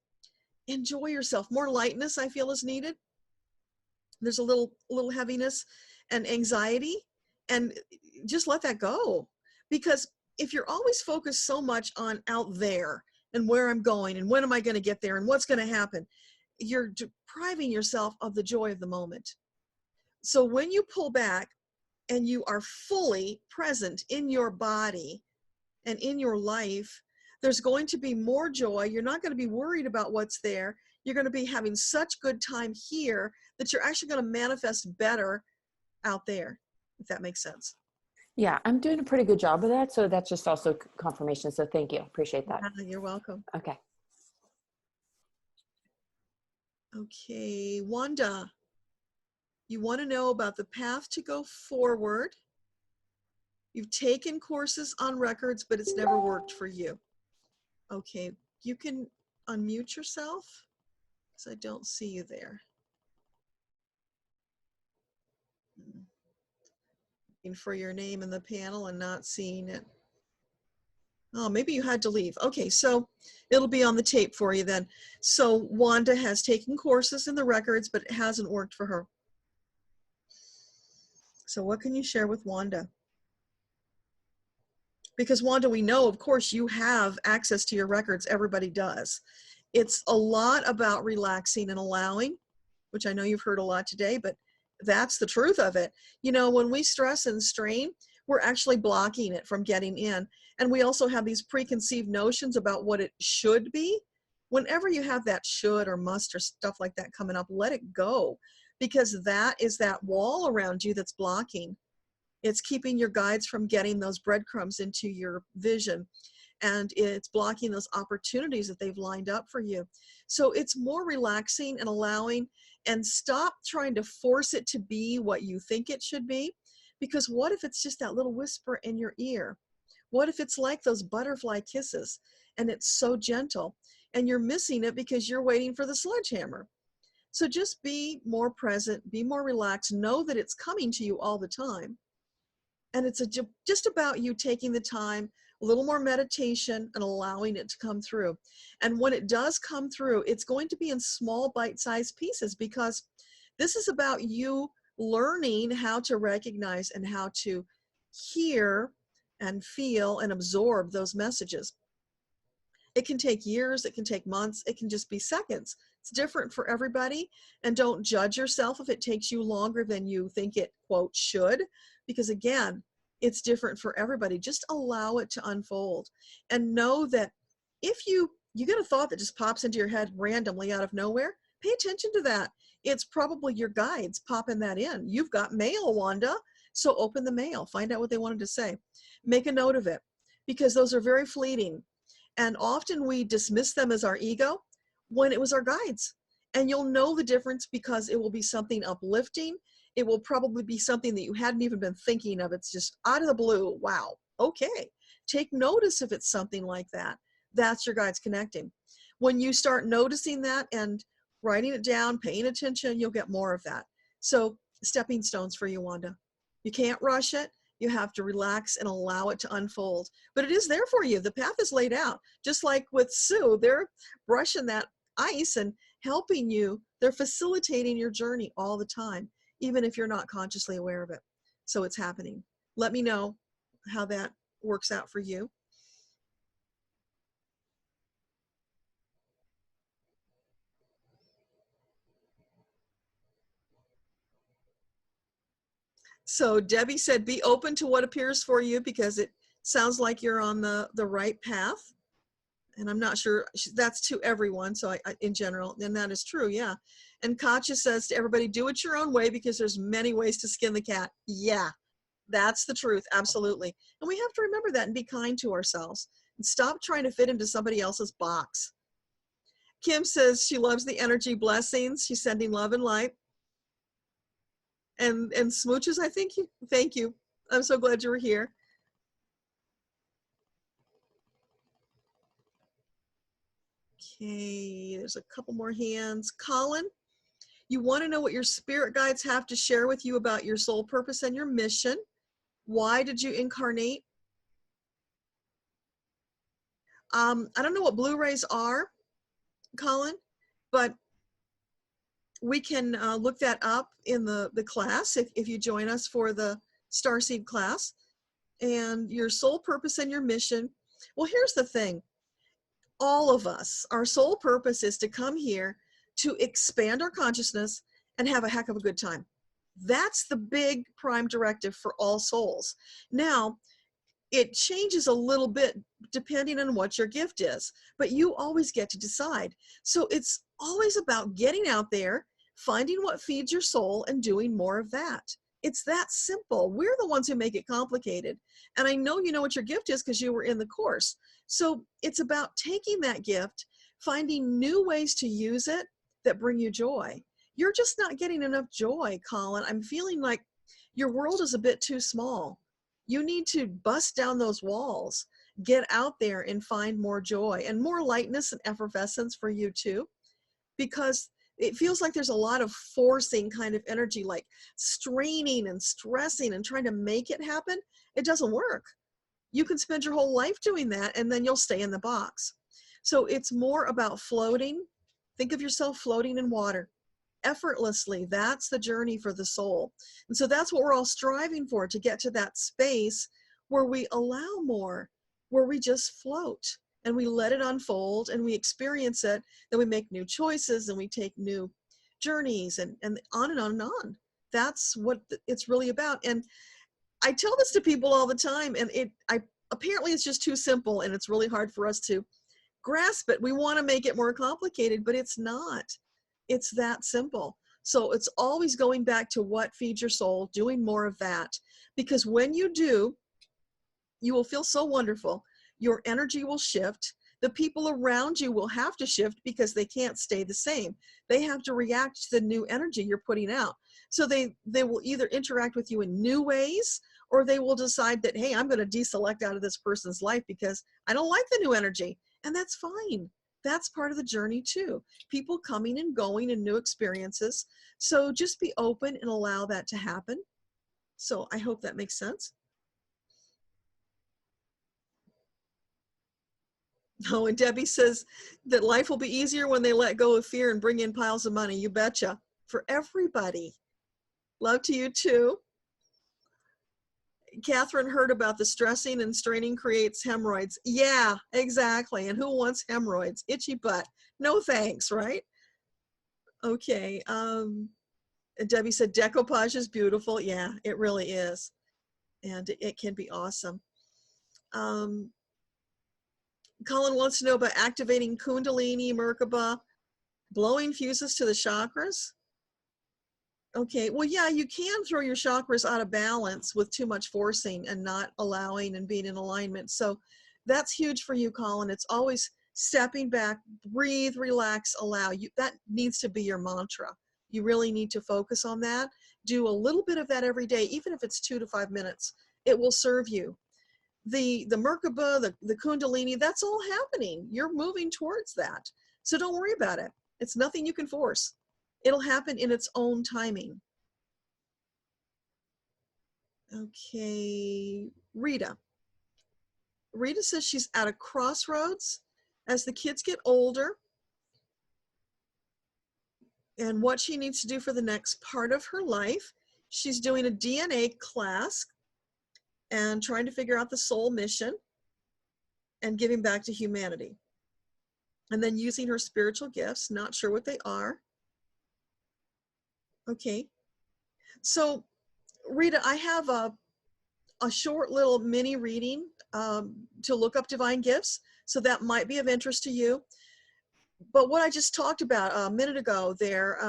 Enjoy yourself. More lightness, I feel, is needed. There's a little heaviness and anxiety, and just let that go. Because if you're always focused so much on out there and where I'm going and when am I going to get there and what's going to happen, you're depriving yourself of the joy of the moment. So when you pull back and you are fully present in your body and in your life, there's going to be more joy. You're not going to be worried about what's there. You're going to be having such good time here that you're actually going to manifest better out there, if that makes sense. Yeah, I'm doing a pretty good job of that. So that's just also confirmation. So thank you. Appreciate that. You're welcome. Okay. Okay, Wanda, you want to know about the path to go forward. You've taken courses on records, but it's never worked for you. Okay, you can unmute yourself because I don't see you there. Looking for your name in the panel and not seeing it. Oh, maybe you had to leave. Okay, so it'll be on the tape for you then. So Wanda has taken courses in the records, but it hasn't worked for her. So what can you share with Wanda? Because Wanda, we know, of course, you have access to your records. Everybody does. It's a lot about relaxing and allowing, which I know you've heard a lot today, but that's the truth of it. You know, when we stress and strain, we're actually blocking it from getting in. And we also have these preconceived notions about what it should be. Whenever you have that should or must or stuff like that coming up, let it go, because that is that wall around you that's blocking. It's keeping your guides from getting those breadcrumbs into your vision, and it's blocking those opportunities that they've lined up for you. So it's more relaxing and allowing, and stop trying to force it to be what you think it should be, because what if it's just that little whisper in your ear? What if it's like those butterfly kisses and it's so gentle and you're missing it because you're waiting for the sledgehammer? So just be more present, be more relaxed, know that it's coming to you all the time. And it's just about you taking the time, a little more meditation, and allowing it to come through. And when it does come through, it's going to be in small bite-sized pieces, because this is about you learning how to recognize and how to hear and feel and absorb those messages. It can take years, it can take months, it can just be seconds. It's different for everybody. And don't judge yourself if it takes you longer than you think it, quote, should, because again, it's different for everybody. Just allow it to unfold, and know that if you get a thought that just pops into your head randomly out of nowhere, pay attention to that. It's probably your guides popping that in. You've got mail, Wanda, so open the mail, find out what they wanted to say. Make a note of it, because those are very fleeting. And often we dismiss them as our ego when it was our guides. And you'll know the difference, because it will be something uplifting. It will probably be something that you hadn't even been thinking of. It's just out of the blue. Wow. Okay. Take notice if it's something like that. That's your guides connecting. When you start noticing that and writing it down, paying attention, you'll get more of that. So stepping stones for you, Wanda. You can't rush it. You have to relax and allow it to unfold. But it is there for you. The path is laid out. Just like with Sue, they're brushing that ice and helping you. They're facilitating your journey all the time, even if you're not consciously aware of it. So it's happening. Let me know how that works out for you. So Debbie said, be open to what appears for you, because it sounds like you're on the right path. And I'm not sure, that's to everyone, so I in general, and that is true, yeah. And Katja says to everybody, do it your own way, because there's many ways to skin the cat. Yeah, that's the truth, absolutely. And we have to remember that and be kind to ourselves and stop trying to fit into somebody else's box. Kim says she loves the energy, blessings. She's sending love and light. And smooches, I think. Thank you. I'm so glad you were here. Okay, there's a couple more hands. Colin, you want to know what your spirit guides have to share with you about your soul purpose and your mission. Why did you incarnate? I don't know what Blu-rays are, Colin, but we can look that up in the class if you join us for the Starseed class. And your soul purpose and your mission. Well, here's the thing. All of us, our soul purpose is to come here to expand our consciousness and have a heck of a good time. That's the big prime directive for all souls. Now, it changes a little bit depending on what your gift is, but you always get to decide. So it's always about getting out there, finding what feeds your soul, and doing more of that. It's that simple. We're the ones who make it complicated. And I know you know what your gift is because you were in the course. So it's about taking that gift, finding new ways to use it that bring you joy. You're just not getting enough joy, Colin. I'm feeling like your world is a bit too small. You need to bust down those walls, get out there and find more joy and more lightness and effervescence for you too, because it feels like there's a lot of forcing kind of energy, like straining and stressing and trying to make it happen. It doesn't work. you can spend your whole life doing that, and then you'll stay in the box. So it's more about floating. Think of yourself floating in water effortlessly. That's the journey for the soul. And so that's what we're all striving for, to get to that space where we allow more, where we just float and we let it unfold and we experience it. Then we make new choices and we take new journeys, and on and on and on. That's what it's really about. And I tell this to people all the time, and apparently it's just too simple, and it's really hard for us to grasp it. We want to make it more complicated, but it's not. It's that simple. So it's always going back to what feeds your soul, doing more of that. Because when you do, you will feel so wonderful. Your energy will shift. The people around you will have to shift because they can't stay the same. They have to react to the new energy you're putting out. So they will either interact with you in new ways, or they will decide that, hey, I'm going to deselect out of this person's life because I don't like the new energy. And that's fine. That's part of the journey too. People coming and going and new experiences. So just be open and allow that to happen. So I hope that makes sense. Oh, and Debbie says that life will be easier when they let go of fear and bring in piles of money. You betcha. For everybody. Love to you too. Catherine heard about the stressing and straining creates hemorrhoids. Yeah, exactly. And who wants hemorrhoids? Itchy butt. No thanks, right? Okay. Debbie said decoupage is beautiful. Yeah, it really is. And it can be awesome. Colin wants to know about activating Kundalini, Merkaba, blowing fuses to the chakras. Okay, well, yeah, you can throw your chakras out of balance with too much forcing and not allowing and being in alignment. So that's huge for you, Colin. It's always stepping back, breathe, relax, allow. That needs to be your mantra. You really need to focus on that. Do a little bit of that every day, even if it's 2 to 5 minutes. It will serve you. The Merkaba, the Kundalini, that's all happening. You're moving towards that. So don't worry about it. It's nothing you can force. It'll happen in its own timing. Okay, Rita. Rita says she's at a crossroads as the kids get older and what she needs to do for the next part of her life. She's doing a DNA class and trying to figure out the soul mission and giving back to humanity. And then using her spiritual gifts, not sure what they are. Okay, so Rita, I have a short little mini reading to look up divine gifts, so that might be of interest to you. But what I just talked about a minute ago there,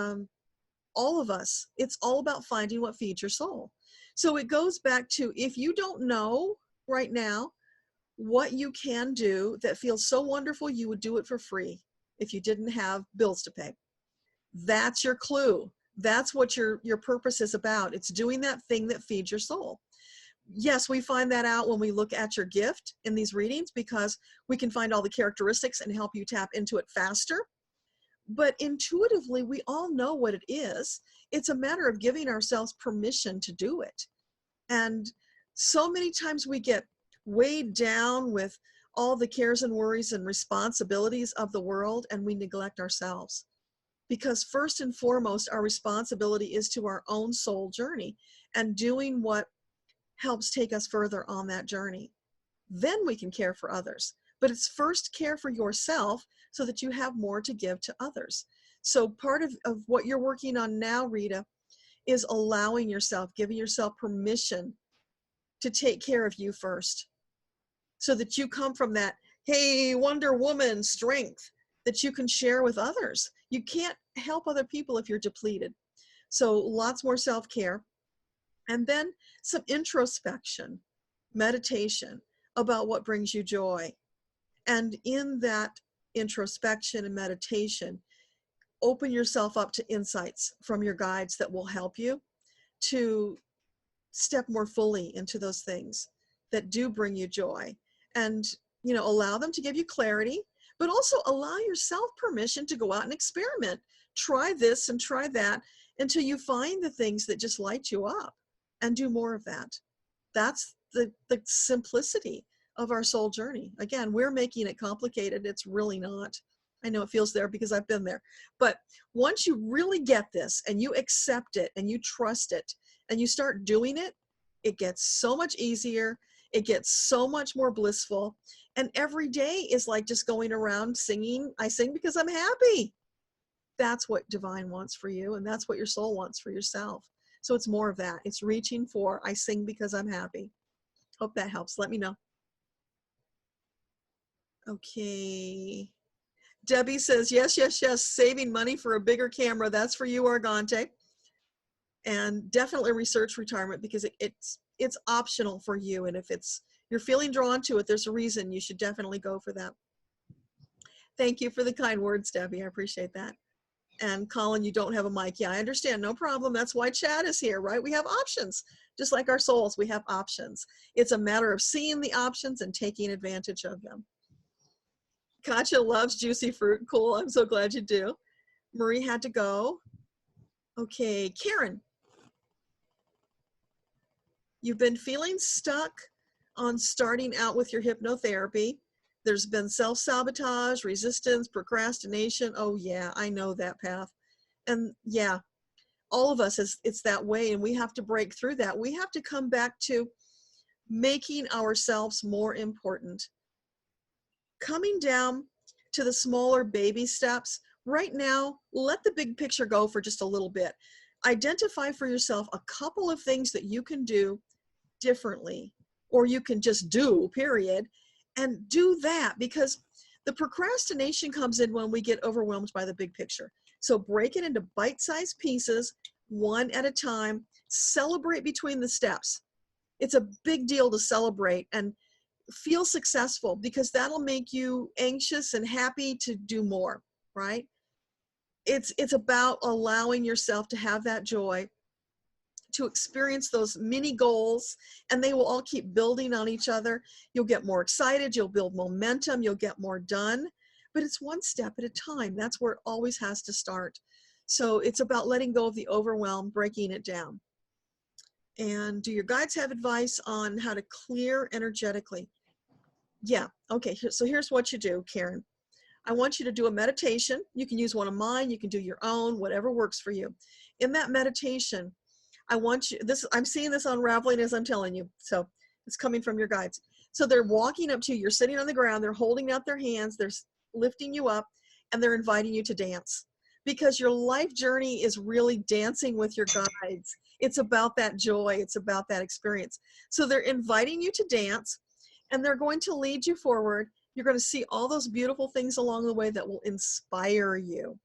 all of us, it's all about finding what feeds your soul. So it goes back to, if you don't know right now what you can do that feels so wonderful, you would do it for free if you didn't have bills to pay. That's your clue. That's what your purpose is about. It's doing that thing that feeds your soul. Yes, we find that out when we look at your gift in these readings, because we can find all the characteristics and help you tap into it faster. But intuitively, we all know what it is. It's a matter of giving ourselves permission to do it. And so many times we get weighed down with all the cares and worries and responsibilities of the world, and we neglect ourselves. Because first and foremost, our responsibility is to our own soul journey and doing what helps take us further on that journey. Then we can care for others. But it's first care for yourself so that you have more to give to others. So part of what you're working on now, Rita, is allowing yourself, giving yourself permission to take care of you first. So that you come from that, hey, Wonder Woman strength that you can share with others. You can't help other people if you're depleted. So lots more self-care. And then some introspection, meditation about what brings you joy. And in that introspection and meditation, open yourself up to insights from your guides that will help you to step more fully into those things that do bring you joy. And, you know, allow them to give you clarity, but also allow yourself permission to go out and experiment. Try this and try that until you find the things that just light you up, and do more of that. That's the simplicity. of our soul journey. Again, we're making it complicated. It's really not. I know it feels there because I've been there. But once you really get this and you accept it and you trust it and you start doing it, it gets so much easier. It gets so much more blissful. And every day is like just going around singing, I sing because I'm happy. That's what divine wants for you. And that's what your soul wants for yourself. So it's more of that. It's reaching for, I sing because I'm happy. Hope that helps. Let me know. Okay. Debbie says, yes, yes, yes. Saving money for a bigger camera. That's for you, Argante. And definitely research retirement because it's optional for you. And if you're feeling drawn to it, there's a reason you should definitely go for that. Thank you for the kind words, Debbie. I appreciate that. And Colin, you don't have a mic. Yeah, I understand. No problem. That's why Chad is here, right? We have options. Just like our souls, we have options. It's a matter of seeing the options and taking advantage of them. Katya loves juicy fruit. Cool. I'm so glad you do. Marie had to go. Okay, Karen. You've been feeling stuck on starting out with your hypnotherapy. There's been self-sabotage, resistance, procrastination. Oh yeah, I know that path. And yeah, all of us, it's that way, and we have to break through that. We have to come back to making ourselves more important. Coming down to the smaller baby steps. Right now, let the big picture go for just a little bit. Identify for yourself a couple of things that you can do differently, or you can just do, period, and do that, because the procrastination comes in when we get overwhelmed by the big picture. So break it into bite-sized pieces, one at a time. Celebrate between the steps. It's a big deal to celebrate and feel successful, because that'll make you anxious and happy to do more, right? It's about allowing yourself to have that joy, to experience those mini goals, and they will all keep building on each other. You'll get more excited, you'll build momentum, you'll get more done, but it's one step at a time. That's where it always has to start. So it's about letting go of the overwhelm, breaking it down. And do your guides have advice on how to clear energetically? Yeah, okay, so here's what you do, Karen. I want you to do a meditation. You can use one of mine, you can do your own, whatever works for you. In that meditation, I want you, I'm seeing this unraveling as I'm telling you, so it's coming from your guides. So they're walking up to you, you're sitting on the ground, they're holding out their hands, they're lifting you up, and they're inviting you to dance. Because your life journey is really dancing with your guides. It's about that joy, it's about that experience. So they're inviting you to dance, and they're going to lead you forward. You're going to see all those beautiful things along the way that will inspire you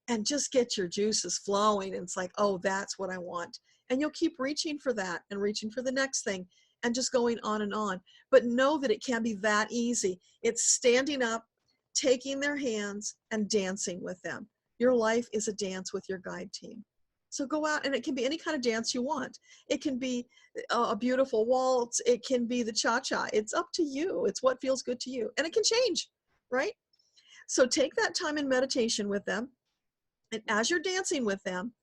and just get your juices flowing. And it's like, oh, that's what I want. And you'll keep reaching for that and reaching for the next thing and just going on and on. But know that it can be that easy. It's standing up, taking their hands and dancing with them. Your life is a dance with your guide team. So go out, and it can be any kind of dance you want. It can be a beautiful waltz. It can be the cha-cha. It's up to you. It's what feels good to you. And it can change, right? So take that time in meditation with them. And as you're dancing with them,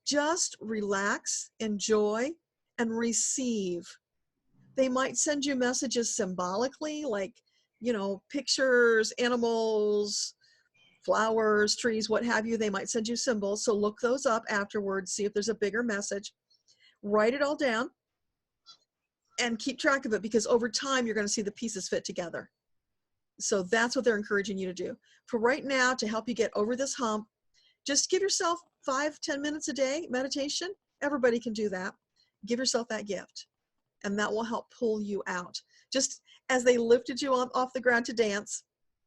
just relax, enjoy, and receive. They might send you messages symbolically, like, you know, pictures, animals, flowers, trees, what have you. They might send you symbols. So look those up afterwards, see if there's a bigger message. Write it all down and keep track of it, because over time you're going to see the pieces fit together. So that's what they're encouraging you to do. For right now, to help you get over this hump, just give yourself 5-10 minutes a day meditation. Everybody can do that. Give yourself that gift, and that will help pull you out. Just as they lifted you off the ground to dance,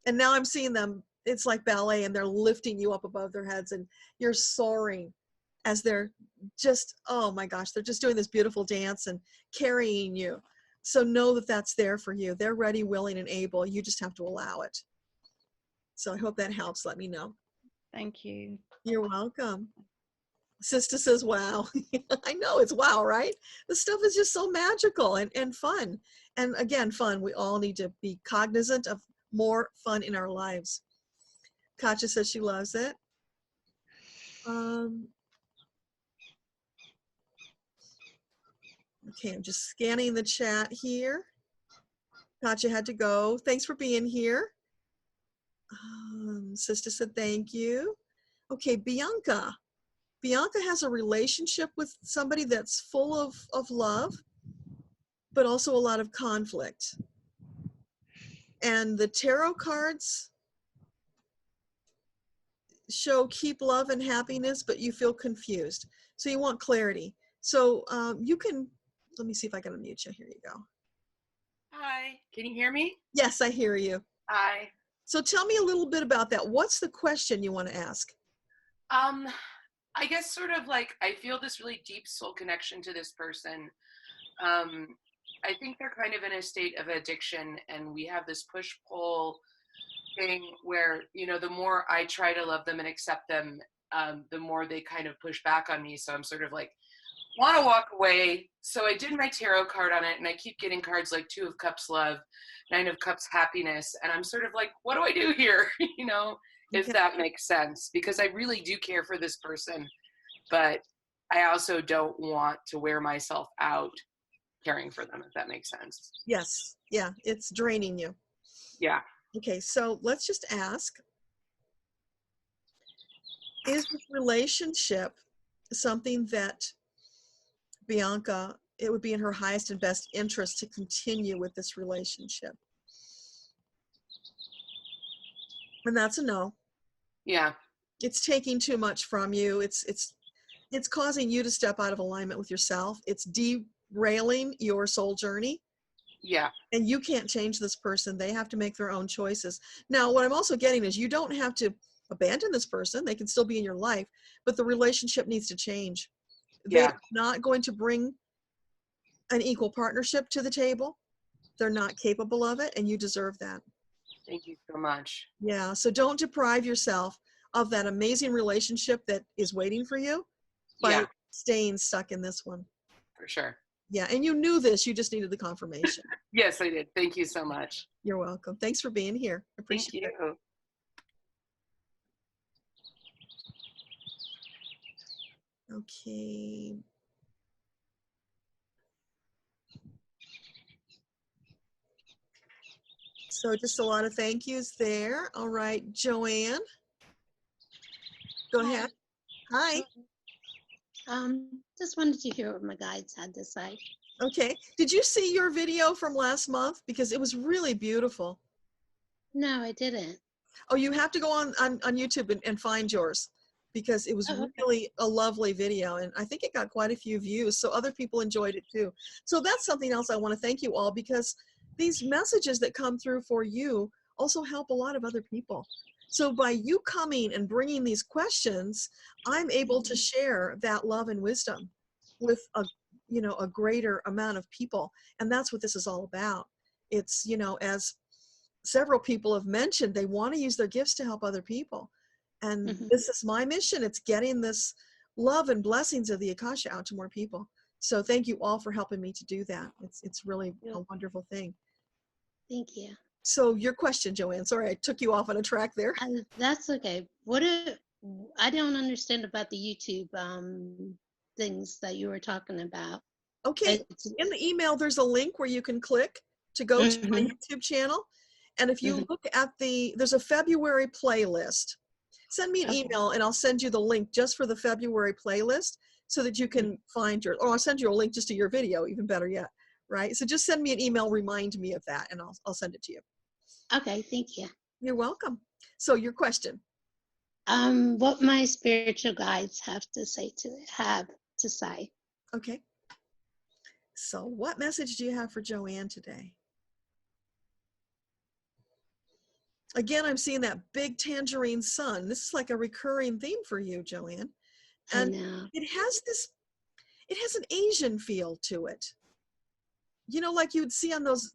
and now I'm seeing them, it's like ballet, and they're lifting you up above their heads, and you're soaring as they're just, oh my gosh, they're just doing this beautiful dance and carrying you. So know that that's there for you. They're ready, willing, and able. You just have to allow it. So I hope that helps. Let me know. Thank you. You're welcome. Sister says, wow. I know, it's wow, right? This stuff is just so magical and fun. And again, fun. We all need to be cognizant of more fun in our lives. Katya says she loves it. Okay, I'm just scanning the chat here. Katya had to go. Thanks for being here. Sister said thank you. Okay, Bianca. Bianca has a relationship with somebody that's full of love, but also a lot of conflict. And the tarot cards show keep love and happiness, but you feel confused. So you want clarity. So you can, let me see if I can unmute you. Here you go. Hi, can you hear me? Yes, I hear you. Hi. So tell me a little bit about that. What's the question you want to ask? I guess sort of like I feel this really deep soul connection to this person. I think they're kind of in a state of addiction, and we have this push-pull thing where, you know, the more I try to love them and accept them, the more they kind of push back on me. So I'm sort of like, want to walk away. So I did my tarot card on it, and I keep getting cards like 2 of Cups love, 9 of Cups happiness. And I'm sort of like, what do I do here? You know, if that makes sense, because I really do care for this person, but I also don't want to wear myself out caring for them, if that makes sense. Yes. Yeah. It's draining you. Yeah. Okay. So let's just ask, is this relationship something that Bianca, it would be in her highest and best interest to continue with this relationship? And that's a no. Yeah. It's taking too much from you. It's causing you to step out of alignment with yourself. It's derailing your soul journey. Yeah. And you can't change this person. They have to make their own choices. Now, what I'm also getting is you don't have to abandon this person. They can still be in your life, but the relationship needs to change. Yeah. They're not going to bring an equal partnership to the table. They're not capable of it, and you deserve that. Thank you so much. Yeah, so don't deprive yourself of that amazing relationship that is waiting for you by staying stuck in this one. For sure. Yeah, and you knew this, you just needed the confirmation. Yes, I did. Thank you so much. You're welcome. Thanks for being here. Appreciate it. Thank you. Okay. So just a lot of thank yous there. All right, Joanne. Go ahead. Hi. Just wanted to hear what my guides had to say. Okay. Did you see your video from last month? Because it was really beautiful. No, I didn't. Oh, you have to go on YouTube and find yours, because it was really a lovely video, and I think it got quite a few views, so other people enjoyed it too. So that's something else I want to thank you all, because these messages that come through for you also help a lot of other people. So by you coming and bringing these questions, I'm able to share that love and wisdom with a greater amount of people, and that's what this is all about. It's, as several people have mentioned, they want to use their gifts to help other people. And this is my mission. It's getting this love and blessings of the Akasha out to more people. So thank you all for helping me to do that. It's really a wonderful thing. Thank you. So your question, Joanne, sorry, I took you off on a track there. That's okay. I don't understand about the YouTube things that you were talking about. Okay, in the email, there's a link where you can click to go to my YouTube channel. And if you look at there's a February playlist. Send me an email and I'll send you the link just for the February playlist so that you can find or I'll send you a link just to your video, even better yet, right? So just send me an email, remind me of that, and I'll send it to you. Okay, thank you. You're welcome. So your question. What my spiritual guides have to say. Okay. So what message do you have for Joanne today? Again, I'm seeing that big tangerine sun. This is like a recurring theme for you, Joanne. And it has an Asian feel to it. Like you would see on those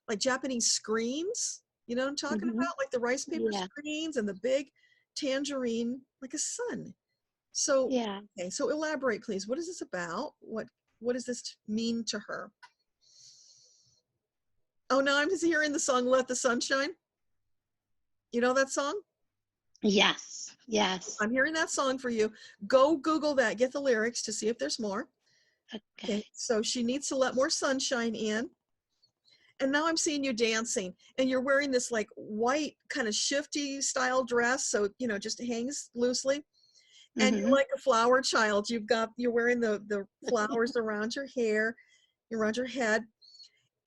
like Japanese screens, you know what I'm talking about? Like the rice paper screens and the big tangerine, like a sun. So, okay, so elaborate, please. What is this about? What does this mean to her? Oh, now I'm just hearing the song, Let the Sun Shine. You know that song? Yes, yes. I'm hearing that song for you. Go Google that, get the lyrics to see if there's more. Okay, so she needs to let more sunshine in. And now I'm seeing you dancing, and you're wearing this like white kind of shifty style dress. So, you know, just hangs loosely. And you're like a flower child. You're wearing the flowers around your hair, around your head,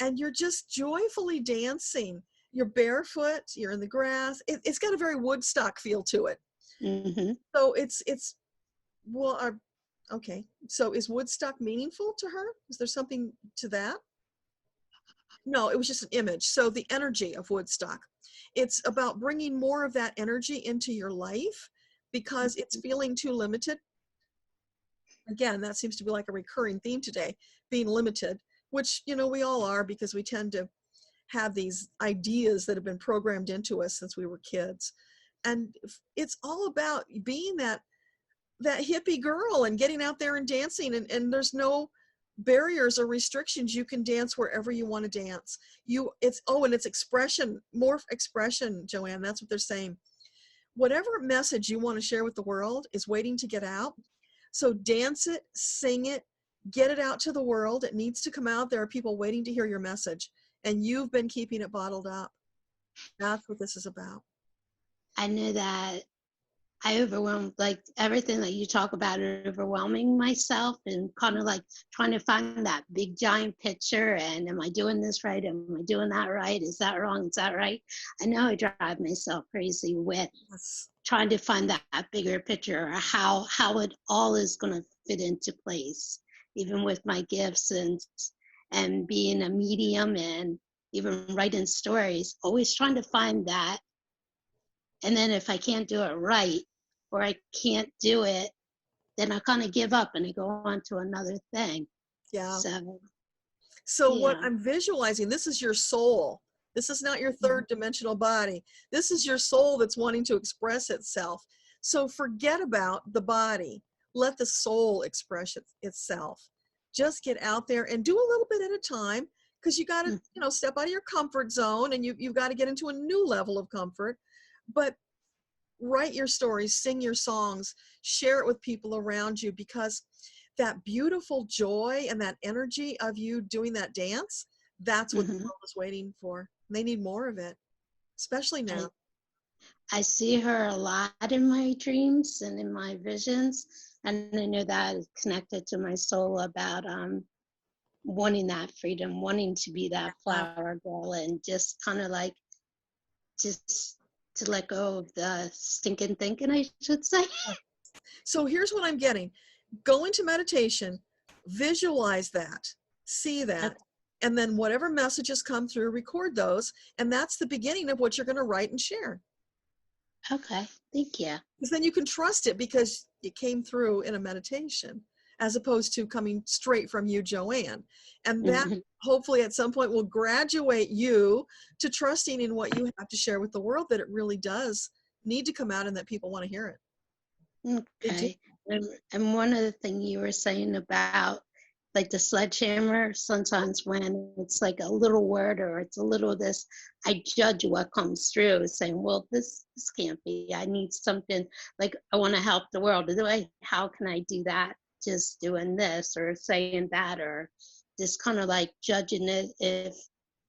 and you're just joyfully dancing. You're barefoot, you're in the grass. It's got a very Woodstock feel to it. So well, okay. So is Woodstock meaningful to her? Is there something to that? No, it was just an image. So the energy of Woodstock, it's about bringing more of that energy into your life because it's feeling too limited. Again, that seems to be like a recurring theme today, being limited, which, you know, we all are because we tend to have these ideas that have been programmed into us since we were kids. And it's all about being that hippie girl and getting out there and dancing, and there's no barriers or restrictions. You can dance wherever you want to dance. And it's expression, more expression, Joanne. That's what they're saying. Whatever message you want to share with the world is waiting to get out. So dance it, sing it, get it out to the world. It needs to come out. There are people waiting to hear your message, and you've been keeping it bottled up. That's what this is about. I knew that I overwhelmed, like everything that you talk about, overwhelming myself and kind of like trying to find that big giant picture. And am I doing this right? Am I doing that right? Is that wrong? Is that right? I know I drive myself crazy with trying to find that bigger picture, or how it all is going to fit into place, even with my gifts and being a medium and even writing stories, always trying to find that. And then if I can't do it right, or I can't do it, then I kind of give up and I go on to another thing. Yeah. So what I'm visualizing, this is your soul. This is not your third dimensional body. This is your soul that's wanting to express itself. So forget about the body. Let the soul express itself. Just get out there and do a little bit at a time, because you got to, you know, step out of your comfort zone, and you've got to get into a new level of comfort. But write your stories, sing your songs, share it with people around you, because that beautiful joy and that energy of you doing that dance, that's what the world is waiting for. They need more of it, especially now. I see her a lot in my dreams and in my visions, and I know that is connected to my soul about wanting that freedom, wanting to be that flower girl, and just kind of like just to let go of the stinking thinking, I should say. So here's what I'm getting. Go into meditation, visualize that, see that, and then whatever messages come through, record those, and that's the beginning of what you're going to write and share. Okay, thank you. Because then you can trust it because it came through in a meditation, as opposed to coming straight from you, Joanne. And that hopefully at some point will graduate you to trusting in what you have to share with the world, that it really does need to come out and that people want to hear it. Okay. And one other thing you were saying about like the sledgehammer, sometimes when it's like a little word or it's a little this, I judge what comes through, saying, well, this can't be. I need something, like I want to help the world. How can I do that? Just doing this or saying that, or just kind of like judging it. If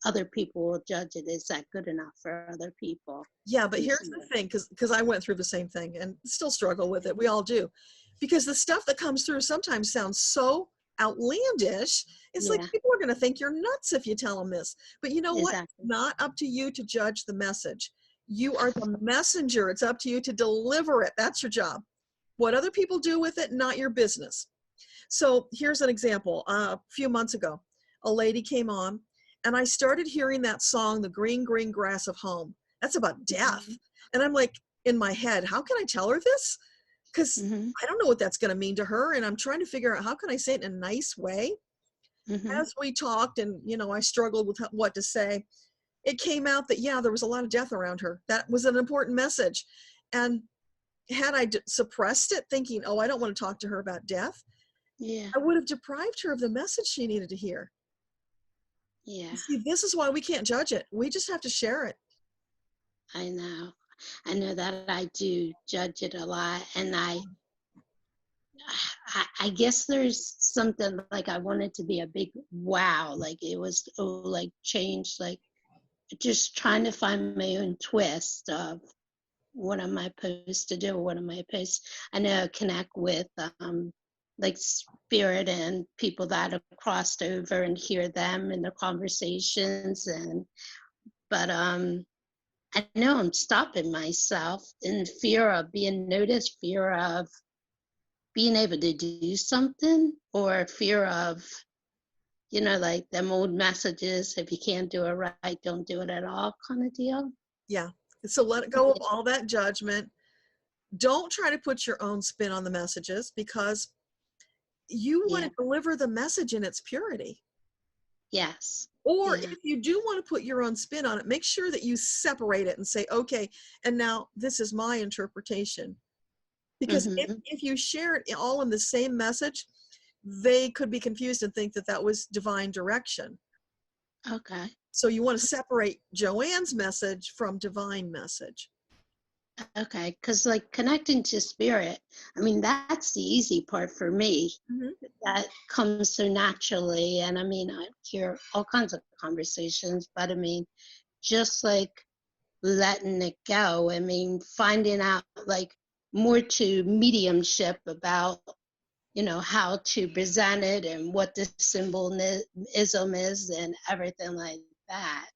other people will judge it, is that good enough for other people? Yeah, but here's the thing, because I went through the same thing and still struggle with it. We all do. Because the stuff that comes through sometimes sounds so outlandish. It's like people are going to think you're nuts if you tell them this. But you know what? It's not up to you to judge the message. You are the messenger. It's up to you to deliver it. That's your job. What other people do with it, not your business. So here's an example. A few months ago, a lady came on, and I started hearing that song, The Green, Green Grass of Home. That's about death. And I'm like, in my head, how can I tell her this? Because I don't know what that's going to mean to her. And I'm trying to figure out, how can I say it in a nice way? As we talked, and, you know, I struggled with what to say, it came out that, yeah, there was a lot of death around her. That was an important message. And had I suppressed it, thinking, oh, I don't want to talk to her about death, I would have deprived her of the message she needed to hear. Yeah. See, this is why we can't judge it. We just have to share it. I know that I do judge it a lot, and I guess there's something like I want it to be a big wow, like it was like change, like just trying to find my own twist of what am I supposed to do? What am I supposed? I know connect with like spirit and people that have crossed over and hear them in their conversations, and but I know I'm stopping myself in fear of being noticed, fear of being able to do something, or fear of, you know, like them old messages, if you can't do it right, don't do it at all kind of deal. Yeah. So let go of all that judgment. Don't try to put your own spin on the messages, because you want to deliver the message in its purity. Yes. Or if you do want to put your own spin on it, make sure that you separate it and say, okay, and now this is my interpretation. Because if you share it all in the same message, they could be confused and think that that was divine direction. Okay. So you want to separate Joanne's message from divine message. Okay, because like connecting to spirit, I mean, that's the easy part for me. That comes so naturally. And I mean, I hear all kinds of conversations, but I mean, just like letting it go. I mean, finding out like more to mediumship about, you know, how to present it and what the symbolism is and everything like that.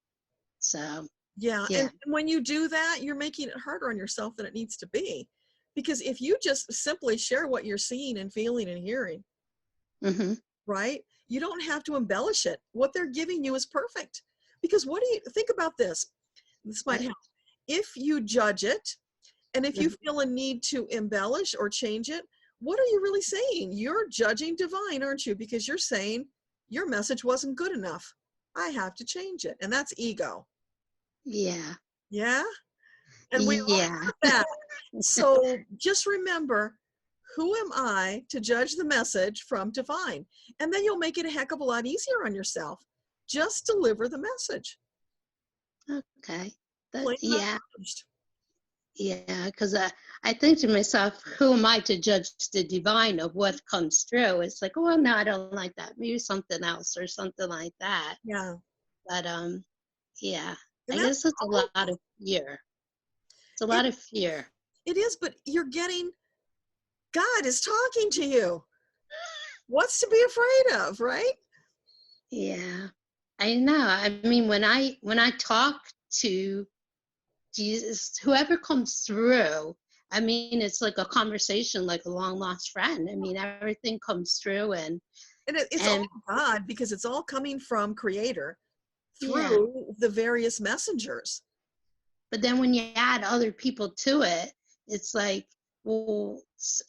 So yeah. And when you do that, you're making it harder on yourself than it needs to be. Because if you just simply share what you're seeing and feeling and hearing, right? You don't have to embellish it. What they're giving you is perfect. Because what do you think about this? This might help. If you judge it, and if you feel a need to embellish or change it, what are you really saying? You're judging divine, aren't you? Because you're saying your message wasn't good enough. I have to change it. And that's ego. Yeah. Yeah. And we all have that. So just remember, who am I to judge the message from divine? And then you'll make it a heck of a lot easier on yourself. Just deliver the message. Okay. Plain Yeah. unchanged. Yeah, because I think to myself, who am I to judge the divine of what comes through? It's like, oh, no, I don't like that. Maybe something else or something like that. Yeah. But yeah, And I guess it's a lot of fear. It's a lot of fear. It is, but you're getting, God is talking to you. What's to be afraid of, right? Yeah, I know. I mean, when I talk to Jesus, whoever comes through, I mean, it's like a conversation, like a long lost friend. I mean, everything comes through, and it's all God, because it's all coming from Creator through the various messengers. But then when you add other people to it, it's like, well,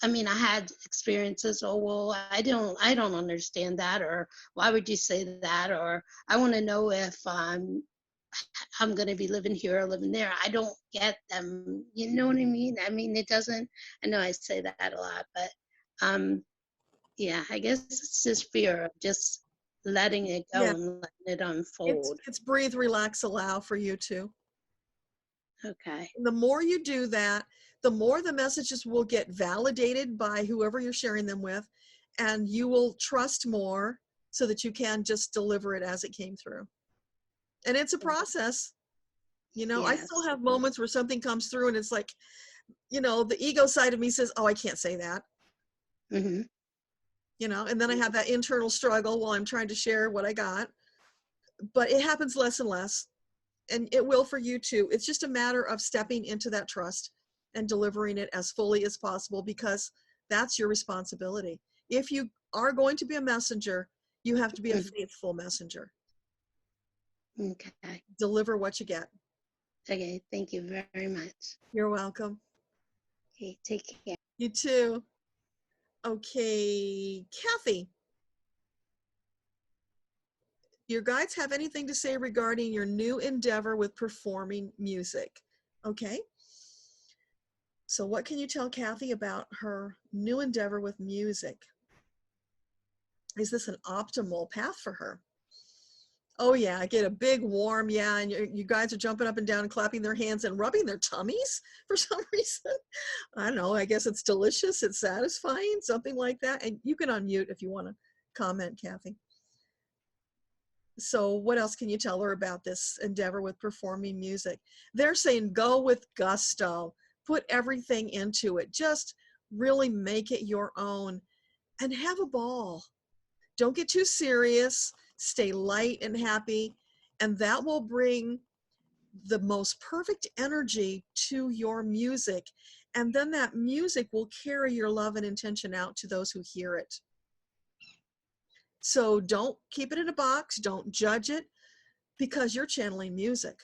I mean, I had experiences. Oh, well, I don't understand that, or why would you say that, or I want to know if I'm going to be living here or living there. I don't get them. You know what I mean? I mean, it doesn't. I know I say that a lot, but yeah, I guess it's just fear of just letting it go and letting it unfold. It's breathe, relax, allow for you to. Okay. The more you do that, the more the messages will get validated by whoever you're sharing them with, and you will trust more so that you can just deliver it as it came through. And it's a process. You know, I still have moments where something comes through and it's like, you know, the ego side of me says, oh, I can't say that. You know, and then I have that internal struggle while I'm trying to share what I got. But it happens less and less. And it will for you too. It's just a matter of stepping into that trust and delivering it as fully as possible, because that's your responsibility. If you are going to be a messenger, you have to be a faithful messenger. Okay. Deliver what you get. Okay. Thank you very much. You're welcome. Okay. Take care. You too. Okay. Kathy. Your guides have anything to say regarding your new endeavor with performing music? Okay. So what can you tell Kathy about her new endeavor with music? Is this an optimal path for her? Oh yeah, I get a big warm, yeah, and you guys are jumping up and down and clapping their hands and rubbing their tummies for some reason. I don't know, I guess it's delicious, it's satisfying, something like that. And you can unmute if you want to comment, Kathy. So what else can you tell her about this endeavor with performing music? They're saying go with gusto, put everything into it, just really make it your own and have a ball. Don't get too serious, stay light and happy, and that will bring the most perfect energy to your music. And then that music will carry your love and intention out to those who hear it. So don't keep it in a box, don't judge it, because you're channeling music.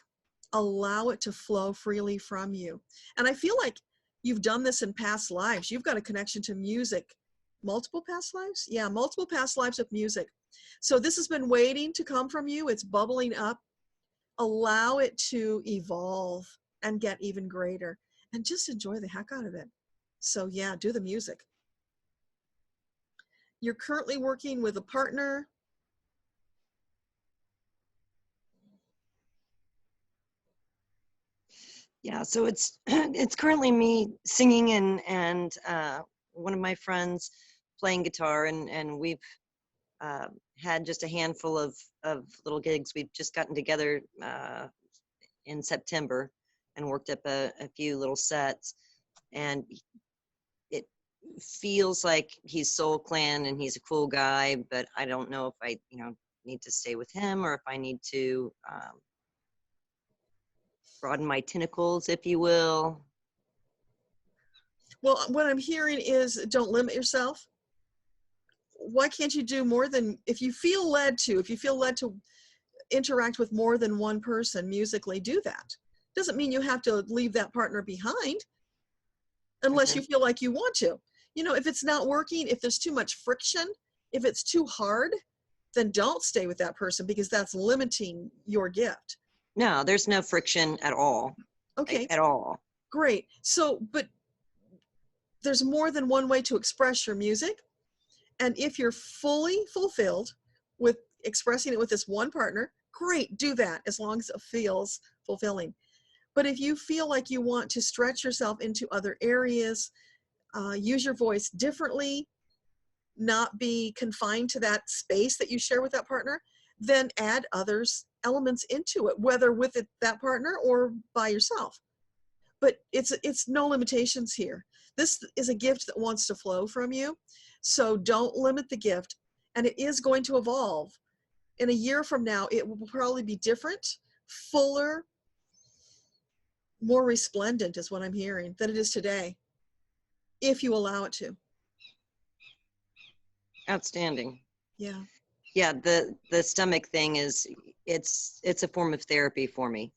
Allow it to flow freely from you. And I feel like you've done this in past lives. You've got a connection to music. Multiple past lives? Yeah, multiple past lives of music. So this has been waiting to come from you. It's bubbling up. Allow it to evolve and get even greater. And just enjoy the heck out of it. So yeah, do the music. You're currently working with a partner. Yeah, so it's it's currently me singing and one of my friends playing guitar, and we've had just a handful of little gigs. We've just gotten together in September and worked up a few little sets, and it feels like he's Soul Clan and he's a cool guy, but I don't know if I need to stay with him or if I need to broaden my tentacles, if you will. Well, what I'm hearing is don't limit yourself. Why can't you do more than, if you feel led to interact with more than one person musically, do that. Doesn't mean you have to leave that partner behind unless you feel like you want to. If it's not working, if there's too much friction, if it's too hard, then don't stay with that person, because that's limiting your gift. No, there's no friction at all. Okay. At all. Great. So, but there's more than one way to express your music. And if you're fully fulfilled with expressing it with this one partner, great, do that as long as it feels fulfilling. But if you feel like you want to stretch yourself into other areas, use your voice differently, not be confined to that space that you share with that partner, then add elements into it, whether with that partner or by yourself. But it's no limitations here. This is a gift that wants to flow from you. So don't limit the gift. And it is going to evolve. In a year from now, it will probably be different, fuller, more resplendent is what I'm hearing than it is today, if you allow it to. Outstanding. Yeah. Yeah, the stomach thing is, it's a form of therapy for me.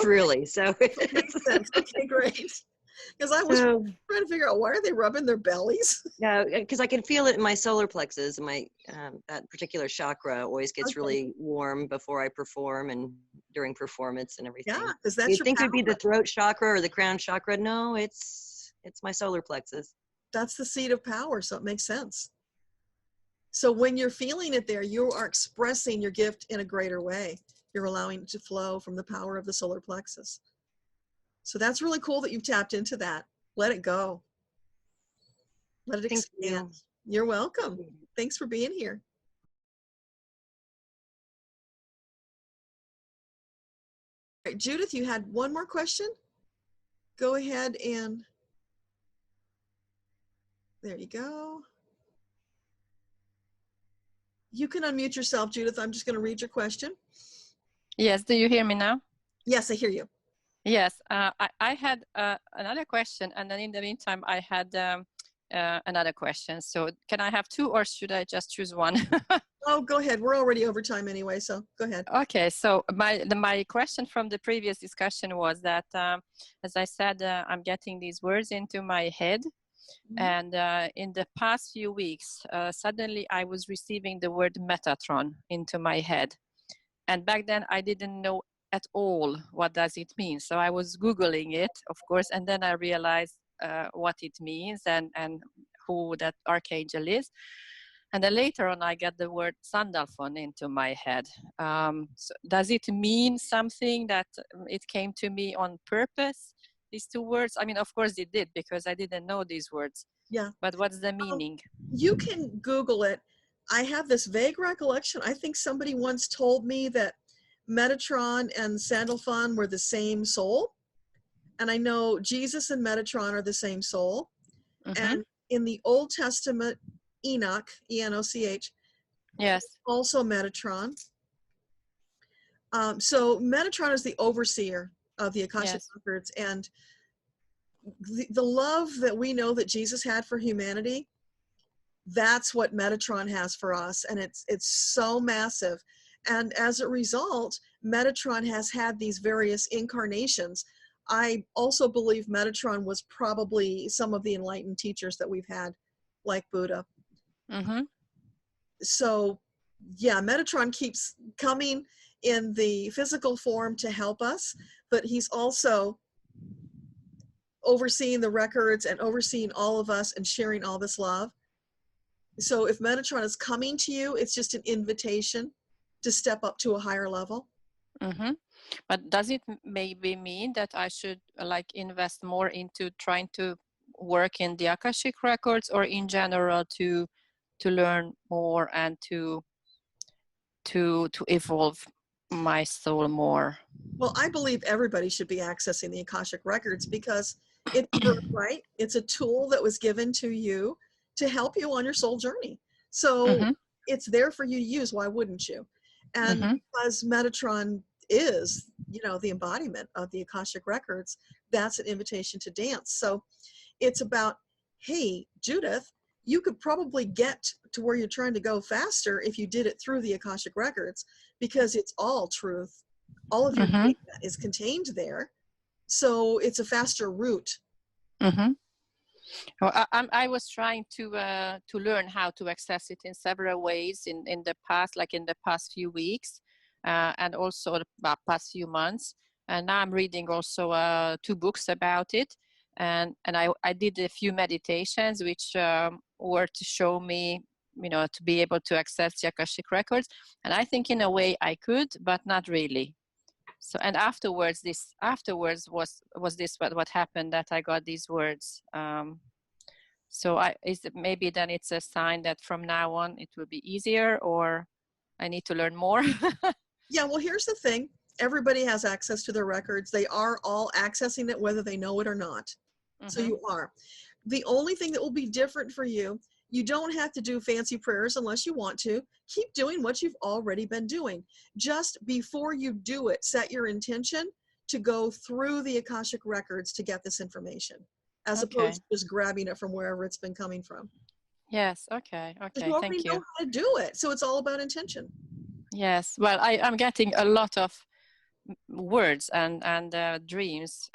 Really. So makes sense. Okay, great. Because I was trying to figure out, why are they rubbing their bellies? Yeah, because I can feel it in my solar plexus, and my that particular chakra always gets really warm before I perform and during performance and everything. Yeah, because that's You'd think it would be the throat chakra or the crown chakra. No, it's my solar plexus. That's the seat of power, so it makes sense. So when you're feeling it there, you are expressing your gift in a greater way. You're allowing it to flow from the power of the solar plexus. So that's really cool that you've tapped into that. Let it go. Let it expand. You're welcome. Thanks for being here. All right, Judith, you had one more question? Go ahead and, there you go. You can unmute yourself, Judith. I'm just going to read your question. Yes, do you hear me now? Yes, I hear you. Yes, I had another question, and then in the meantime, I had another question. So can I have two, or should I just choose one? Oh, go ahead. We're already over time anyway, so go ahead. Okay, so my question from the previous discussion was that, as I said, I'm getting these words into my head. And in the past few weeks, suddenly I was receiving the word Metatron into my head. And back then I didn't know at all what does it mean. So I was Googling it, of course, and then I realized what it means and who that archangel is. And then later on, I get the word Sandalphon into my head. So does it mean something that it came to me on purpose, these two words? I mean, of course it did, because I didn't know these words. Yeah. But what's the meaning? You can Google it. I have this vague recollection. I think somebody once told me that Metatron and Sandalphon were the same soul. And I know Jesus and Metatron are the same soul. Mm-hmm. And in the Old Testament, Enoch, E-N-O-C-H, yes, also Metatron. So Metatron is the overseer of the Akashic Records, and the love that we know that Jesus had for humanity, that's what Metatron has for us, and it's so massive. And as a result, Metatron has had these various incarnations. I also believe Metatron was probably some of the enlightened teachers that we've had, like Buddha. Mm-hmm. So, yeah, Metatron keeps coming in the physical form to help us, but he's also overseeing the records and overseeing all of us and sharing all this love. So if Metatron is coming to you, it's just an invitation to step up to a higher level. Mm-hmm. But does it maybe mean that I should like invest more into trying to work in the Akashic Records, or in general to learn more and to evolve my soul more? Well, I believe everybody should be accessing the Akashic Records, because it's right. It's a tool that was given to you to help you on your soul journey. So it's there for you to use. Why wouldn't you? And because Metatron is, the embodiment of the Akashic Records, that's an invitation to dance. So it's about, hey, Judith, you could probably get to where you're trying to go faster if you did it through the Akashic Records, because it's all truth. All of your data is contained there. So it's a faster route. Well, I was trying to learn how to access it in several ways in the past, like in the past few weeks, and also the past few months. And now I'm reading also 2 books about it. And I did a few meditations which were to show me, to be able to access the Akashic Records. And I think in a way I could, but not really. So, and afterwards was this what happened, that I got these words. So maybe then it's a sign that from now on it will be easier, or I need to learn more. Yeah, well, here's the thing. Everybody has access to their records. They are all accessing it, whether they know it or not. So you are. The only thing that will be different for you, you don't have to do fancy prayers unless you want to. Keep doing what you've already been doing. Just before you do it, set your intention to go through the Akashic Records to get this information, as opposed to just grabbing it from wherever it's been coming from. Yes, okay, You already thank you. know how to do it, so it's all about intention. Yes, well, I'm getting a lot of words and dreams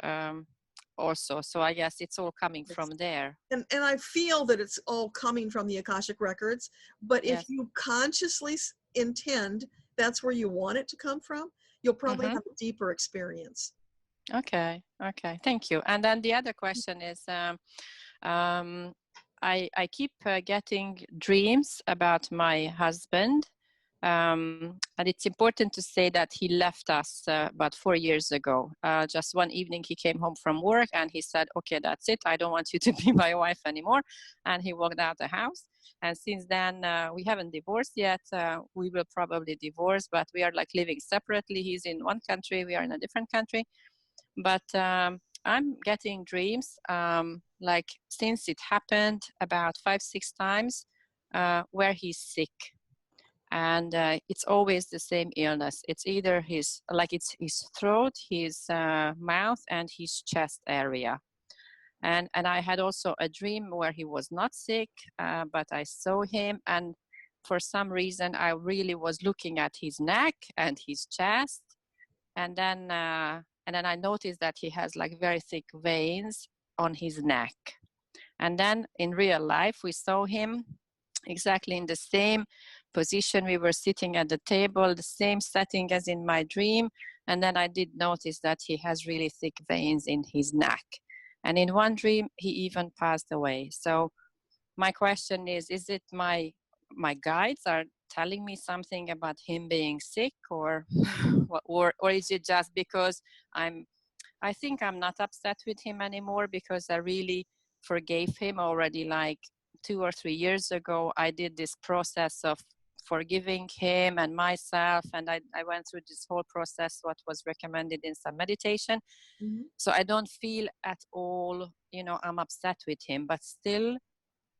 also, so I guess it's all coming from there. And I feel that it's all coming from the Akashic Records, but if you consciously intend that's where you want it to come from, you'll probably have a deeper experience. Okay, thank you. And then the other question is, I keep getting dreams about my husband, and it's important to say that he left us about 4 years ago. Just one evening he came home from work and he said, okay, that's it, I don't want you to be my wife anymore, and he walked out the house. And since then we haven't divorced yet. We will probably divorce, but we are like living separately. He's in one country, we are in a different country. But I'm getting dreams, like since it happened about 5-6 times, where he's sick. And it's always the same illness. It's either his throat, his mouth, and his chest area. And I had also a dream where he was not sick, but I saw him, and for some reason I really was looking at his neck and his chest, and then I noticed that he has like very thick veins on his neck. And then in real life we saw him exactly in the same position. We were sitting at the table, the same setting as in my dream, and then I did notice that he has really thick veins in his neck. And in one dream he even passed away. So my question is it my my guides are telling me something about him being sick, or or is it just because I think I'm not upset with him anymore, because I really forgave him already like 2 or 3 years ago. I did this process of forgiving him and myself, and I went through this whole process, what was recommended in some meditation. Mm-hmm. So I don't feel at all, I'm upset with him, but still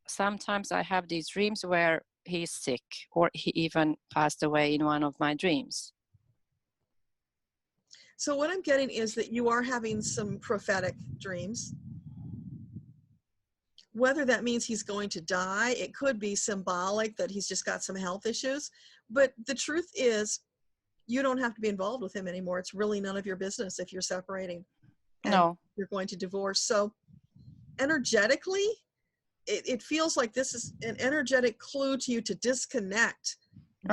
sometimes I have these dreams where he's sick, or he even passed away in one of my dreams. So what I'm getting is that you are having some prophetic dreams. Whether that means he's going to die, it could be symbolic that he's just got some health issues. But the truth is, you don't have to be involved with him anymore. It's really none of your business if you're separating. And no. You're going to divorce. So energetically, it feels like this is an energetic clue to you to disconnect.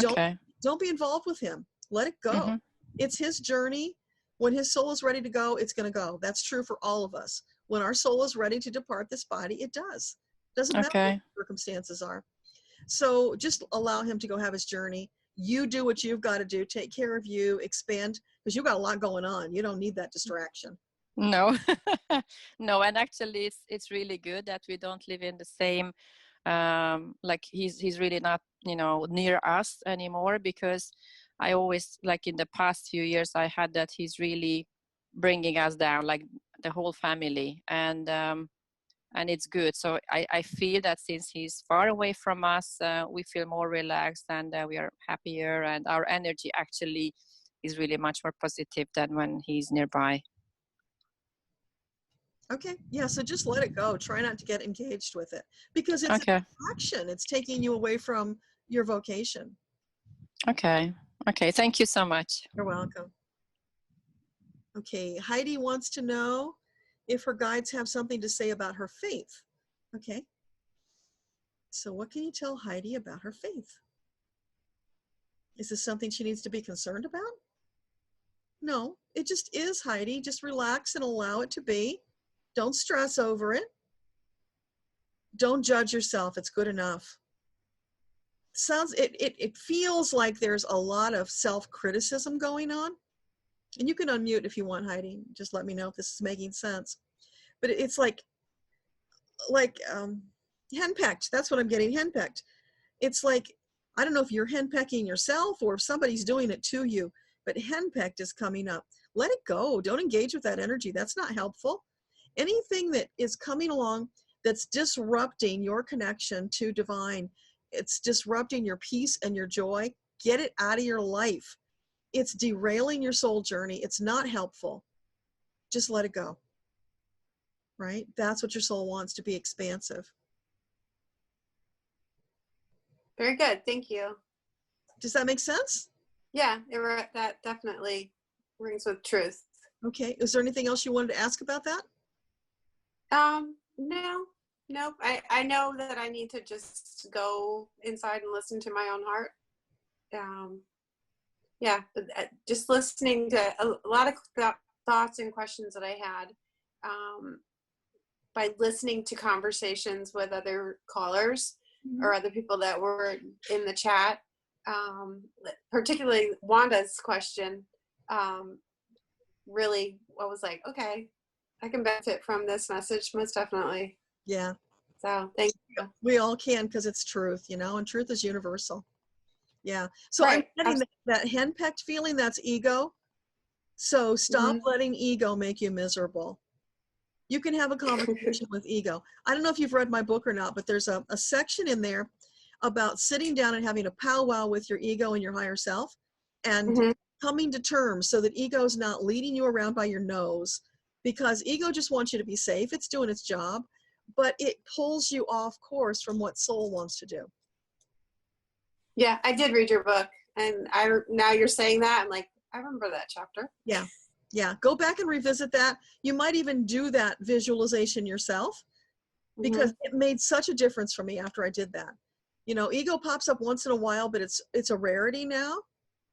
Okay. Don't be involved with him. Let it go. Mm-hmm. It's his journey. When his soul is ready to go, it's going to go. That's true for all of us. When our soul is ready to depart this body, it does. Doesn't matter what the circumstances are. So just allow him to go have his journey. You do what you've got to do. Take care of you, expand, because you've got a lot going on. You don't need that distraction. No. No, and actually it's really good that we don't live in the same, like he's really not, near us anymore, because I always, like in the past few years, I had that he's really bringing us down, like the whole family, and it's good. So I feel that since he's far away from us, we feel more relaxed, and we are happier, and our energy actually is really much more positive than when he's nearby. Okay. Yeah. So just let it go. Try not to get engaged with it, because it's a distraction. It's taking you away from your vocation. Okay. Okay. Thank you so much. You're welcome. Okay. Heidi wants to know if her guides have something to say about her faith. Okay. So what can you tell Heidi about her faith? Is this something she needs to be concerned about? No, it just is, Heidi. Just relax and allow it to be. Don't stress over it. Don't judge yourself. It's good enough. It feels like there's a lot of self-criticism going on. And you can unmute if you want, Heidi. Just let me know if this is making sense. But it's like henpecked. That's what I'm getting, henpecked. It's like, I don't know if you're henpecking yourself or if somebody's doing it to you, but henpecked is coming up. Let it go. Don't engage with that energy. That's not helpful. Anything that is coming along that's disrupting your connection to divine, it's disrupting your peace and your joy, get it out of your life. It's derailing your soul journey. It's not helpful. Just let it go. Right? That's what your soul wants, to be expansive. Very good. Thank you. Does that make sense? Yeah, that definitely rings with truth. Okay. Is there anything else you wanted to ask about that? No, nope. I know that I need to just go inside and listen to my own heart. Yeah, just listening to a lot of thoughts and questions that I had, by listening to conversations with other callers or other people that were in the chat, particularly Wanda's question, really, I was like, okay, I can benefit from this message, most definitely. Yeah. So thank you. We all can, because it's truth, and truth is universal. Yeah. So right. I'm getting that henpecked feeling, that's ego. So stop letting ego make you miserable. You can have a conversation with ego. I don't know if you've read my book or not, but there's a section in there about sitting down and having a powwow with your ego and your higher self, and coming to terms so that ego is not leading you around by your nose, because ego just wants you to be safe. It's doing its job, but it pulls you off course from what soul wants to do. Yeah, I did read your book, and now you're saying that, I'm like, I remember that chapter. Yeah. Yeah. Go back and revisit that. You might even do that visualization yourself, because it made such a difference for me after I did that. Ego pops up once in a while, but it's a rarity now.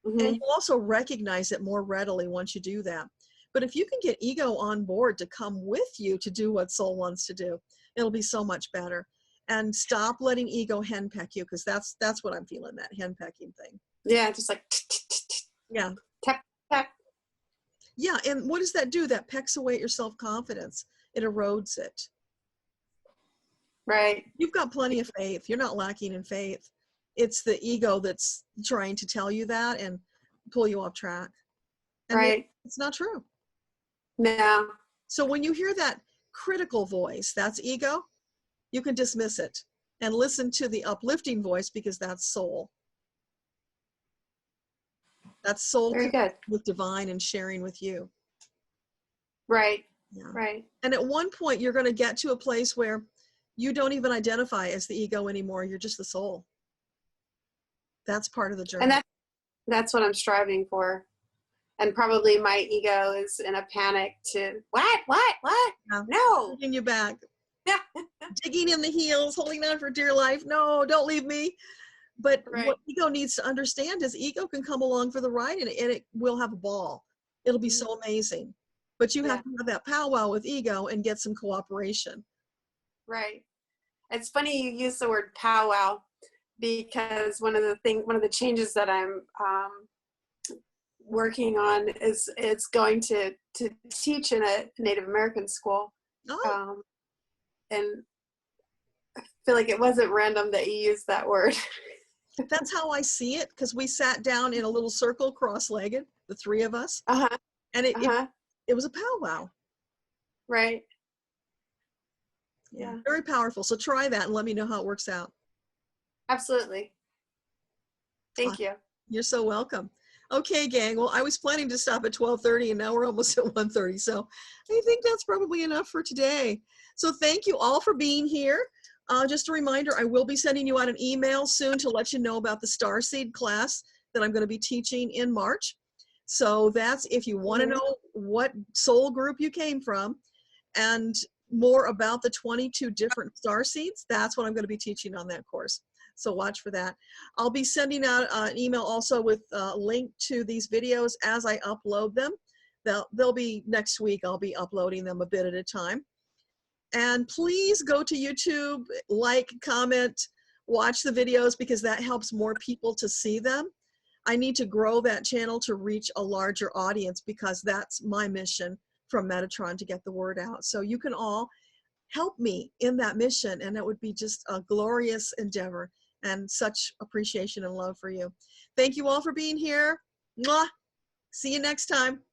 And you also recognize it more readily once you do that. But if you can get ego on board to come with you to do what soul wants to do, it'll be so much better. and stop letting ego henpeck you, because that's what I'm feeling, that henpecking thing. Yeah, just like yeah, tap tap. Yeah, and what does that do? That pecks away at your self-confidence. It erodes it. Right. You've got plenty of faith. You're not lacking in faith. It's the ego that's trying to tell you that and pull you off track. And right. It's not true. No. So when you hear that critical voice, that's ego, you can dismiss it and listen to the uplifting voice, because that's soul. That's soul Very good. with divine and sharing with you. Right. Yeah. Right. And at one point, you're going to get to a place where you don't even identify as the ego anymore. You're just the soul. That's part of the journey. And that's what I'm striving for. And probably my ego is in a panic to, what? Yeah. No. Holding you back. Digging in the heels, holding on for dear life. No, don't leave me. But right. What ego needs to understand is ego can come along for the ride, and it will have a ball. It'll be so amazing. But you have to have that powwow with ego and get some cooperation. Right. It's funny you use the word powwow, because one of the changes that I'm working on is it's going to teach in a Native American school. Oh. And I feel like it wasn't random that you used that word. That's how I see it, because we sat down in a little circle, cross-legged, the three of us, and it was a powwow. Right. Yeah. Very powerful. So try that and let me know how it works out. Absolutely. Thank you. You're so welcome. Okay, gang. Well, I was planning to stop at 12:30, and now we're almost at 1:30. So I think that's probably enough for today. So thank you all for being here. Just a reminder, I will be sending you out an email soon to let you know about the Starseed class that I'm going to be teaching in March. So that's if you want to know what soul group you came from and more about the 22 different star seeds, that's what I'm going to be teaching on that course. So watch for that. I'll be sending out an email also with a link to these videos as I upload them. They'll be next week. I'll be uploading them a bit at a time. And please go to YouTube, like, comment, watch the videos, because that helps more people to see them. I need to grow that channel to reach a larger audience, because that's my mission from Metatron, to get the word out. So you can all help me in that mission, and it would be just a glorious endeavor, and such appreciation and love for you. Thank you all for being here. Mwah. See you next time.